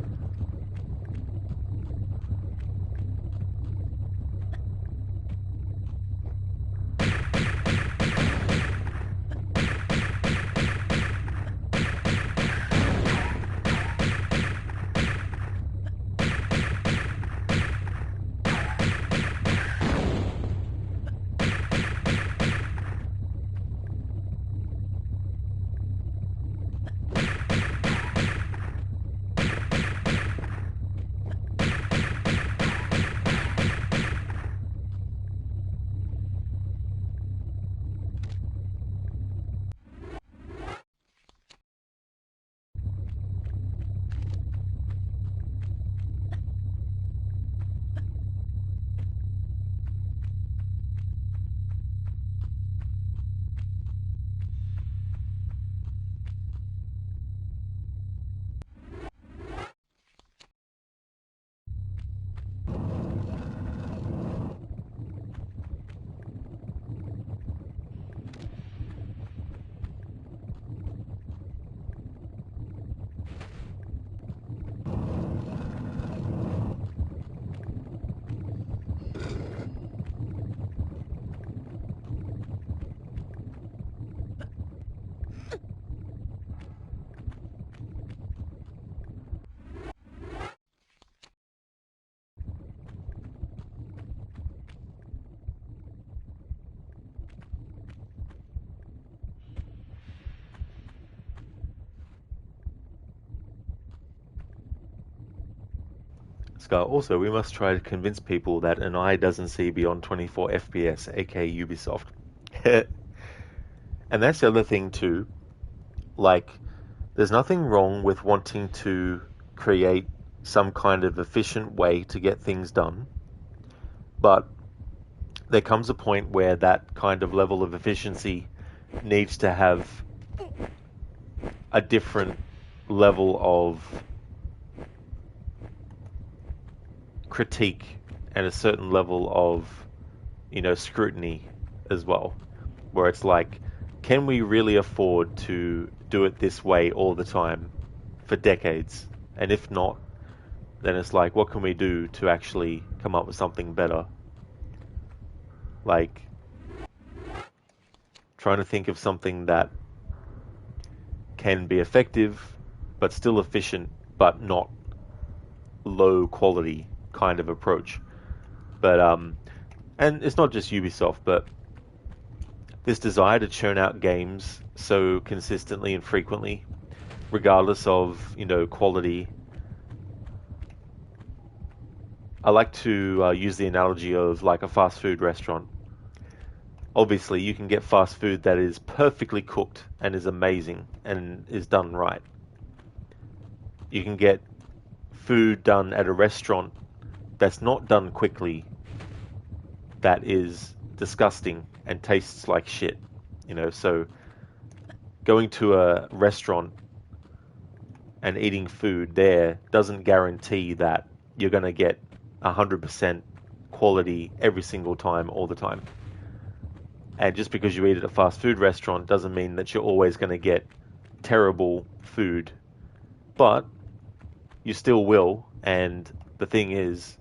Scar, also, we must try to convince people that an eye doesn't see beyond 24 FPS, aka Ubisoft. And that's the other thing too. Like, there's nothing wrong with wanting to create some kind of efficient way to get things done, but there comes a point where that kind of level of efficiency needs to have a different level of critique and a certain level of, you know, scrutiny as well, where it's like, can we really afford to do it this way all the time for decades? And if not, then it's like, what can we do to actually come up with something better? Like, trying to think of something that can be effective, but still efficient, but not low quality kind of approach. But and it's not just Ubisoft, but this desire to churn out games so consistently and frequently, regardless of quality. I like to use the analogy of like a fast food restaurant. Obviously, you can get fast food that is perfectly cooked and is amazing and is done right. You can get food done at a restaurant that's not done quickly, that is disgusting and tastes like shit. So going to a restaurant and eating food there doesn't guarantee that you're going to get 100% quality every single time, all the time. And just because you eat at a fast food restaurant doesn't mean that you're always going to get terrible food. But you still will. And the thing is,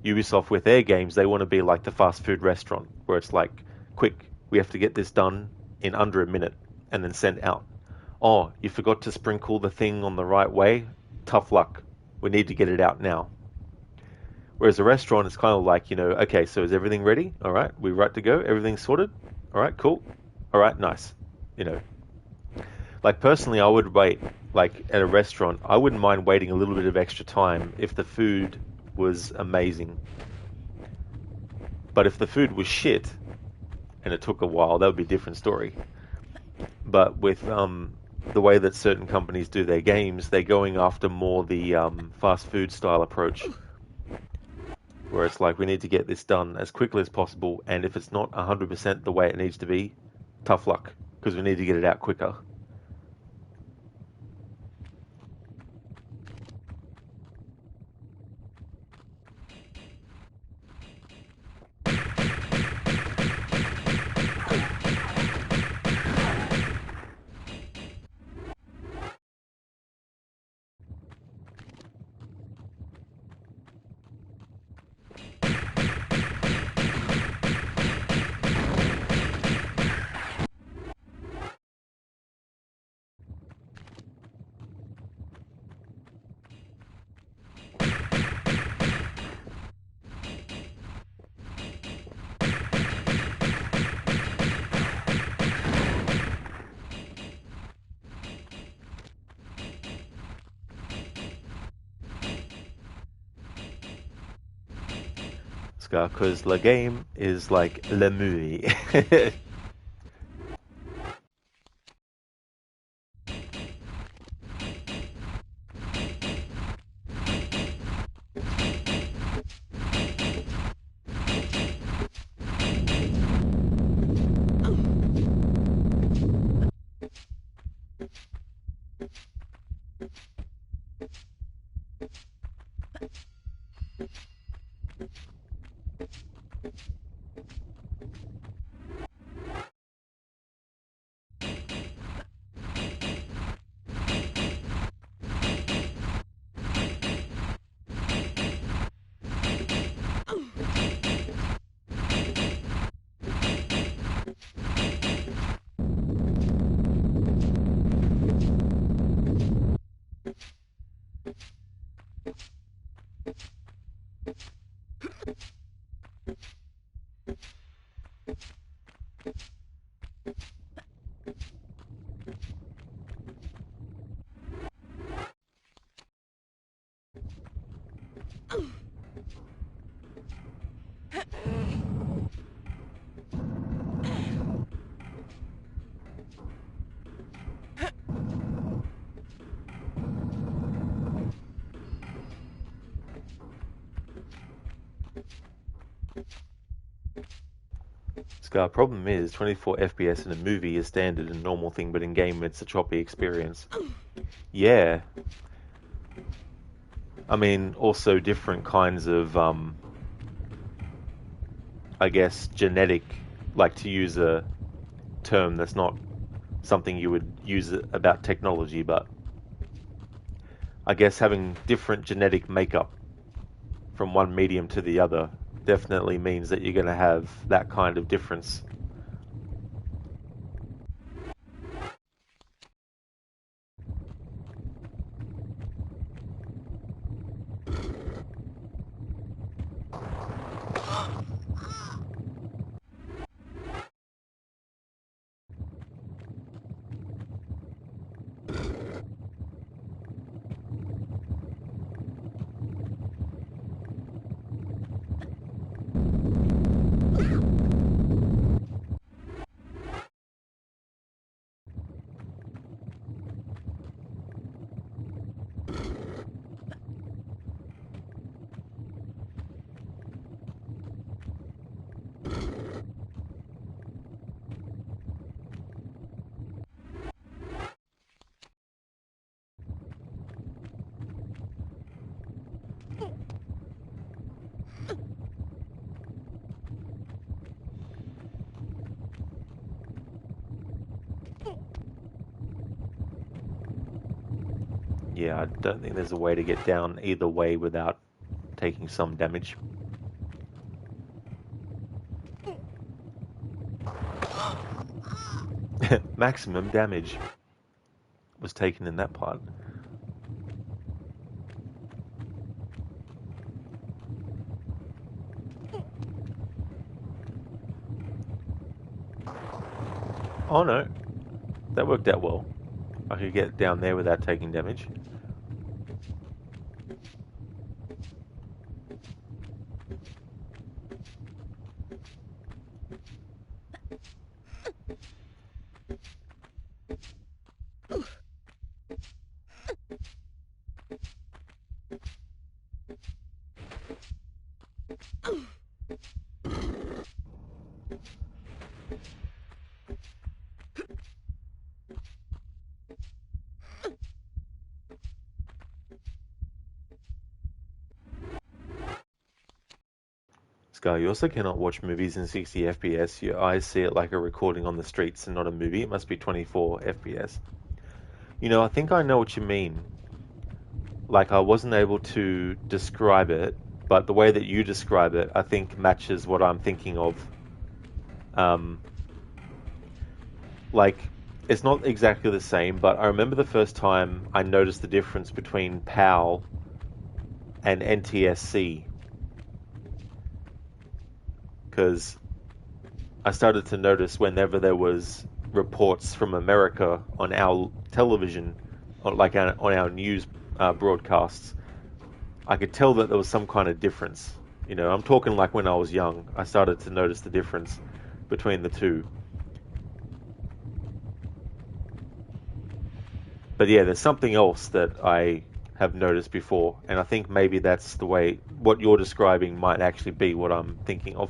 Ubisoft with their games, they want to be like the fast food restaurant, where it's like, quick, we have to get this done in under a minute and then sent out. Oh, you forgot to sprinkle the thing on the right way? Tough luck. We need to get it out now. Whereas a restaurant is kind of like, okay, so is everything ready? All right, we're right to go. Everything's sorted. All right, cool. All right, nice. Like personally, I would wait, like at a restaurant, I wouldn't mind waiting a little bit of extra time if the food was amazing. But if the food was shit and it took a while, that would be a different story. But with the way that certain companies do their games, they're going after more the fast food style approach, where it's like, we need to get this done as quickly as possible, and if it's not 100% the way it needs to be, tough luck, because we need to get it out quicker. Because the game is like le movie. Scar, problem is 24 FPS in a movie is standard and normal thing, but in game it's a choppy experience. Yeah. I mean, also different kinds of, I guess, genetic, like to use a term that's not something you would use about technology, but I guess having different genetic makeup from one medium to the other definitely means that you're going to have that kind of difference. Yeah, I don't think there's a way to get down either way without taking some damage. Maximum damage was taken in that part. Oh no, that worked out well. I could get down there without taking damage. Sky, you also cannot watch movies in 60 FPS. Your eyes see it like a recording on the streets and not a movie. It must be 24 FPS. You know, I think I know what you mean. Like, I wasn't able to describe it, but the way that you describe it, I think matches what I'm thinking of. Um, like, it's not exactly the same, but I remember the first time I noticed the difference between PAL and NTSC. Because I started to notice whenever there was reports from America on our television, on our news broadcasts, I could tell that there was some kind of difference. You know, I'm talking like when I was young, I started to notice the difference between the two. But yeah, there's something else that I have noticed before, and I think maybe that's the way what you're describing might actually be what I'm thinking of.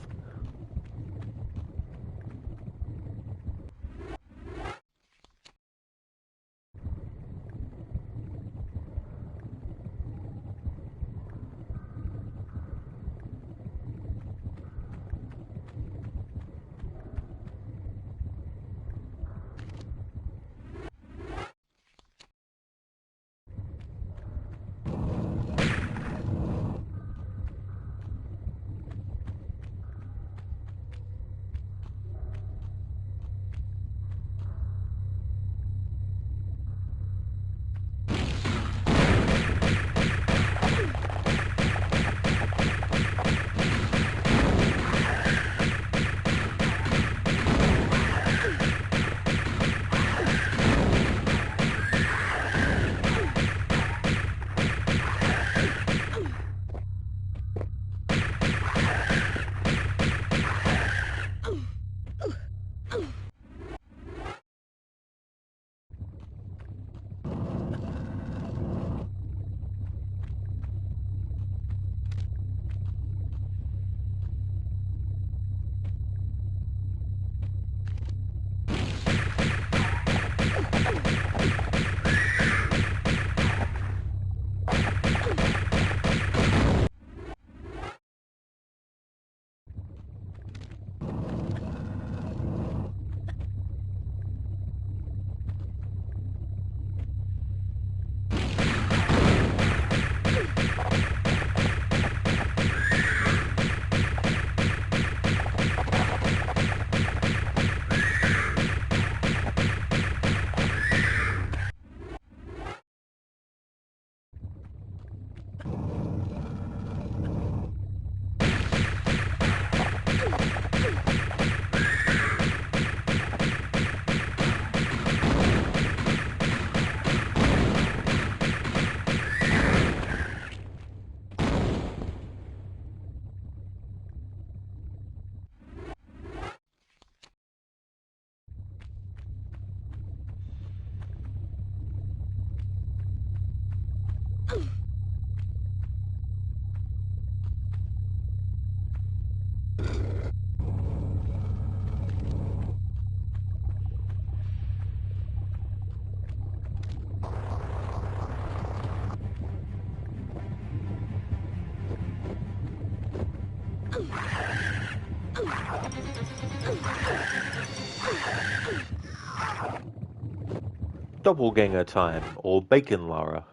Doppelganger time, or bacon Lara.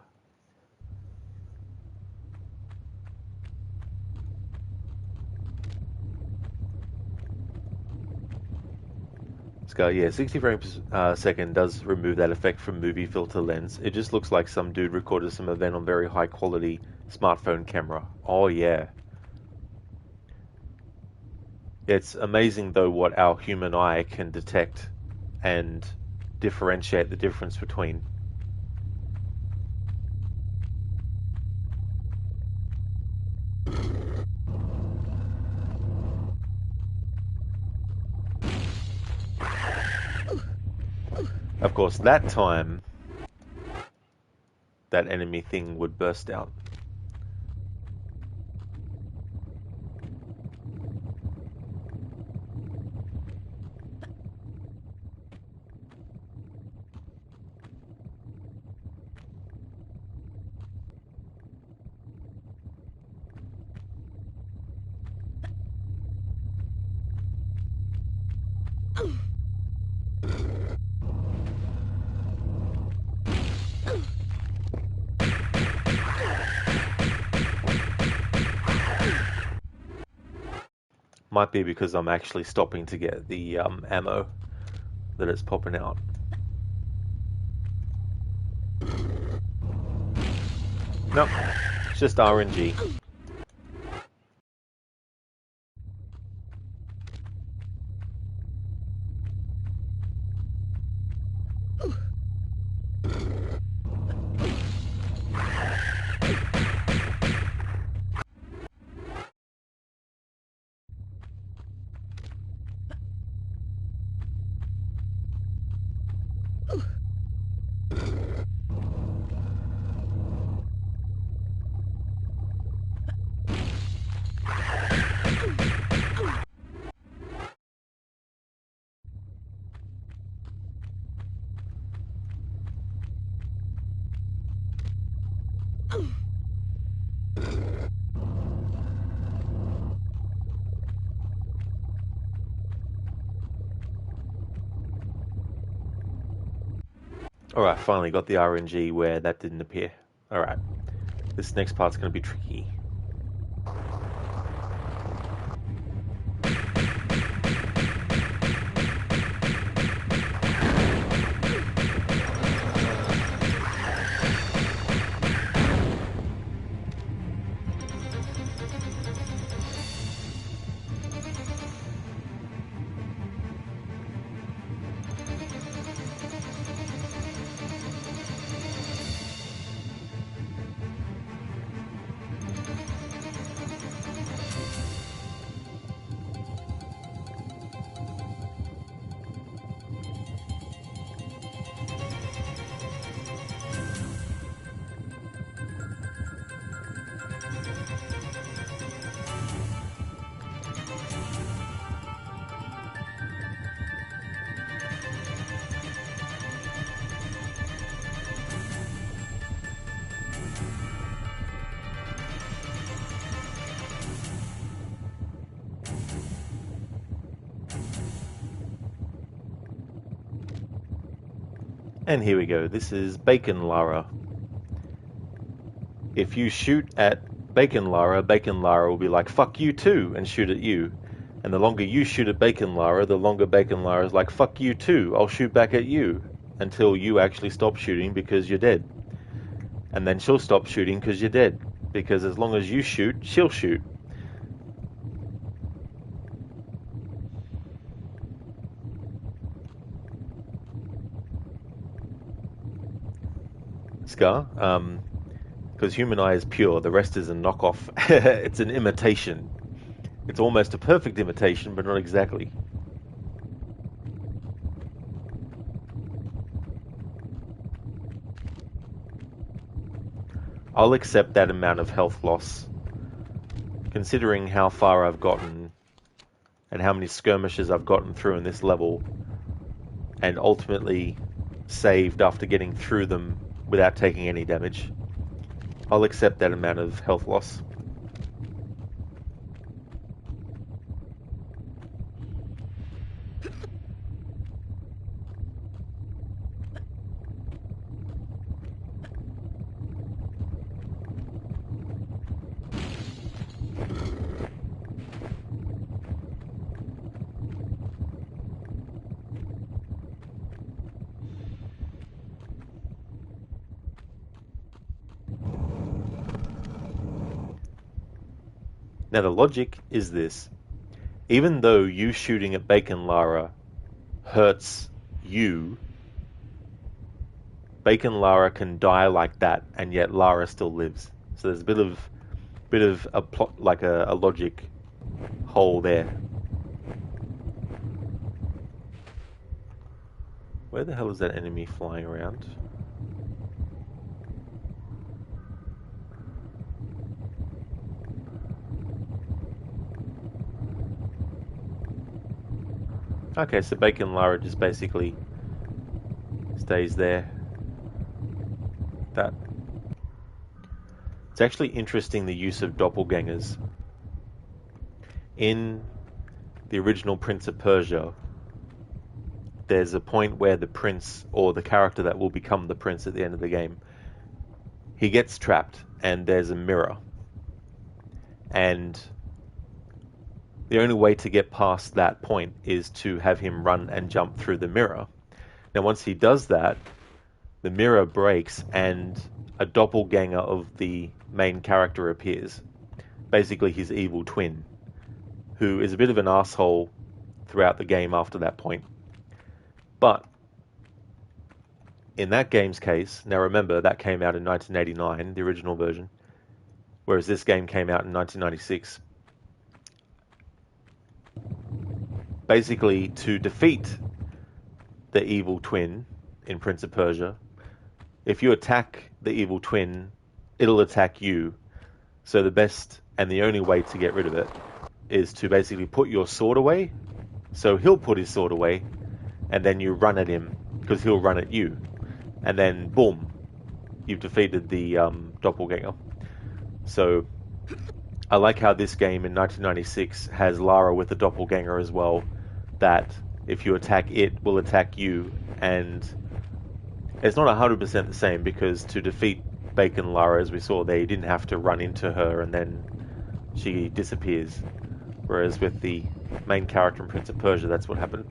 Scar, yeah, 60 frames per second does remove that effect from movie filter lens. It just looks like some dude recorded some event on very high quality smartphone camera. Oh yeah. It's amazing though what our human eye can detect and differentiate the difference between. Of course, that time, that enemy thing would burst out. Might be because I'm actually stopping to get the ammo that it's popping out. Nope, it's just RNG. Alright, finally got the RNG where that didn't appear. Alright, this next part's going to be tricky. And here we go. This is Bacon Lara. If you shoot at Bacon Lara will be like, fuck you too, and shoot at you. And the longer you shoot at Bacon Lara, the longer Bacon Lara is like, fuck you too, I'll shoot back at you. Until you actually stop shooting because you're dead. And then she'll stop shooting because you're dead. Because as long as you shoot, she'll shoot. Scar, because human eye is pure, the rest is a knockoff. It's an imitation. It's almost a perfect imitation, but not exactly. I'll accept that amount of health loss, considering how far I've gotten and how many skirmishes I've gotten through in this level, and ultimately saved after getting through them without taking any damage. I'll accept that amount of health loss. Now the logic is this. Even though you shooting at Bacon Lara hurts you, Bacon Lara can die like that, and yet Lara still lives. So there's a bit of a plot, like a logic hole there. Where the hell is that enemy flying around? Okay, so Bacon Lara just basically stays there. That. It's actually interesting, the use of doppelgangers. In the original Prince of Persia, there's a point where the prince, or the character that will become the prince at the end of the game, he gets trapped and there's a mirror. And the only way to get past that point is to have him run and jump through the mirror. Now once he does that, the mirror breaks and a doppelganger of the main character appears. Basically his evil twin, who is a bit of an asshole throughout the game after that point. But in that game's case, now remember that came out in 1989, the original version, whereas this game came out in 1996. Basically, to defeat the evil twin in Prince of Persia, if you attack the evil twin, it'll attack you. So the best and the only way to get rid of it is to basically put your sword away. So he'll put his sword away, and then you run at him, because he'll run at you. And then, boom, you've defeated the doppelganger. So I like how this game in 1996 has Lara with a doppelganger as well, that if you attack it, will attack you. And it's not 100% the same, because to defeat Bacon Lara, as we saw there, you didn't have to run into her and then she disappears. Whereas with the main character in Prince of Persia, that's what happened.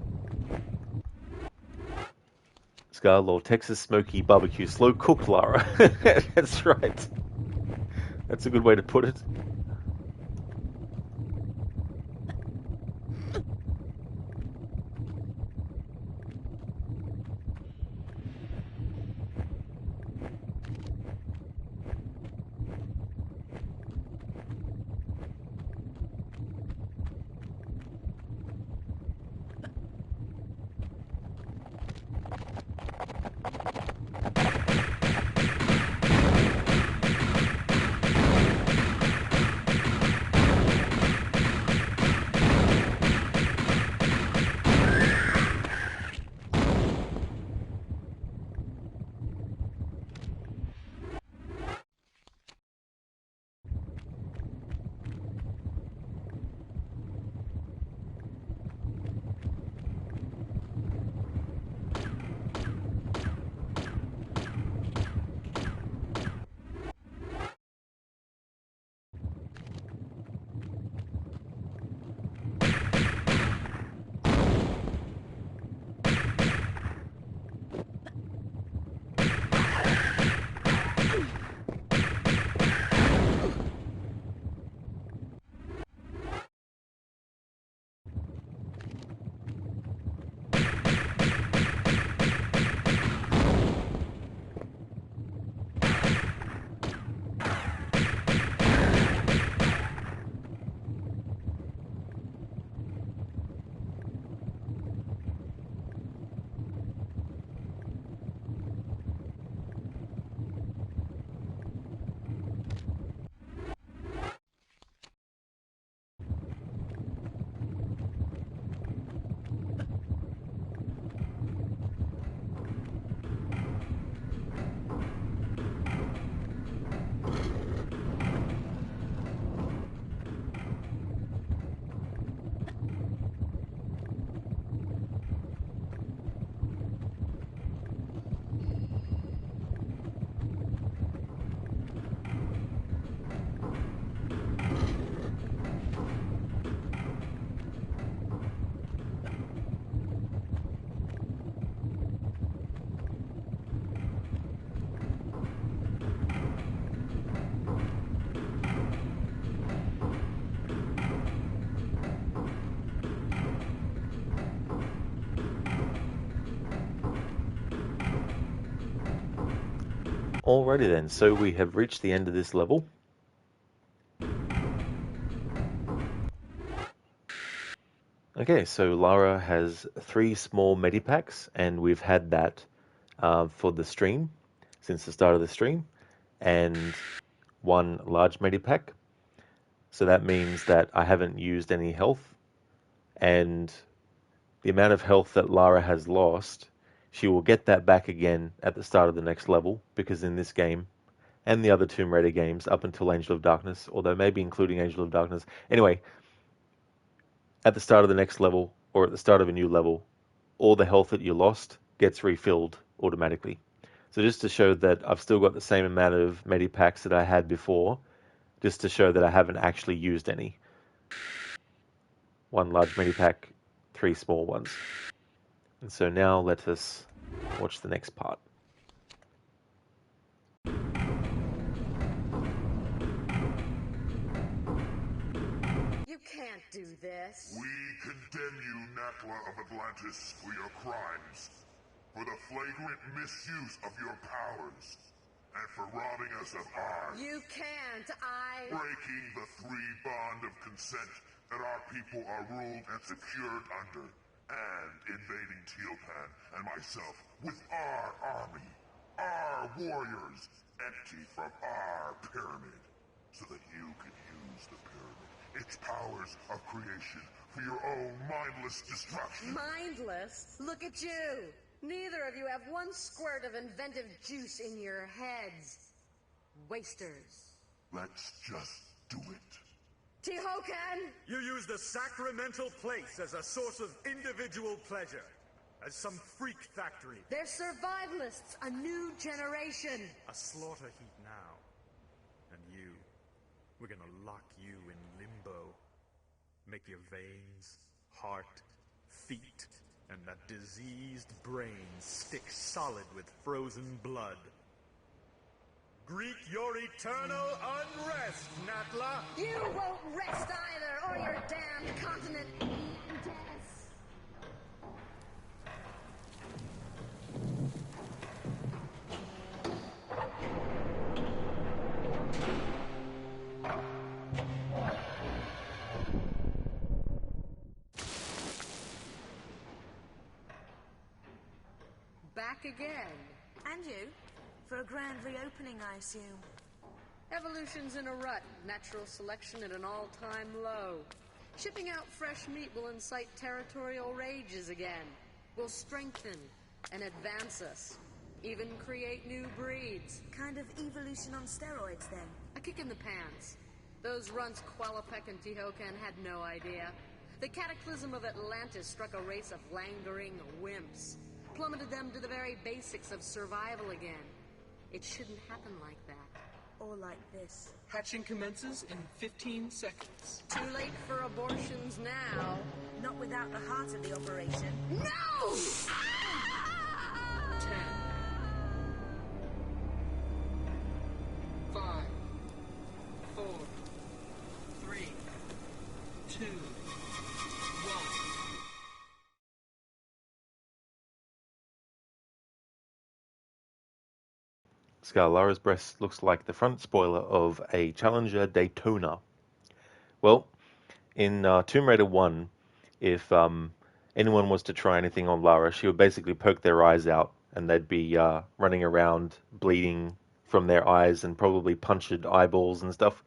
Scarlord, Texas Smoky Barbecue, slow cooked Lara. That's right. That's a good way to put it. Alrighty then, so we have reached the end of this level. Okay, so Lara has 3 small medipacks, and we've had that for the stream, since the start of the stream, and 1 large medipack. So that means that I haven't used any health, and the amount of health that Lara has lost, she will get that back again at the start of the next level, because in this game, and the other Tomb Raider games up until Angel of Darkness, although maybe including Angel of Darkness. Anyway, at the start of the next level, or at the start of a new level, all the health that you lost gets refilled automatically. So just to show that I've still got the same amount of medipacks that I had before, just to show that I haven't actually used any. 1 large medipack, 3 small ones. And so now let us watch the next part. You can't do this. We condemn you, Natla of Atlantis, for your crimes, for the flagrant misuse of your powers, and for robbing us of ours. You can't, Breaking the 3 bond of consent that our people are ruled and secured under, and invading Teopan and myself with our army, our warriors, empty from our pyramid, so that you can use the pyramid, its powers of creation, for your own mindless destruction. Mindless? Look at you! Neither of you have 1 squirt of inventive juice in your heads. Wasters. Let's just do it. Tehokan! You use the sacramental place as a source of individual pleasure, as some freak factory. They're survivalists, a new generation. A slaughter heap now. And you, we're gonna lock you in limbo. Make your veins, heart, feet, and that diseased brain stick solid with frozen blood. Greet your eternal unrest, Natla! You won't rest either, or your damned continent. Back again. And you? For a grand reopening, I assume. Evolution's in a rut. Natural selection at an all-time low. Shipping out fresh meat will incite territorial rages again. Will strengthen and advance us. Even create new breeds. Kind of evolution on steroids, then. A kick in the pants. Those runts Qualapec and Tehokan had no idea. The cataclysm of Atlantis struck a race of languoring wimps. Plummeted them to the very basics of survival again. It shouldn't happen like that. Or like this. Hatching commences in 15 seconds. Too late for abortions now. Not without the heart of the operation. No! 10, 5, 4, 3, 2, 1. Lara's breast looks like the front spoiler of a Challenger Daytona. Well, in Tomb Raider 1, if anyone was to try anything on Lara, she would basically poke their eyes out, and they'd be running around bleeding from their eyes and probably punctured eyeballs and stuff.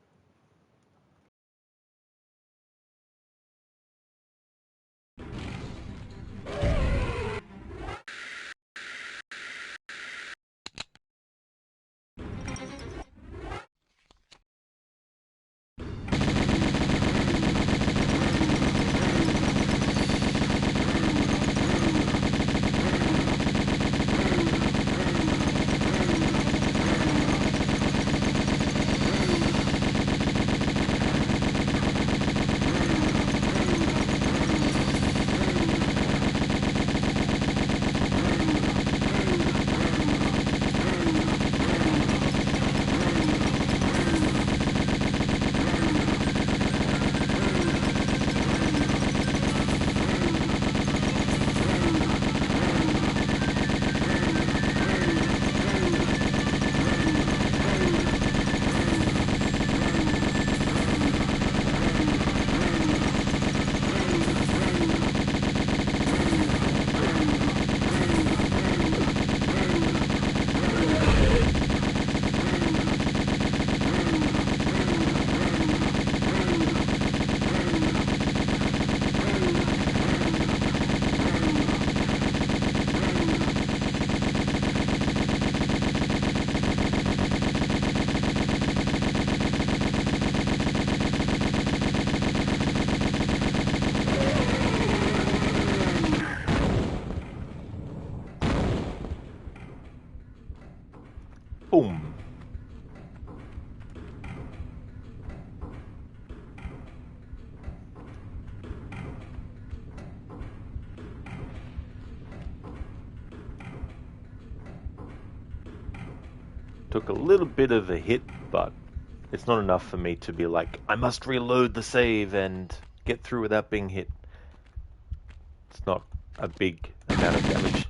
Boom. Took a little bit of a hit, but it's not enough for me to be like, I must reload the save and get through without being hit. It's not a big amount of damage.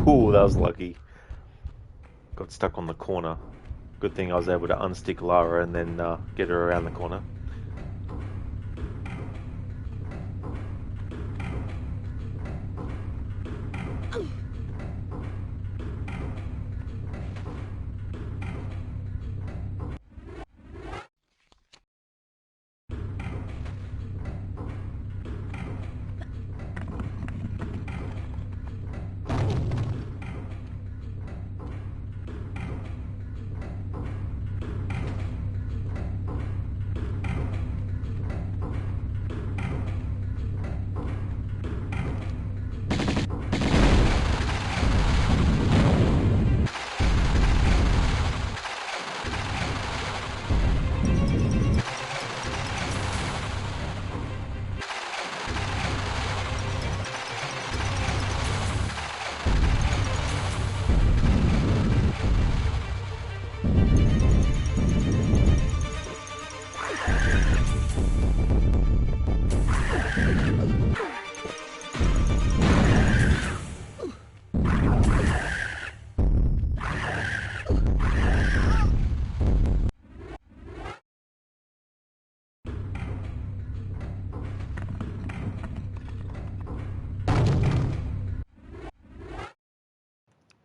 Ooh, that was lucky. Got stuck on the corner. Good thing I was able to unstick Lara and then get her around the corner.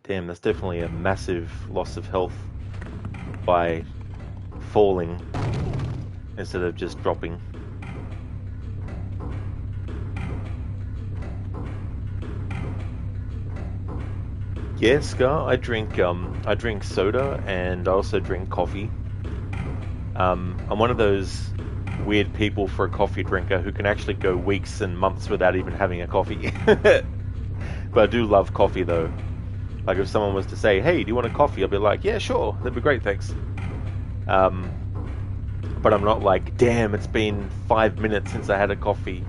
Damn, that's definitely a massive loss of health by falling instead of just dropping. Yeah, Scar, I drink soda and I also drink coffee. I'm one of those weird people for a coffee drinker who can actually go weeks and months without even having a coffee. But I do love coffee though. Like if someone was to say, hey, do you want a coffee? I'd be like, yeah, sure, that'd be great, thanks. But I'm not like, damn, it's been 5 minutes since I had a coffee.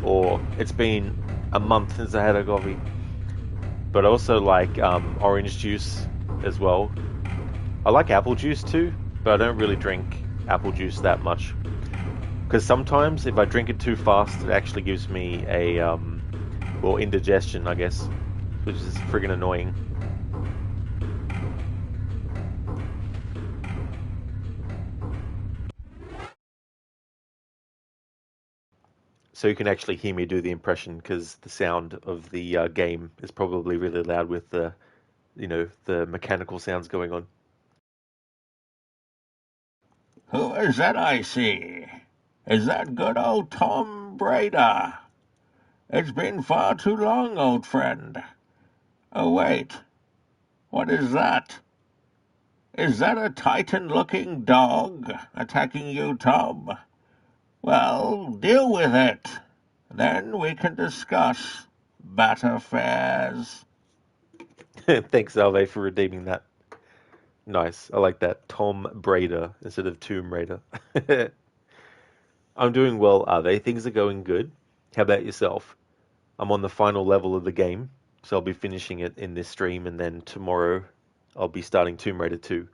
Or it's been a month since I had a coffee. But I also like orange juice as well. I like apple juice too, but I don't really drink apple juice that much. Because sometimes if I drink it too fast, it actually gives me a, well, indigestion, I guess. Which is friggin' annoying. So you can actually hear me do the impression because the sound of the game is probably really loud with the, the mechanical sounds going on. Who is that I see? Is that good old Tom Brader? It's been far too long, old friend. Oh, wait. What is that? Is that a Titan-looking dog attacking you, Tom? Well, deal with it. Then we can discuss bat affairs. Thanks, Alve, for redeeming that. Nice. I like that. Tom Brader instead of Tomb Raider. I'm doing well, Ave. Things are going good. How about yourself? I'm on the final level of the game, so I'll be finishing it in this stream, and then tomorrow I'll be starting Tomb Raider 2.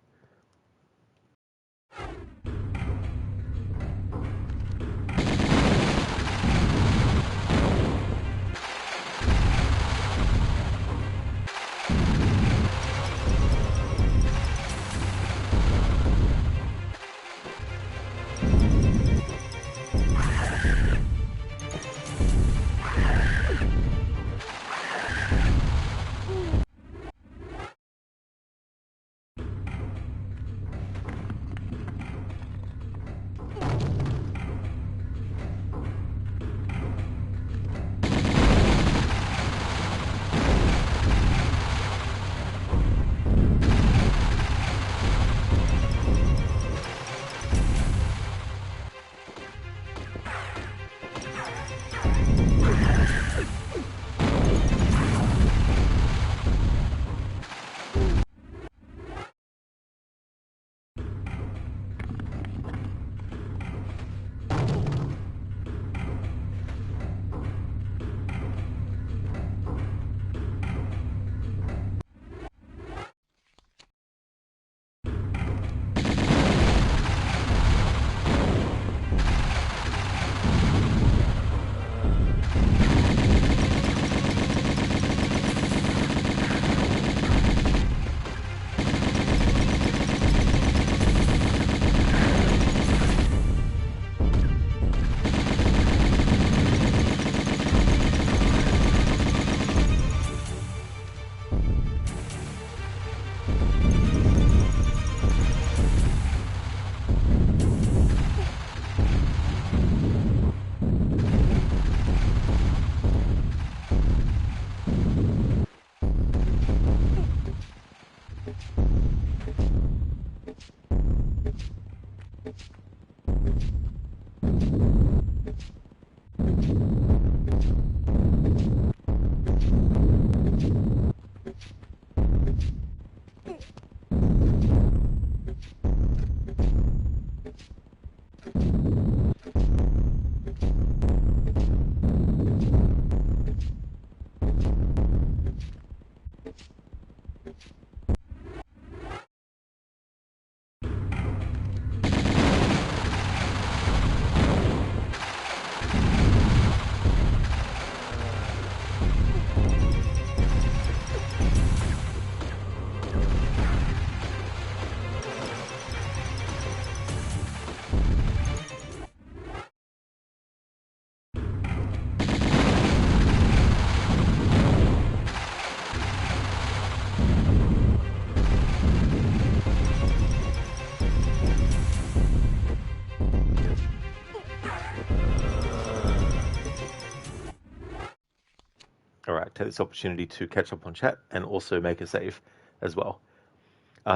Alright, take this opportunity to catch up on chat and also make a save as well.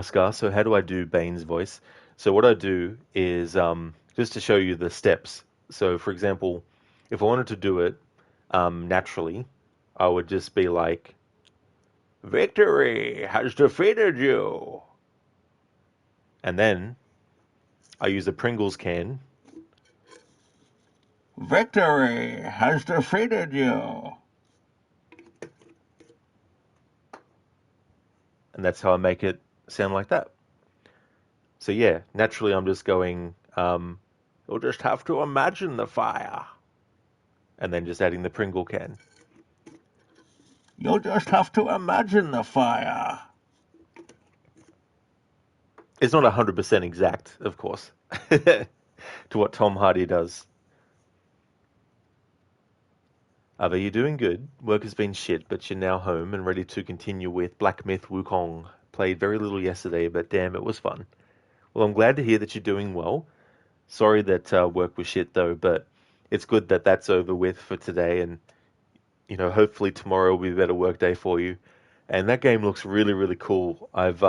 Scar, so how do I do Bane's voice? So what I do is, just to show you the steps. So for example, if I wanted to do it naturally, I would just be like, "Victory has defeated you." And then I use a Pringles can. Victory has defeated you. And that's how I make it sound like that. So yeah, naturally I'm just going, you'll just have to imagine the fire. And then just adding the Pringle can. You'll just have to imagine the fire. It's not 100% exact, of course, to what Tom Hardy does. Ava, you're doing good. Work has been shit, but you're now home and ready to continue with Black Myth Wukong. Played very little yesterday, but damn, it was fun. Well, I'm glad to hear that you're doing well. Sorry that work was shit, though, but it's good that that's over with for today, and, you know, hopefully tomorrow will be a better work day for you. And that game looks really, really cool. I've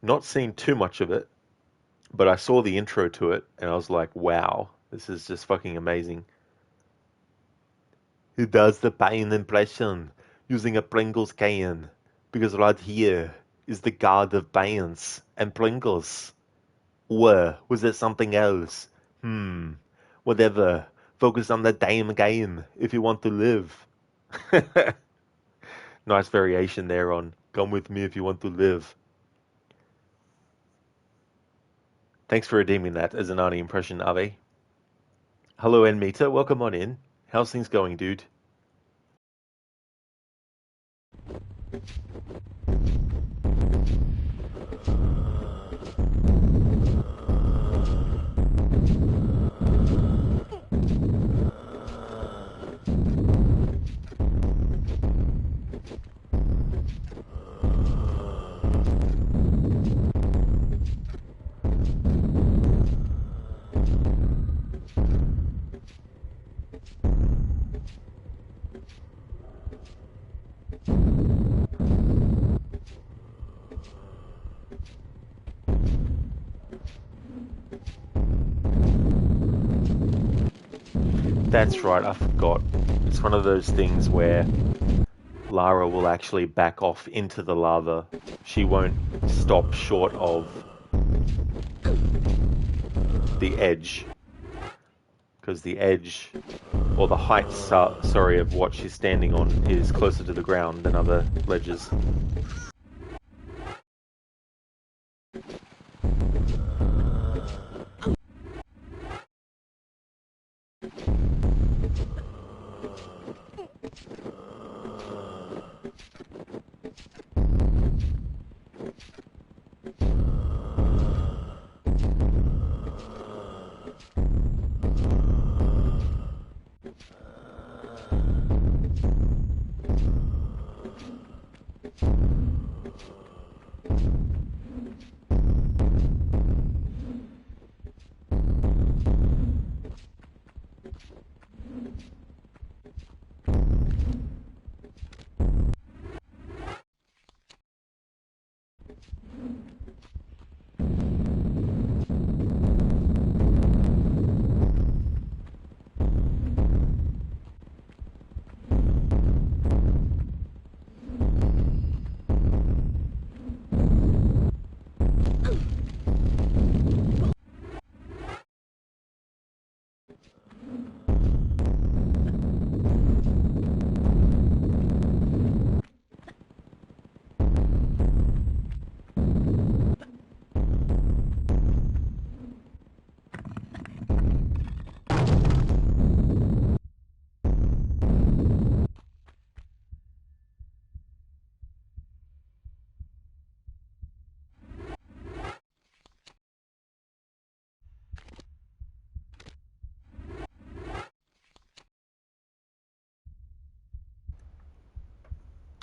not seen too much of it, but I saw the intro to it, and I was like, wow, this is just fucking amazing. Who does the Bane impression using a Pringles can? Because right here is the god of Banes and Pringles. Or was it something else? Whatever. Focus on the damn game if you want to live. Nice variation there on come with me if you want to live. Thanks for redeeming that as an Arnie impression, Ave. Hello, Nmita. Welcome on in. How's things going, dude? That's right, I forgot. It's one of those things where Lara will actually back off into the lava. She won't stop short of the edge. Because the edge, or the height, sorry, of what she's standing on is closer to the ground than other ledges.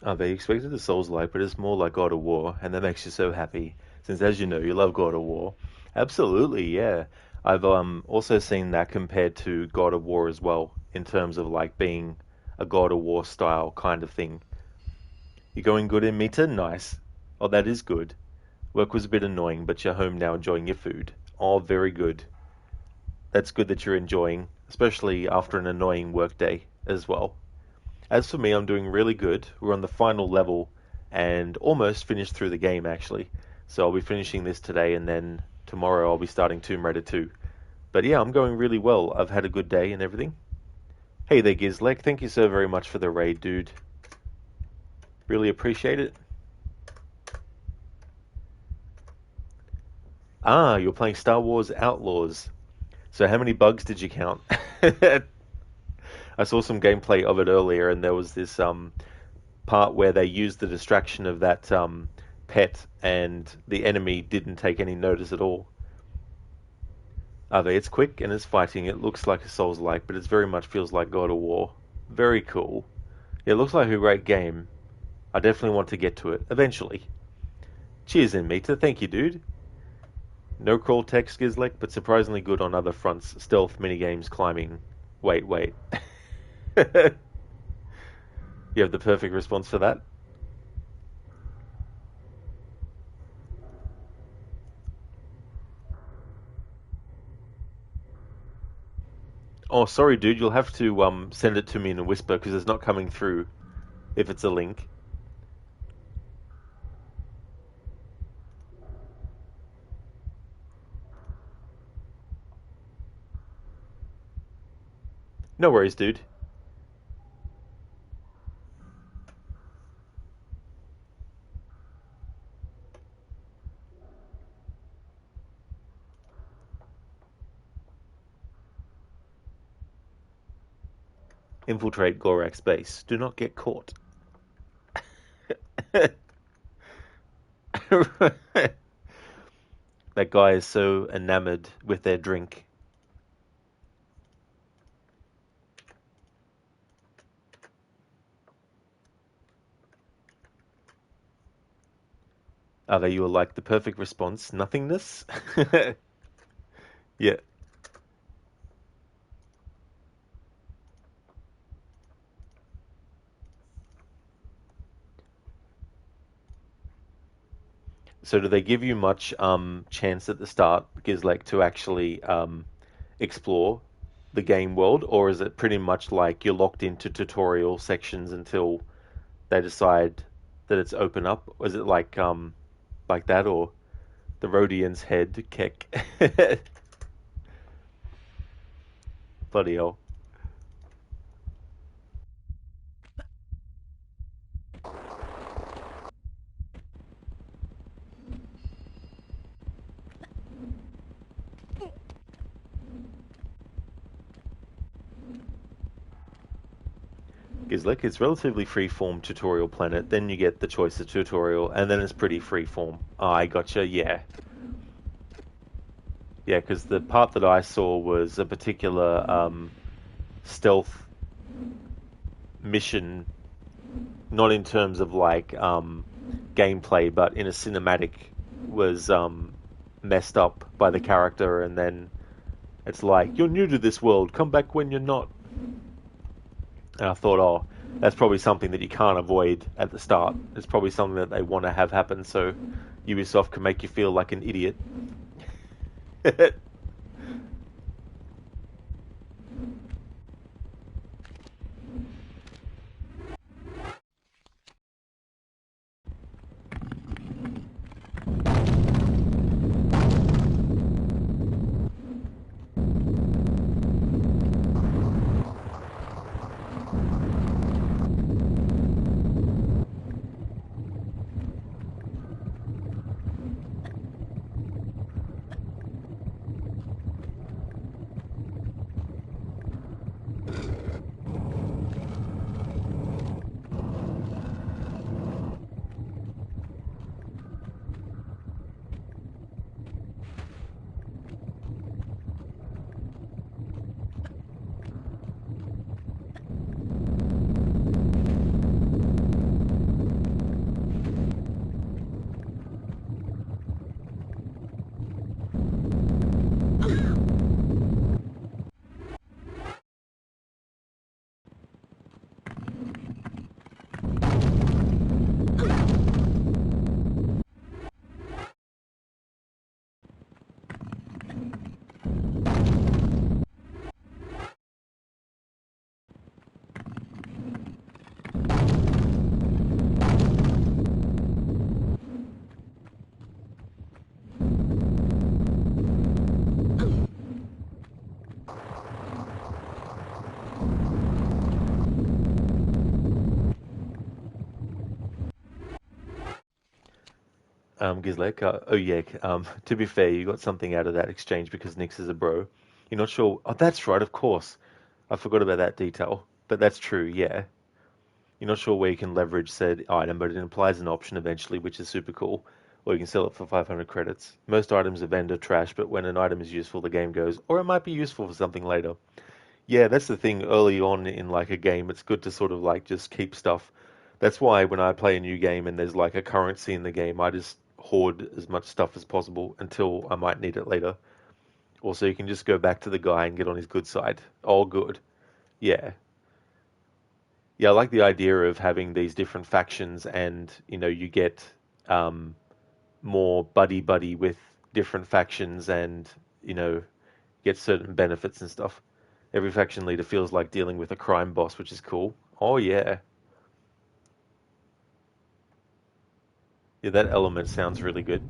Oh, they expected a Souls-like, but it's more like God of War, and that makes you so happy. Since, as you know, you love God of War. Absolutely, yeah. I've also seen that compared to God of War as well, in terms of like being a God of War style kind of thing. You're going good in Mita? Nice. Oh, that is good. Work was a bit annoying, but you're home now enjoying your food. Oh, very good. That's good that you're enjoying, especially after an annoying work day as well. As for me, I'm doing really good. We're on the final level and almost finished through the game, actually. So I'll be finishing this today, and then tomorrow I'll be starting Tomb Raider 2. But yeah, I'm going really well. I've had a good day and everything. Hey there, Gizlek. Thank you so very much for the raid, dude. Really appreciate it. Ah, you're playing Star Wars Outlaws. So how many bugs did you count? I saw some gameplay of it earlier, and there was this part where they used the distraction of that pet, and the enemy didn't take any notice at all. It's quick and it's fighting. It looks like a Souls-like, but it very much feels like God of War. Very cool. Yeah, it looks like a great game. I definitely want to get to it eventually. Cheers in, Mita. Thank you, dude. No crawl text, Gizlek, but surprisingly good on other fronts. Stealth, minigames, climbing. Wait. You have the perfect response for that? Oh, sorry, dude. You'll have to send it to me in a whisper because it's not coming through if it's a link. No worries, dude. Infiltrate Gorak's base. Do not get caught. That guy is so enamored with their drink. You are like the perfect response. Nothingness? Yeah. So do they give you much chance at the start, Gizlek, to actually explore the game world, or is it pretty much like you're locked into tutorial sections until they decide that it's open up? Or is it like that, or the Rhodian's head kick? Bloody hell. Gizlek, it's relatively free-form tutorial planet, then you get the choice of tutorial, and then it's pretty free-form. I gotcha, yeah. Yeah, because the part that I saw was a particular stealth mission, not in terms of like gameplay, but in a cinematic, was messed up by the character, and then it's like, you're new to this world, come back when you're not. And I thought, oh, that's probably something that you can't avoid at the start. It's probably something that they want to have happen, so Ubisoft can make you feel like an idiot. Gizlek, oh yeah, to be fair, you got something out of that exchange because Nix is a bro. You're not sure. Oh, that's right, of course. I forgot about that detail. But that's true, yeah. You're not sure where you can leverage said item, but it implies an option eventually, which is super cool. Or you can sell it for 500 credits. Most items are vendor trash, but when an item is useful, the game goes, or it might be useful for something later. Yeah, that's the thing early on in like a game, it's good to sort of like just keep stuff. That's why when I play a new game and there's like a currency in the game, I just hoard as much stuff as possible until I might need it later. Also, you can just go back to the guy and get on his good side. All good. Yeah. Yeah, I like the idea of having these different factions and, you get um, more buddy-buddy with different factions and, you know, get certain benefits and stuff. Every faction leader feels like dealing with a crime boss, which is cool. Oh yeah. Yeah, that element sounds really good.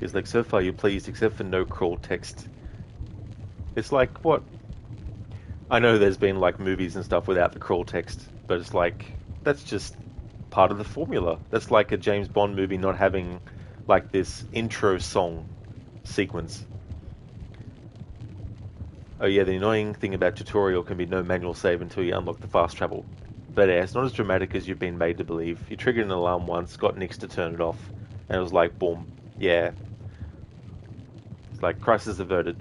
Because like so far you're pleased except for no crawl text. It's like what? I know there's been like movies and stuff without the crawl text, but it's like that's just part of the formula. That's like a James Bond movie not having like this intro song sequence. Oh yeah, the annoying thing about tutorial can be no manual save until you unlock the fast travel. But yeah, it's not as dramatic as you've been made to believe. You triggered an alarm once, got Nix to turn it off, and it was like, boom. Yeah. It's like, crisis averted.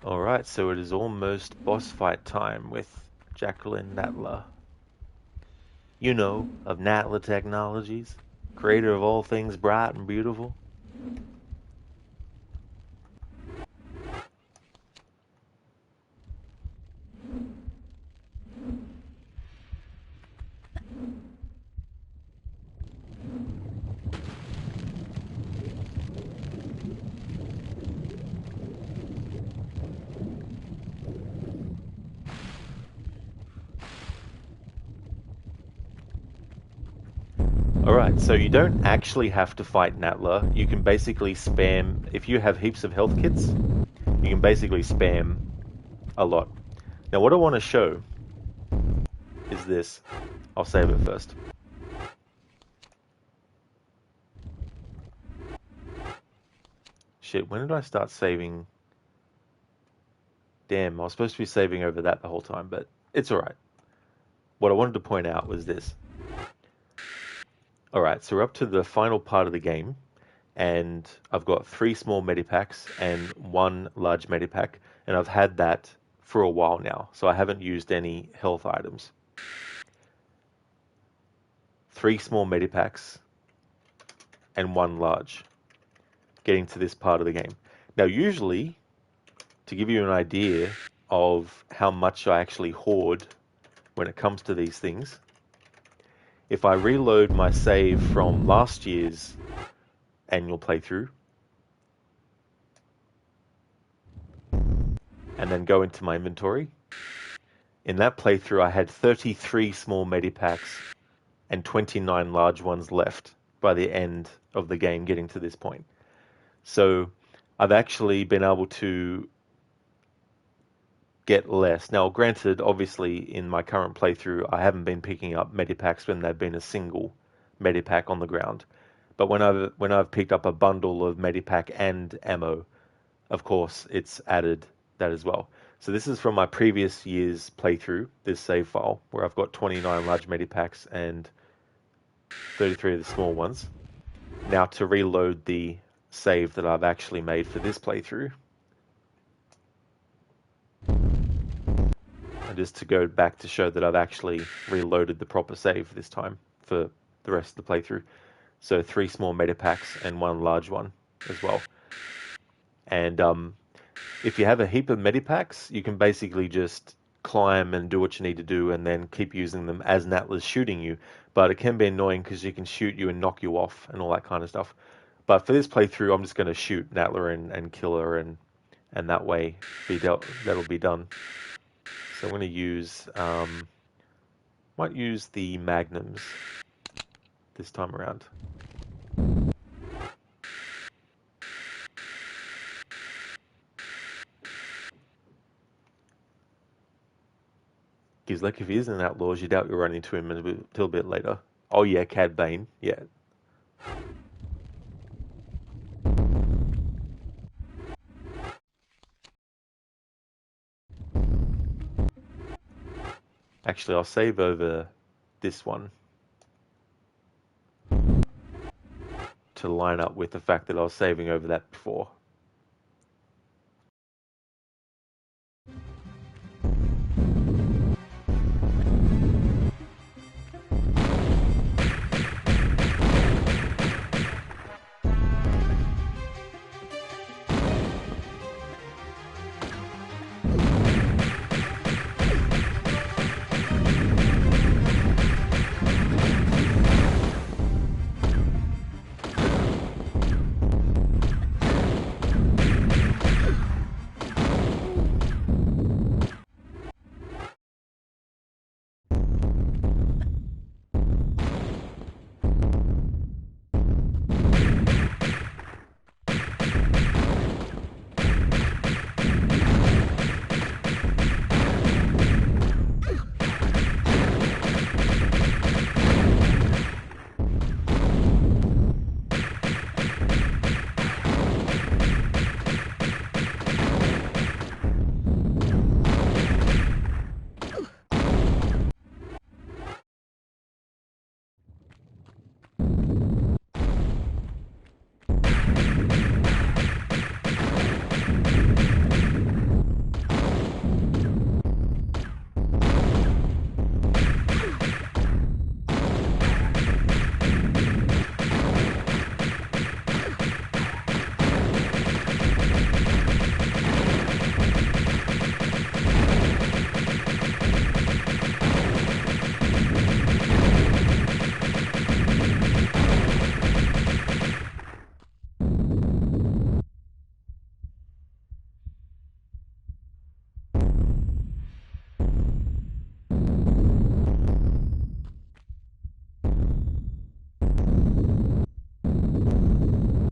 Alright, so it is almost boss fight time with Jacqueline Natler. You know, of Natla Technologies, creator of all things bright and beautiful. Alright, so you don't actually have to fight Natla. You can basically spam, if you have heaps of health kits, you can basically spam a lot. Now what I want to show is this. I'll save it first. Shit, when did I start saving? Damn, I was supposed to be saving over that the whole time, but it's alright. What I wanted to point out was this. Alright, so we're up to the final part of the game, and I've got 3 small medipacks and 1 large medipack, and I've had that for a while now, so I haven't used any health items. 3 small medipacks and 1 large, getting to this part of the game. Now usually, to give you an idea of how much I actually hoard when it comes to these things, if I reload my save from last year's annual playthrough, and then go into my inventory, in that playthrough I had 33 small medipacks and 29 large ones left by the end of the game getting to this point. So I've actually been able to get less. Now, granted, obviously, in my current playthrough, I haven't been picking up medipacks when they've been a single medipack on the ground. But when I've picked up a bundle of medipack and ammo, of course, it's added that as well. So this is from my previous year's playthrough, this save file, where I've got 29 large medipacks and 33 of the small ones. Now to reload the save that I've actually made for this playthrough, and just to go back to show that I've actually reloaded the proper save this time for the rest of the playthrough. So 3 small medipacks and 1 large one as well. And if you have a heap of medipacks, you can basically just climb and do what you need to do and then keep using them as Natla's shooting you. But it can be annoying because you can shoot you and knock you off and all that kind of stuff. But for this playthrough, I'm just going to shoot Natla and kill her, and that way that'll be done. So I'm going to use, might use the magnums this time around. Because like if he is in Outlaws, you doubt you'll run into him a little bit later. Oh yeah, Cad Bane, yeah. Actually, I'll save over this one to line up with the fact that I was saving over that before.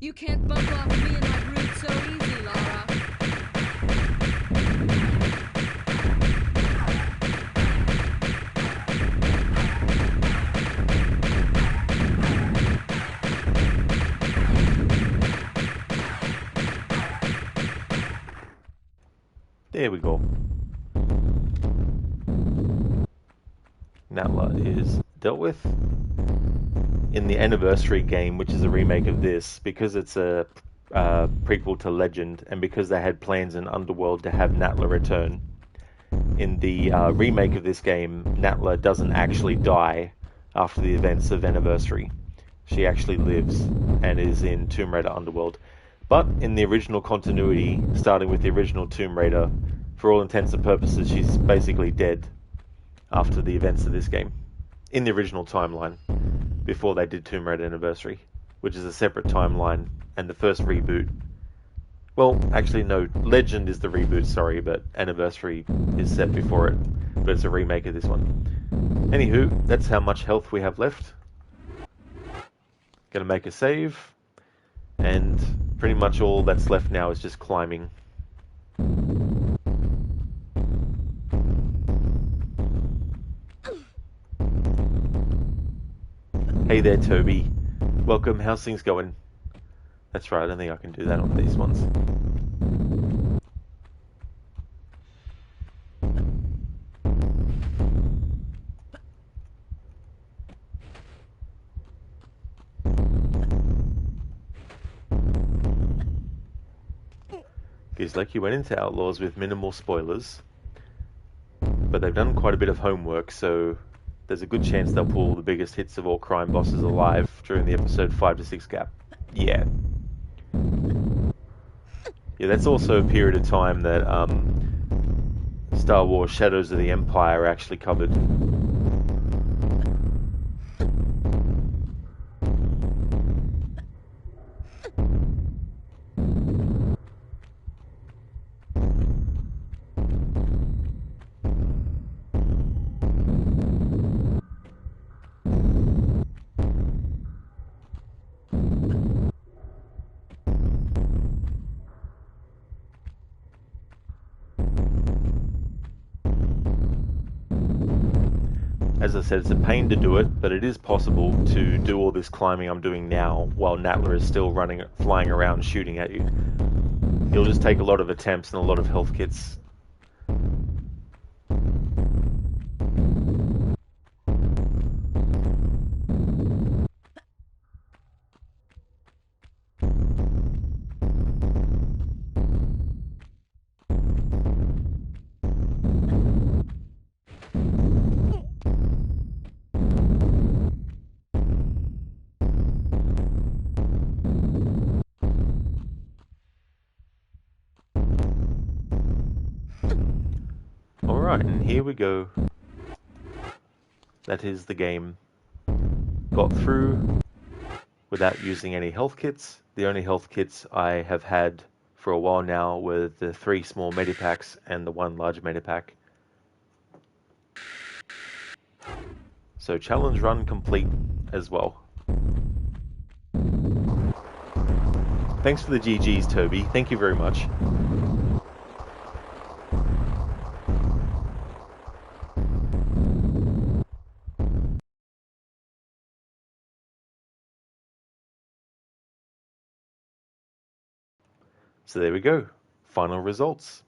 You can't bump off me and my brood so easy, Lara. There we go. Natla is dealt with. In the Anniversary game, which is a remake of this, because it's a prequel to Legend, and because they had plans in Underworld to have Natla return, in the remake of this game, Natla doesn't actually die after the events of Anniversary. She actually lives and is in Tomb Raider Underworld. But in the original continuity, starting with the original Tomb Raider, for all intents and purposes, she's basically dead after the events of this game. In the original timeline, before they did Tomb Raider Anniversary, which is a separate timeline, and the first reboot. Well, actually, no, Legend is the reboot, sorry, but Anniversary is set before it, but it's a remake of this one. Anywho, that's how much health we have left. Gonna make a save, and pretty much all that's left now is just climbing. Hey there, Toby. Welcome, how's things going? That's right, I don't think I can do that on these ones. Gives like you went into Outlaws with minimal spoilers, but they've done quite a bit of homework, so there's a good chance they'll pull the biggest hits of all crime bosses alive during the episode 5 to 6 gap. Yeah. Yeah, that's also a period of time that Star Wars Shadows of the Empire actually covered. As I said, it's a pain to do it, but it is possible to do all this climbing I'm doing now while Natla is still flying around shooting at you. It'll just take a lot of attempts and a lot of health kits. Alright, and here we go. That is the game. Got through without using any health kits. The only health kits I have had for a while now were the 3 small medipacks and the 1 large medipack. So challenge run complete as well. Thanks for the GGs, Toby. Thank you very much. So there we go. Final results.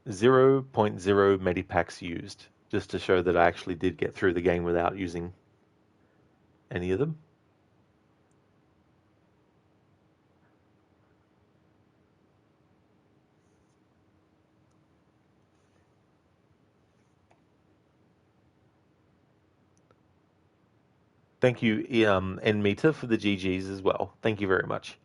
0.0 medipacks used, just to show that I actually did get through the game without using any of them. Thank you, Nmeter, for the GGs as well. Thank you very much.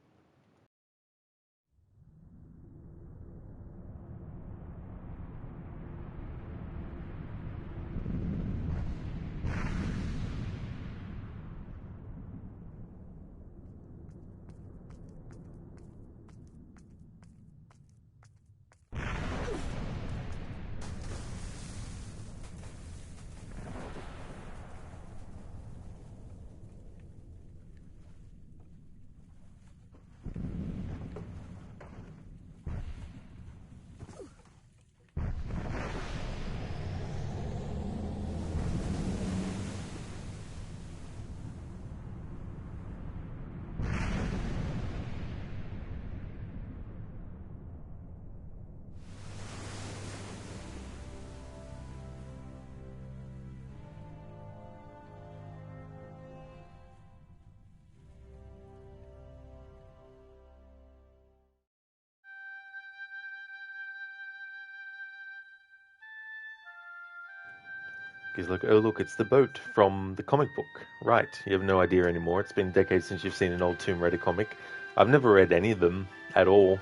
He's like, oh look, it's the boat from the comic book. Right, you have no idea anymore. It's been decades since you've seen an old Tomb Raider comic. I've never read any of them at all.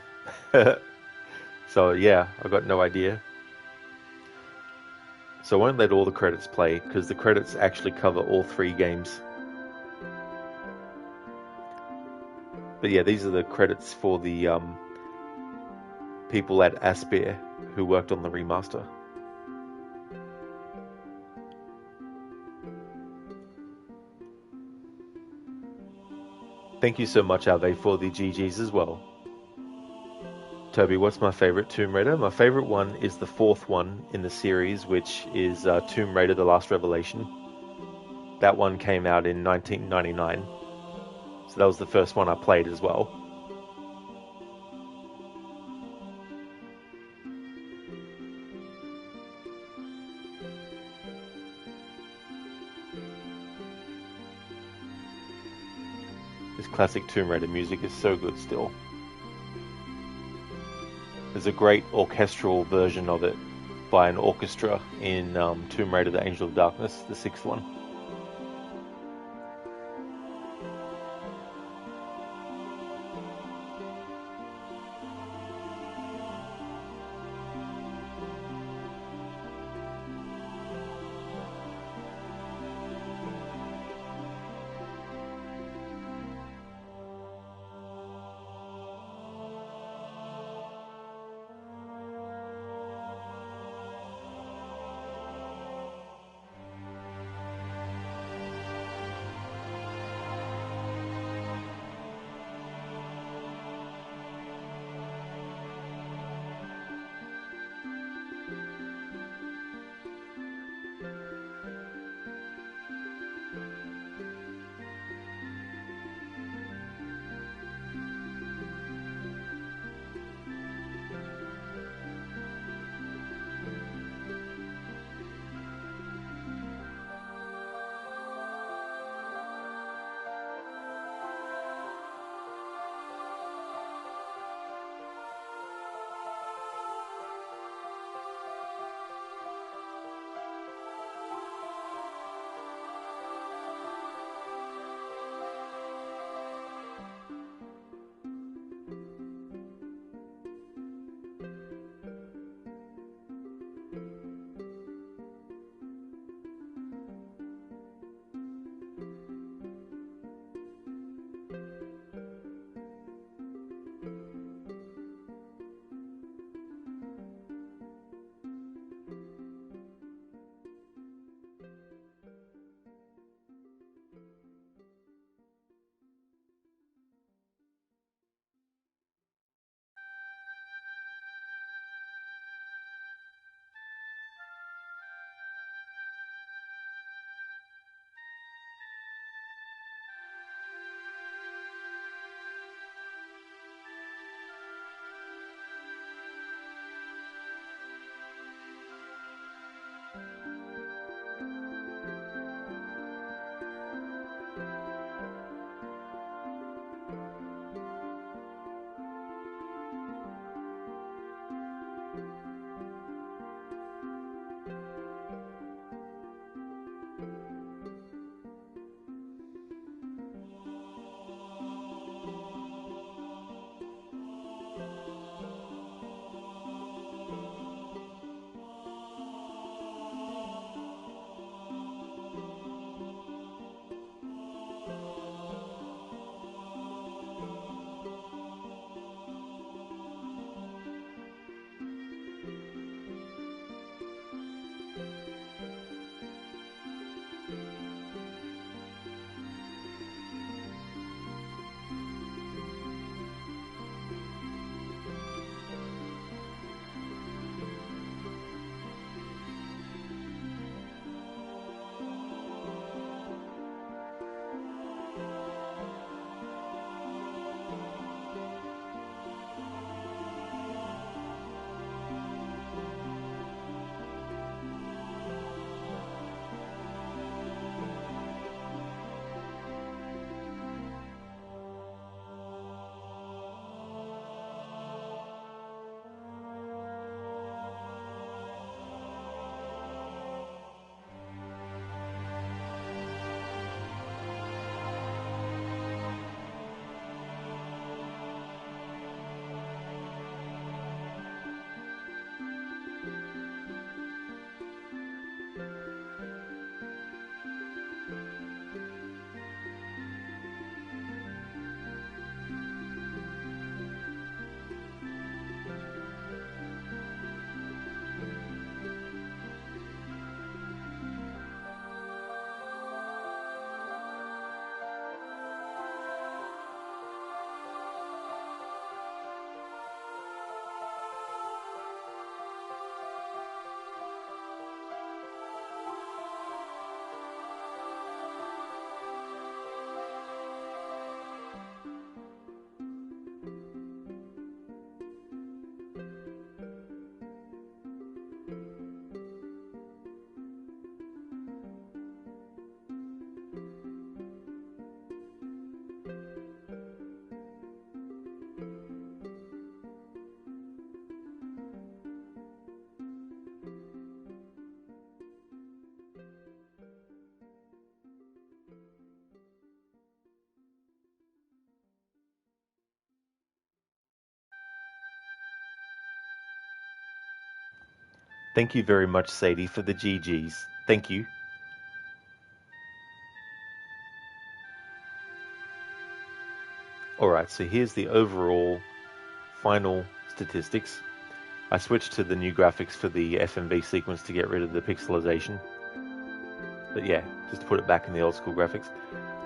So yeah, I've got no idea. So I won't let all the credits play, because the credits actually cover all 3 games. But yeah, these are the credits for the people at Aspyr who worked on the remaster. Thank you so much, Ave, for the GGs as well. Toby, what's my favorite Tomb Raider? My favorite one is the 4th one in the series, which is Tomb Raider: The Last Revelation. That one came out in 1999. So that was the first one I played as well. This classic Tomb Raider music is so good still. There's a great orchestral version of it by an orchestra in Tomb Raider: The Angel of Darkness, the 6th one. Thank you very much, Sadie, for the GGs. Thank you. Alright, so here's the overall final statistics. I switched to the new graphics for the FMV sequence to get rid of the pixelization. But yeah, just to put it back in the old school graphics.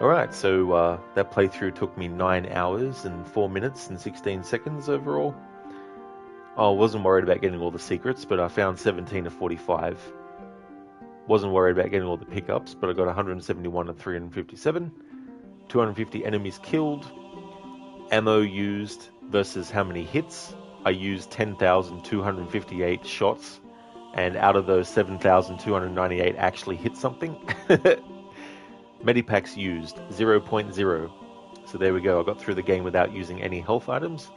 Alright, so that playthrough took me 9 hours and 4 minutes and 16 seconds overall. I wasn't worried about getting all the secrets, but I found 17 of 45. Wasn't worried about getting all the pickups, but I got 171 of 357. 250 enemies killed. Ammo used versus how many hits. I used 10,258 shots, and out of those 7,298 actually hit something. Medipacks used 0.0. So there we go, I got through the game without using any health items.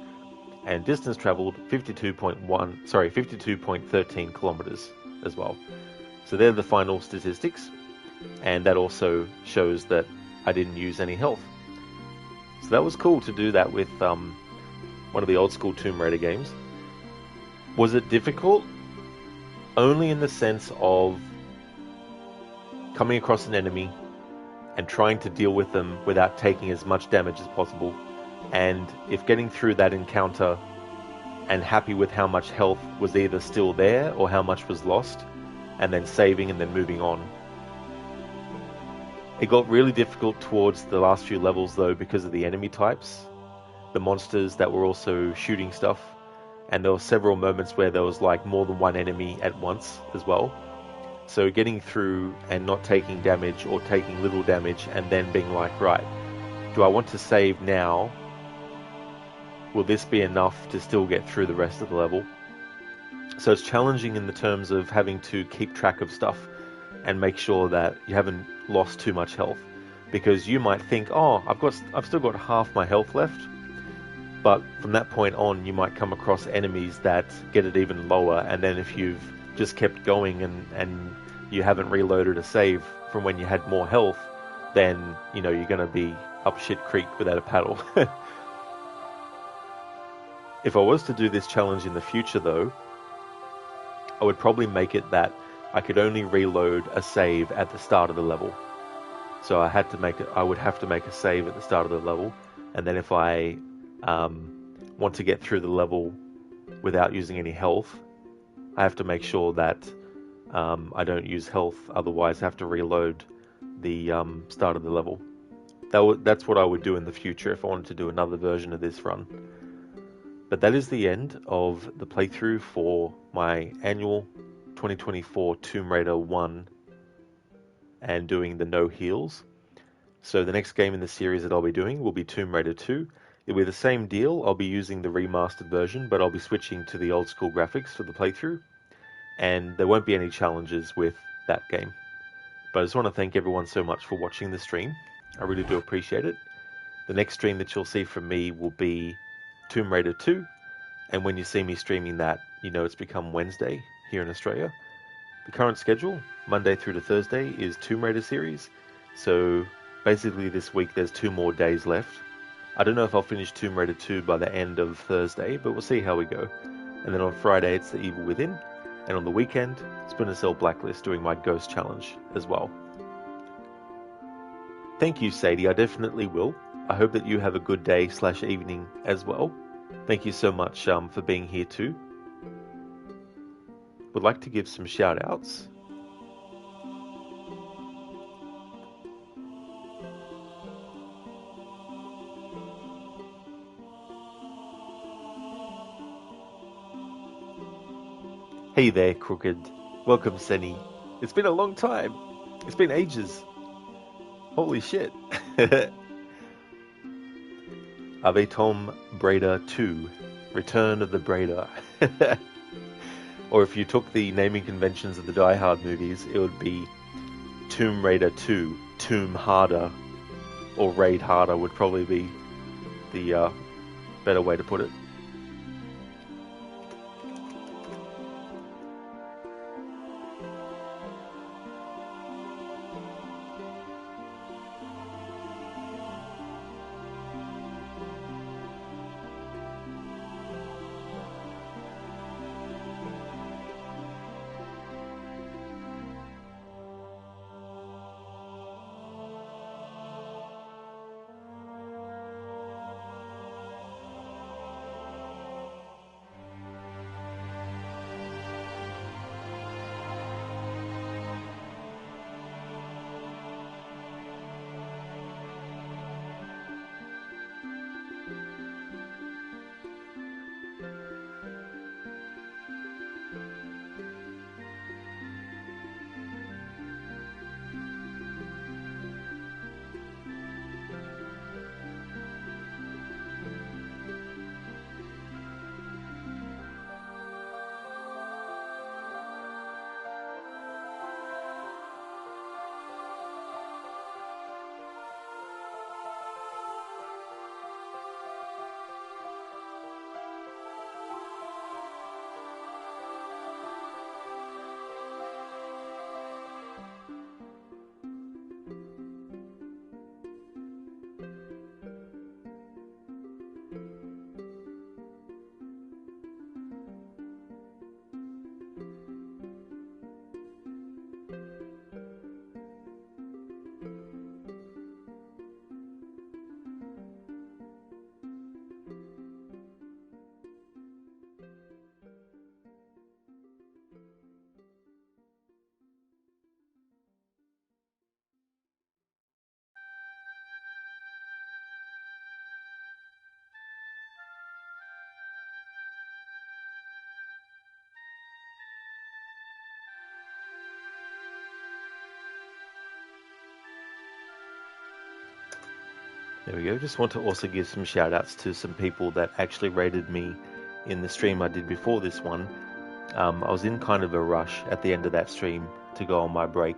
And distance traveled 52.13 kilometers as well. So they're the final statistics, and that also shows that I didn't use any health. So that was cool to do that with one of the old school Tomb Raider games. Was it difficult? Only in the sense of coming across an enemy and trying to deal with them without taking as much damage as possible. And if getting through that encounter and happy with how much health was either still there or how much was lost, and then saving and then moving on. It got really difficult towards the last few levels though because of the enemy types, the monsters that were also shooting stuff, and there were several moments where there was like more than one enemy at once as well. So getting through and not taking damage or taking little damage and then being like, right, do I want to save now? Will this be enough to still get through the rest of the level? So it's challenging in the terms of having to keep track of stuff and make sure that you haven't lost too much health, because you might think, oh, I've still got half my health left, but from that point on you might come across enemies that get it even lower, and then if you've just kept going and you haven't reloaded a save from when you had more health, then you're going to be up shit creek without a paddle. If I was to do this challenge in the future though, I would probably make it that I could only reload a save at the start of the level. So I would have to make a save at the start of the level, and then if I want to get through the level without using any health, I have to make sure that I don't use health, otherwise I have to reload the start of the level. That's what I would do in the future if I wanted to do another version of this run. But that is the end of the playthrough for my annual 2024 Tomb Raider 1 and doing the no heals. So the next game in the series that I'll be doing will be Tomb Raider 2. It'll be the same deal. I'll be using the remastered version, but I'll be switching to the old school graphics for the playthrough. And there won't be any challenges with that game. But I just want to thank everyone so much for watching the stream. I really do appreciate it. The next stream that you'll see from me will be Tomb Raider 2, and when you see me streaming that, it's become Wednesday here in Australia. The current schedule, Monday through to Thursday, is Tomb Raider series, so basically this week there's 2 more days left. I don't know if I'll finish Tomb Raider 2 by the end of Thursday, but we'll see how we go. And then on Friday it's The Evil Within, and on the weekend, Splinter Cell Blacklist doing my Ghost Challenge as well. Thank you, Sadie, I definitely will. I hope that you have a good day / evening as well. Thank you so much for being here too. Would like to give some shout outs. Hey there, Crooked. Welcome, Senny. It's been a long time. It's been ages. Holy shit. Ave Tom Braider 2, Return of the Braider. Or if you took the naming conventions of the Die Hard movies, it would be Tomb Raider 2, Tomb Harder, or Raid Harder would probably be the better way to put it. There we go. Just want to also give some shout outs to some people that actually rated me in the stream I did before this one. I was in kind of a rush at the end of that stream to go on my break.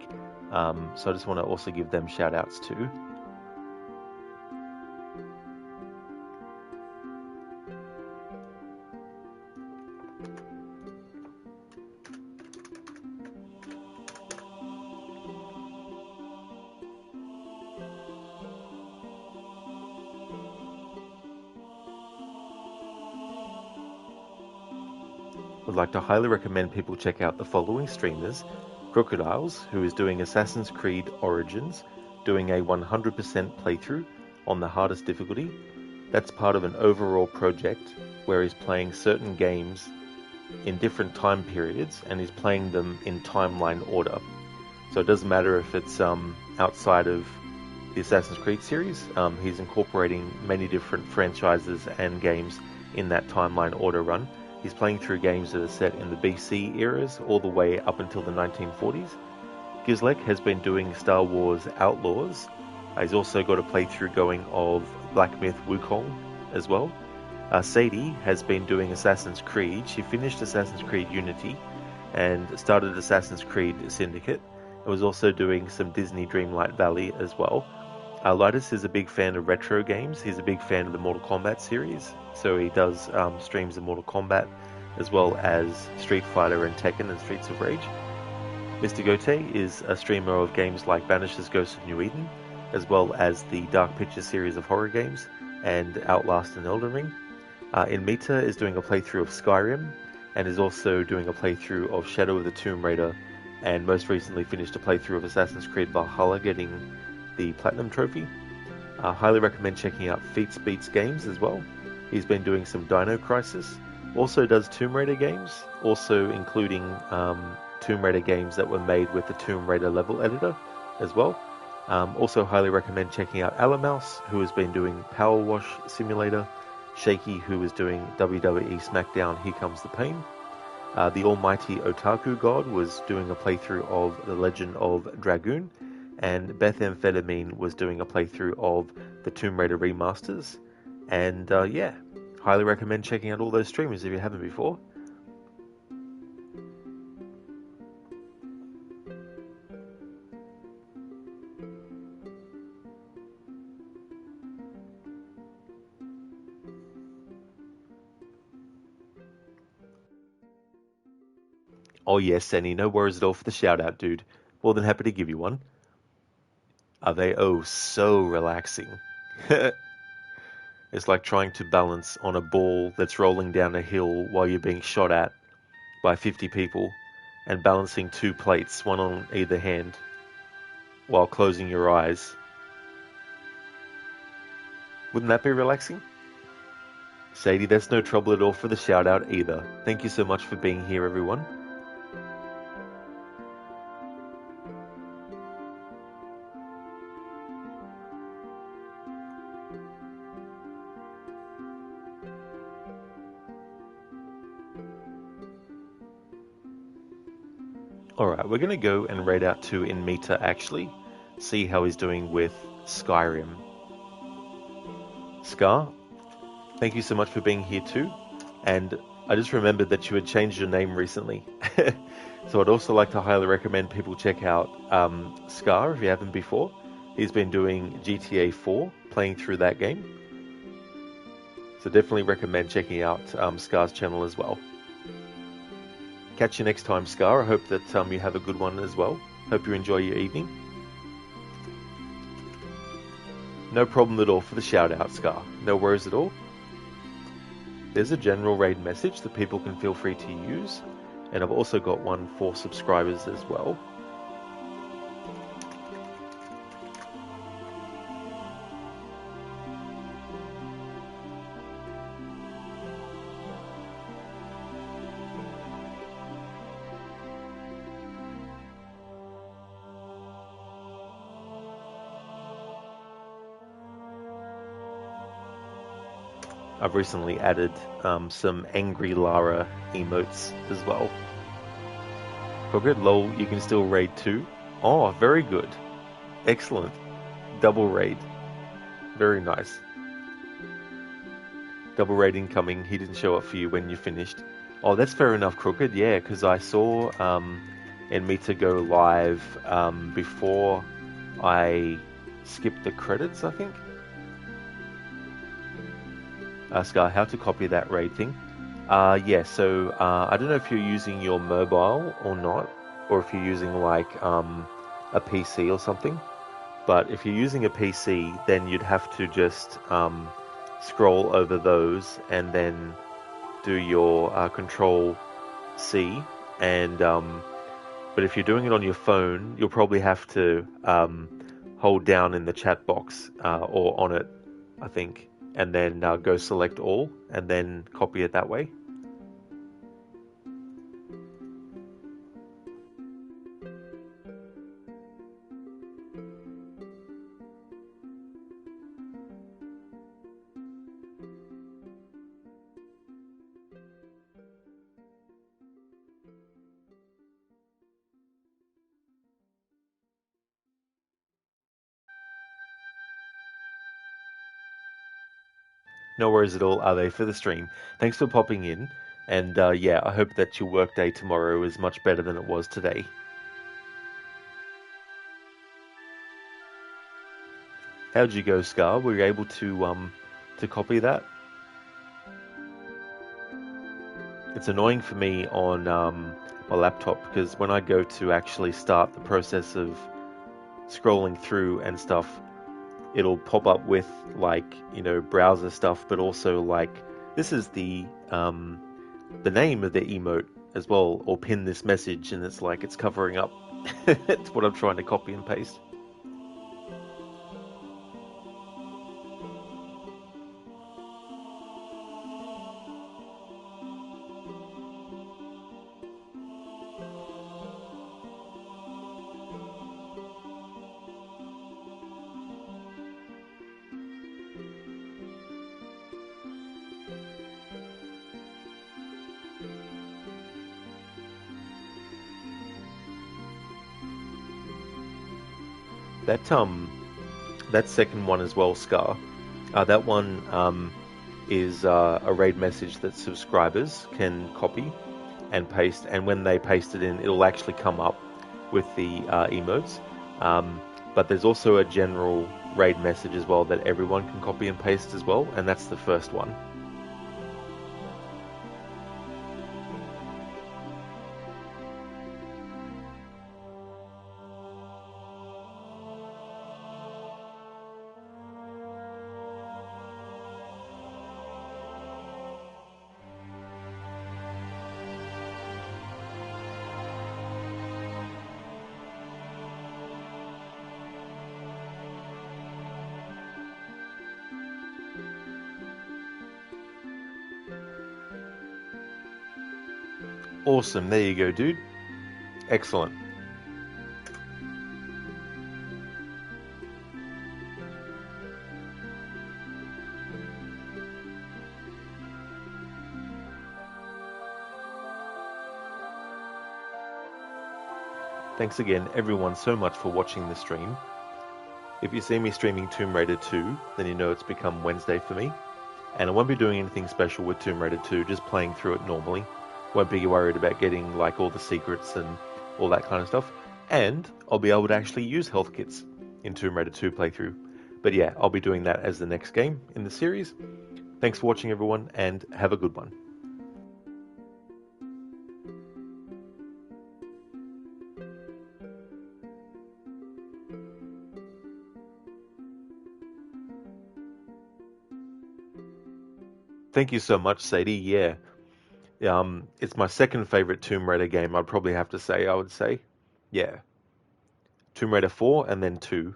So I just want to also give them shout outs too. Would like to highly recommend people check out the following streamers: Crocodiles, who is doing Assassin's Creed Origins, doing a 100% playthrough on the hardest difficulty. That's part of an overall project where he's playing certain games in different time periods and he's playing them in timeline order. So it doesn't matter if it's outside of the Assassin's Creed series, he's incorporating many different franchises and games in that timeline order run. He's playing through games that are set in the BC eras all the way up until the 1940s. Gizlek has been doing Star Wars Outlaws. He's also got a playthrough going of Black Myth Wukong as well. Sadie has been doing Assassin's Creed. She finished Assassin's Creed Unity and started Assassin's Creed Syndicate. And was also doing some Disney Dreamlight Valley as well. Lidus is a big fan of retro games. He's a big fan of the Mortal Kombat series. So he does streams of Mortal Kombat as well as Street Fighter and Tekken and Streets of Rage. Mr. Gote is a streamer of games like Banishers Ghost of New Eden, as well as the Dark Pictures series of horror games and Outlast and Elden Ring. Inmita is doing a playthrough of Skyrim and is also doing a playthrough of Shadow of the Tomb Raider, and most recently finished a playthrough of Assassin's Creed Valhalla, getting the Platinum Trophy. Highly recommend checking out Feats Beats Games as well. He's been doing some Dino Crisis, also does Tomb Raider games, also including Tomb Raider games that were made with the Tomb Raider level editor as well. Also highly recommend checking out Alamouse, who has been doing Power Wash Simulator, Shaky, who is doing WWE SmackDown Here Comes the Pain. The almighty Otaku God was doing a playthrough of The Legend of Dragoon, and Beth Amphetamine was doing a playthrough of the Tomb Raider remasters. And yeah, highly recommend checking out all those streamers if you haven't before. Oh yes, Senny, no worries at all for the shout out, dude. More than happy to give you one. Are they oh so relaxing? It's like trying to balance on a ball that's rolling down a hill while you're being shot at by 50 people and balancing two plates, one on either hand, while closing your eyes. Wouldn't that be relaxing? Sadie, that's no trouble at all for the shout out either. Thank you so much for being here, everyone. Alright, we're going to go and raid out to Inmita actually, see how he's doing with Skyrim. Scar, thank you so much for being here too, and I just remembered that you had changed your name recently. So I'd also like to highly recommend people check out Scar if you haven't before. He's been doing GTA 4, playing through that game. So definitely recommend checking out Scar's channel as well. Catch you next time, Scar. I hope that you have a good one as well. Hope you enjoy your evening. No problem at all for the shout out, Scar. No worries at all. There's a general raid message that people can feel free to use. And I've also got one for subscribers as well. I've recently added some angry Lara emotes as well. Good, lol, you can still raid too. Oh, very good. Excellent. Double raid. Very nice. Double rating coming. He didn't show up for you when you finished. Oh, that's fair enough, Crooked. Yeah, because I saw Enmita go live before I skipped the credits, I think. Scar, how to copy that raid thing? Yeah, so I don't know if you're using your mobile or not, or if you're using like a PC or something. But if you're using a PC, then you'd have to just scroll over those and then do your Control C. And but if you're doing it on your phone, you'll probably have to hold down in the chat box or on it, I think, and then go select all and then copy it that way. No worries at all, are they, for the stream. Thanks for popping in. And yeah, I hope that your workday tomorrow is much better than it was today. How'd you go, Scar? Were you able to copy that? It's annoying for me on my laptop because when I go to actually start the process of scrolling through and stuff, it'll pop up with like, you know, browser stuff, but also like this is the name of the emote as well, or pin this message, and it's like it's covering up. It's what I'm trying to copy and paste. That second one as well, Scar. That one is a raid message that subscribers can copy and paste, and when they paste it in, it'll actually come up with the emotes. But there's also a general raid message as well that everyone can copy and paste as well, and that's the first one. Awesome, there you go, dude. Excellent. Thanks again, everyone, so much for watching the stream. If you see me streaming Tomb Raider 2, then you know it's become Wednesday for me. And I won't be doing anything special with Tomb Raider 2, just playing through it normally. Won't be worried about getting like all the secrets and all that kind of stuff. And I'll be able to actually use health kits in Tomb Raider 2 playthrough. But yeah, I'll be doing that as the next game in the series. Thanks for watching, everyone, and have a good one. Thank you so much, Sadie. Yeah. It's my second favorite Tomb Raider game, I'd probably have to say, I would say. Yeah. Tomb Raider 4 and then 2.